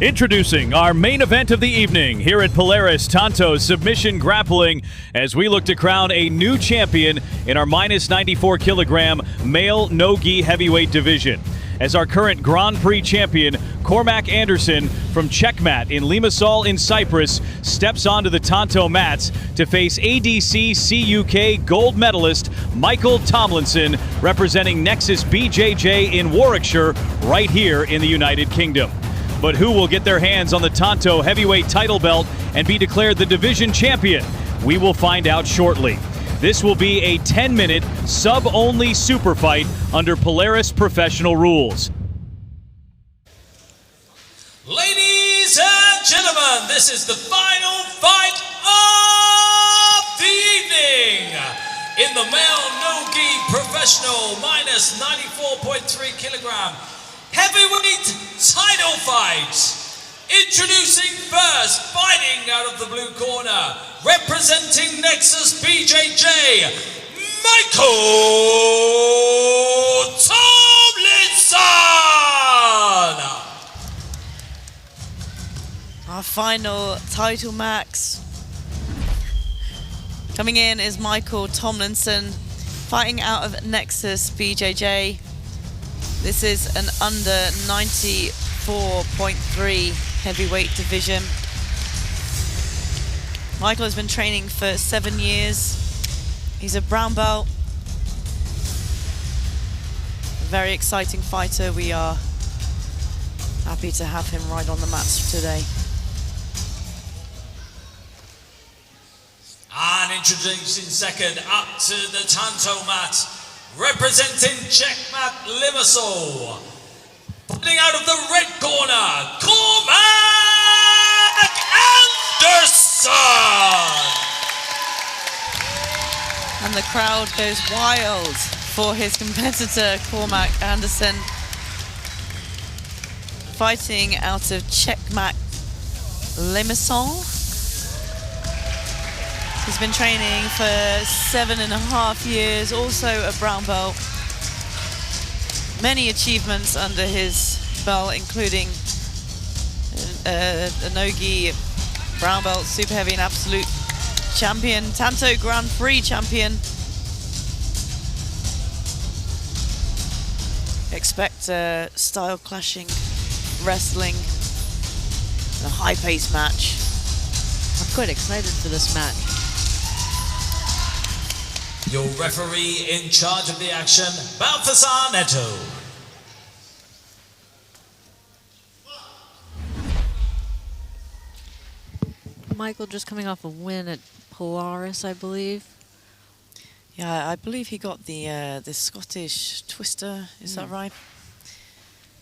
Introducing our main event of the evening here at Polaris Tanto Submission Grappling as we look to crown a new champion in our minus 94 kilogram male no-gi heavyweight division. As our current Grand Prix champion, Cormac Anderson from Checkmat in Limassol in Cyprus steps onto the Tanto mats to face ADC CUK gold medalist Michael Tomlinson, representing Nexus BJJ in Warwickshire, right here in the United Kingdom. But who will get their hands on the Tanto heavyweight title belt and be declared the division champion? We will find out shortly. This will be a 10-minute, sub-only super fight under Polaris Professional rules. Ladies and gentlemen, this is the final fight of the evening in the male no-gi professional minus 94.3 kilogram heavyweight title fight. Introducing first, fighting out of the blue corner, representing Nexus BJJ, Michael Tomlinson! Our final title match. Coming in is Michael Tomlinson, fighting out of Nexus BJJ. This is an under 94.3 heavyweight division. Michael has been training for 7 years. He's a brown belt. A very exciting fighter. We are happy to have him right on the mats today. And introducing second up to the Tanto mat, representing Checkmat Limassol. Fighting out of the red corner, Cormac Anderson! And the crowd goes wild for his competitor, Cormac Anderson. Fighting out of Checkmat Limassol. He's been training for 7.5 years, also a brown belt. Many achievements under his belt, including a no-gi brown belt, super heavy and absolute champion, Tanto Grand Prix champion. Expect style clashing, wrestling, a high-paced match. I'm quite excited for this match. Your referee in charge of the action, Balthazar Neto. Michael just coming off a win at Polaris, I believe. Yeah, I believe he got the Scottish twister. Is that right?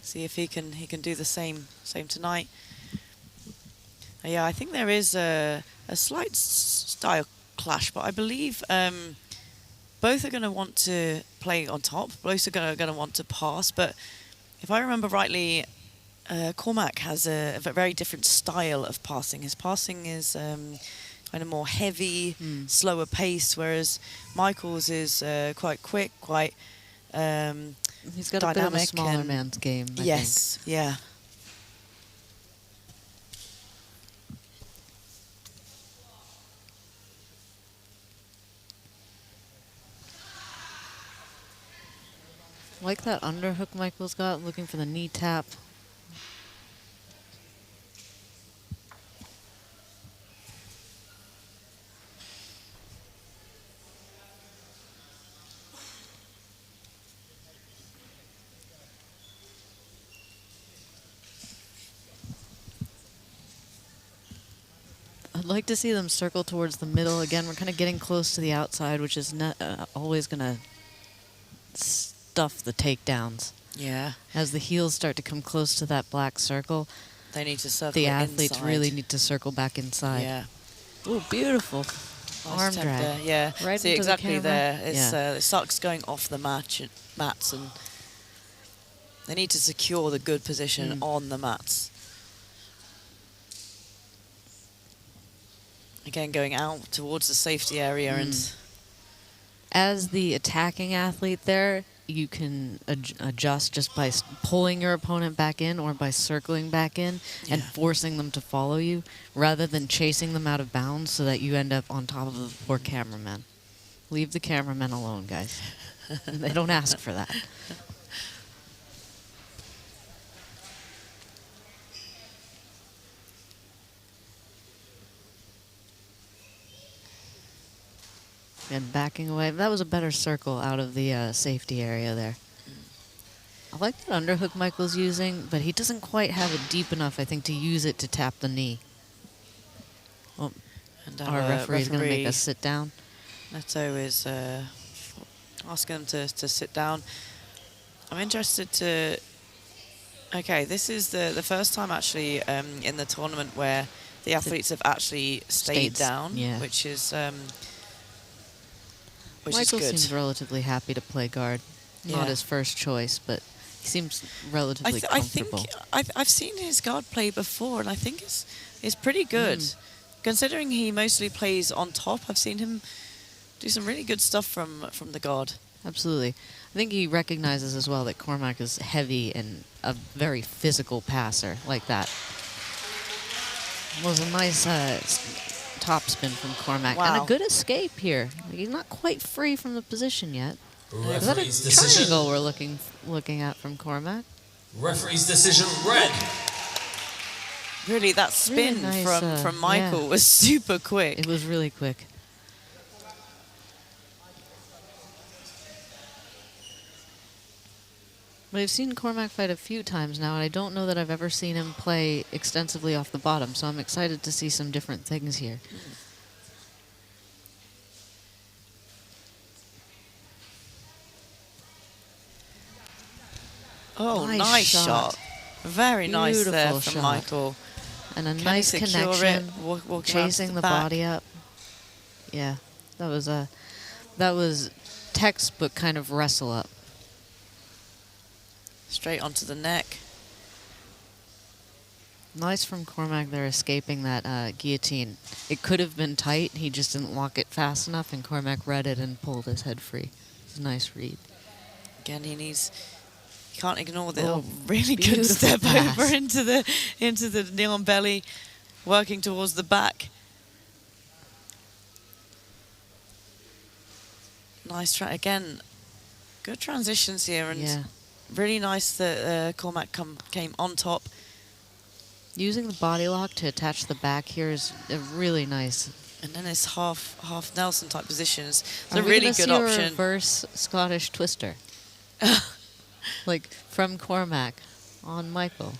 See if he can do the same tonight. Yeah, I think there is a slight style clash, but I believe both are going to want to play on top. Both are going to want to pass. But if I remember rightly, Cormac has a very different style of passing. His passing is kind of more heavy, slower paced, whereas Michael's is quite quick, quite he's got dynamic, a bit of a smaller man's game, I yes, think. Yeah. Like that underhook Michael's got, looking for the knee tap. I'd like to see them circle towards the middle. Again, we're kind of getting close to the outside, which is not always going to stuff the takedowns. Yeah. As the heels start to come close to that black circle, they need to circle the athletes inside. really need to circle back inside. Yeah. Ooh, beautiful. Arm drag. There. Yeah. Right See, into exactly the camera. there. It's the socks going off the mats, and they need to secure the good position on the mats. Again, going out towards the safety area and... As the attacking athlete there, you can adjust just by pulling your opponent back in or by circling back in and forcing them to follow you rather than chasing them out of bounds so that you end up on top of the poor cameraman. Leave the cameramen alone, guys. They don't ask for that. And backing away. That was a better circle out of the safety area there. I like that underhook Michael's using, but he doesn't quite have it deep enough, I think, to use it to tap the knee. Oh, And our referee is going to make us sit down. Neto is asking them to sit down. I'm interested to... Okay, this is the first time actually in the tournament where the athletes have actually stayed down, which is Michael good. seems relatively happy to play guard. Not his first choice, but he seems relatively comfortable. I think I've seen his guard play before, and I think it's pretty good. Considering he mostly plays on top, I've seen him do some really good stuff from the guard. Absolutely. I think he recognizes as well that Cormac is heavy and a very physical passer like that. It was a nice top spin from Cormac. Wow. And a good escape here. He's not quite free from the position yet. Is that a Referee's decision. triangle we're looking at from Cormac? Referee's decision, red. Really, that spin Really nice, from Michael was super quick. It was really quick. But I've seen Cormac fight a few times now, and I don't know that I've ever seen him play extensively off the bottom, so I'm excited to see some different things here. Oh, nice shot. Very nice there from Michael. And a Can nice he secure connection, it, walking around to chasing the back? body up. Yeah, that was textbook kind of wrestle up. Straight onto the neck. Nice from Cormac there, escaping that guillotine. It could have been tight. He just didn't lock it fast enough, and Cormac read it and pulled his head free. It's a nice read. Again, you can't ignore the really good step over into the knee on belly, working towards the back. Nice try again. Good transitions here, and really nice that Cormac came on top. Using the body lock to attach the back here is really nice. And then it's half Nelson type positions. It's a really good option. A reverse Scottish twister. Like from Cormac on Michael.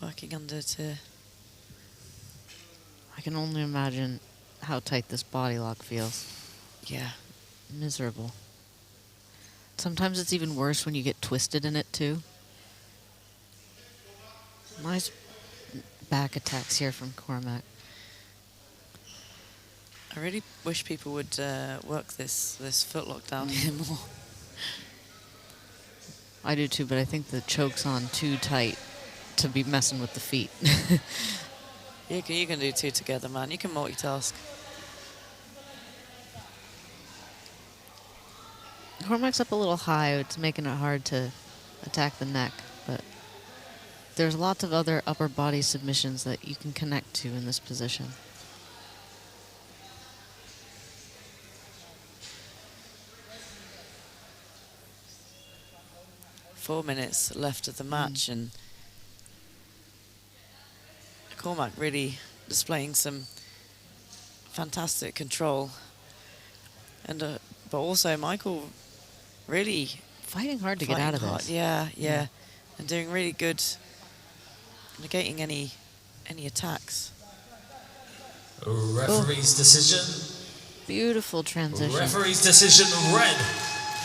Working under to... I can only imagine how tight this body lock feels. Yeah. Miserable. Sometimes it's even worse when you get twisted in it too. Nice back attacks here from Cormac. I really wish people would work this footlock down here more. I do too, but I think the choke's on too tight to be messing with the feet. You can do two together, man. You can multitask. Cormac's up a little high. It's making it hard to attack the neck, but there's lots of other upper body submissions that you can connect to in this position. Four minutes left of the match, and Cormac really displaying some fantastic control. And but also Michael really fighting hard to get out of this. Yeah, and doing really good, negating any attacks. Referee's decision. Beautiful transition. Referee's decision, red.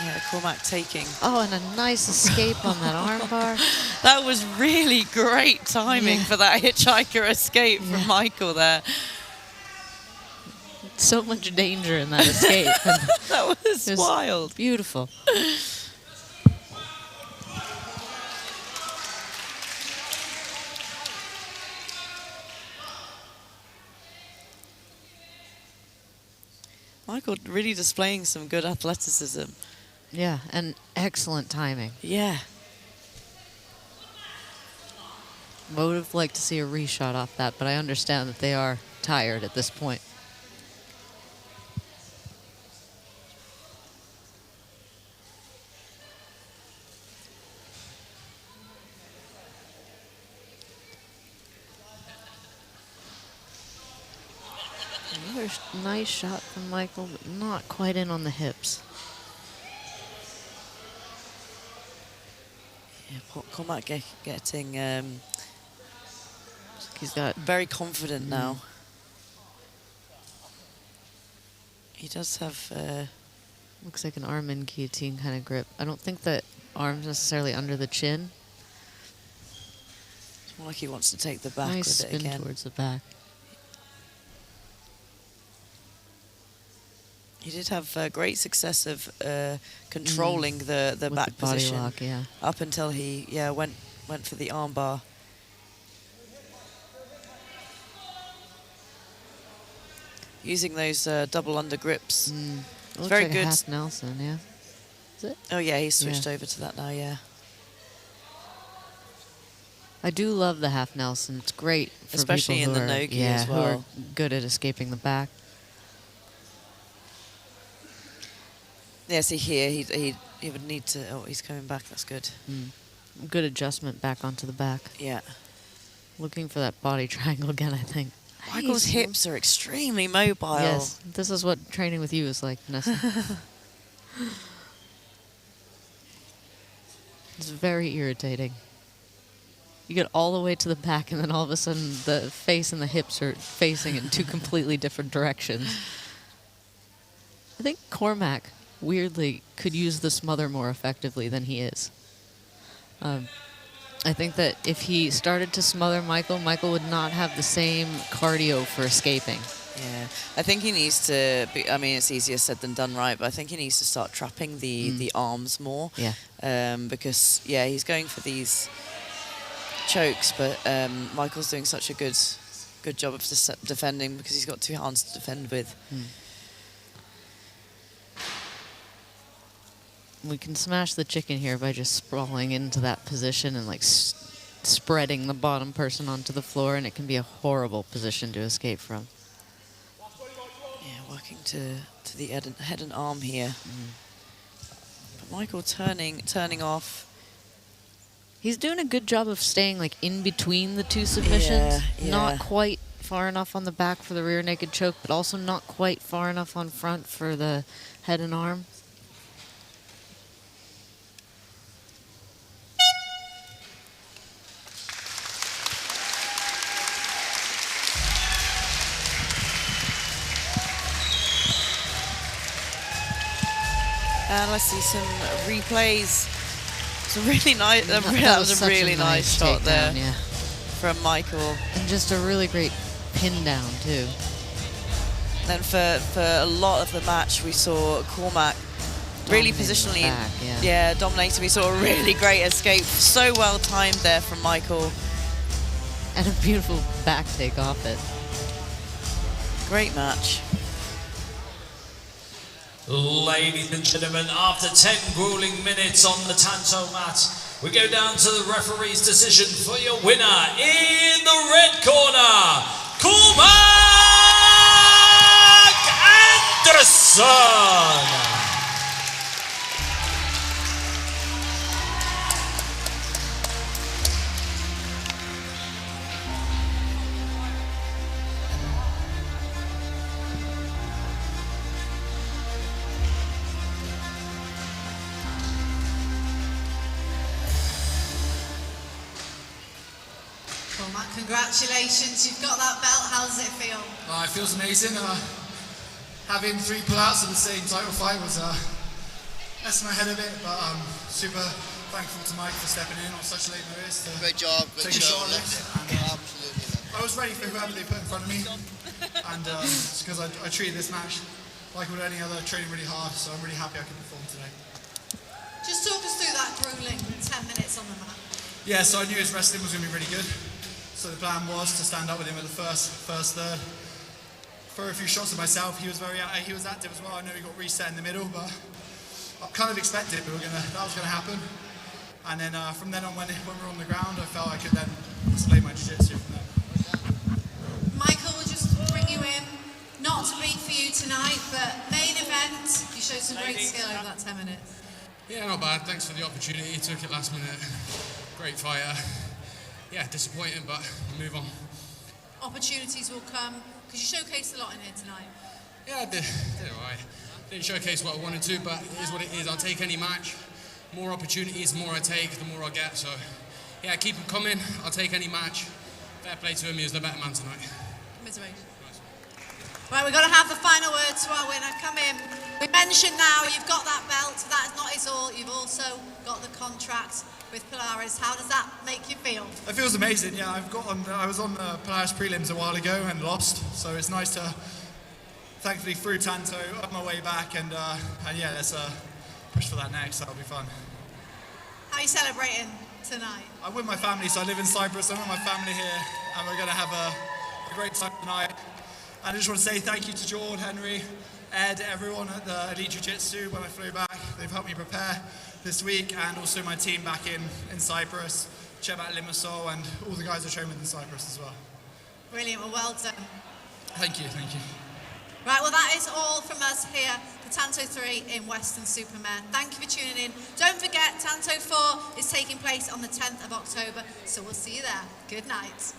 Yeah, Cormac taking. Oh, and a nice escape on that armbar. That was really great timing for that hitchhiker escape from Michael there. So much danger in that escape. That was wild. Beautiful. Michael really displaying some good athleticism. Yeah, and excellent timing. Yeah. Would have liked to see a reshot off that, but I understand that they are tired at this point. Another nice shot from Michael, but not quite in on the hips. Yeah, Cormarmac getting... he's got very confident now. He does have... looks like an arm in guillotine kind of grip. I don't think that arm's necessarily under the chin. It's more like he wants to take the back nice with it spin again. towards the back. He did have great success of controlling the back the body position lock, yeah. up until he went for the arm bar. Using those double under grips. It's very like good. A half Nelson, yeah. Is it? Oh yeah, he's switched over to that now. Yeah. I do love the half Nelson. It's great, for especially people in who the are, no-gi as well. Who are good at escaping the back. Yeah, see here, he would need to... Oh, he's coming back. That's good. Good adjustment back onto the back. Yeah. Looking for that body triangle again, I think. Michael's hips are extremely mobile. Yes, this is what training with you is like, Vanessa. It's very irritating. You get all the way to the back, and then all of a sudden the face and the hips are facing in two completely different directions. I think Cormac, weirdly, could use the smother more effectively than he is. I think that if he started to smother Michael, Michael would not have the same cardio for escaping. Yeah, I think he needs to be, I mean, it's easier said than done, right? But I think he needs to start trapping the arms more. Yeah. Because, yeah, he's going for these chokes, but Michael's doing such a good job of defending because he's got two hands to defend with. We can smash the chicken here by just sprawling into that position and like spreading the bottom person onto the floor, and it can be a horrible position to escape from. Yeah, working to the head and arm here. But Michael turning off. He's doing a good job of staying like in between the two submissions. Yeah. Not quite far enough on the back for the rear naked choke, but also not quite far enough on front for the head and arm. And let's see some replays. It's a really nice. That was a really nice shot there from Michael. And just a really great pin down too. Then for a lot of the match, we saw Cormac really positionally, dominating. We saw a really great escape, so well timed there from Michael, and a beautiful back take off it. Great match. Ladies and gentlemen, after 10 grueling minutes on the Tanto mat, we go down to the referee's decision for your winner in the red corner, Cormarmac Anderson. Congratulations, you've got that belt. How does it feel? It feels amazing. Having 3 pullouts in the same title fight was messing my head a bit, but I'm super thankful to Mike for stepping in on such late notice. Great job, great show. I was ready for whoever they put in front of me, and it's because I treated this match like with any other, training really hard, so I'm really happy I could perform today. Just talk us through that grueling 10 minutes on the mat. Yeah, so I knew his wrestling was going to be really good. So the plan was to stand up with him at the first third, throw a few shots at myself. He was active as well. I know he got reset in the middle, but I kind of expected that was gonna happen. And then from then on, when we were on the ground, I felt I could then display my jiu-jitsu from there. Michael, we'll just bring you in. Not to beat for you tonight, but main event. You showed some great skill over that 10 minutes. Yeah, not bad. Thanks for the opportunity. Took it last minute. Great fighter. Yeah, disappointing, but we'll move on. Opportunities will come, because you showcased a lot in here tonight. Yeah, I did all right. Didn't showcase what I wanted to, but it is what it is. I'll take any match. More opportunities, the more I take, the more I get. So, yeah, keep them coming. I'll take any match. Fair play to him. He was the better man tonight. Commiseration. Right, we've got to have the final word to our winner. Come in. We mentioned now you've got that belt. That is not his all. You've also got the contract with Polaris. How does that make you feel? It feels amazing. Yeah, I was on the Polaris prelims a while ago and lost, so it's nice to, thankfully, through Tanto, up my way back, and yeah, let's push for that next. That'll be fun. How are you celebrating tonight? I'm with my family, so I live in Cyprus. I'm with my family here, and we're going to have a great time tonight. And I just want to say thank you to Jordan, Henry, Ed, everyone at the Elite Jiu-Jitsu when I flew back. They've helped me prepare this week, and also my team back in Cyprus, Chebat Limassol, and all the guys I train with in Cyprus as well. Brilliant, well done. Thank you, thank you. Right, well that is all from us here for Tanto 3 in Weston-Super-Mare. Thank you for tuning in. Don't forget, Tanto 4 is taking place on the 10th of October, so we'll see you there. Good night.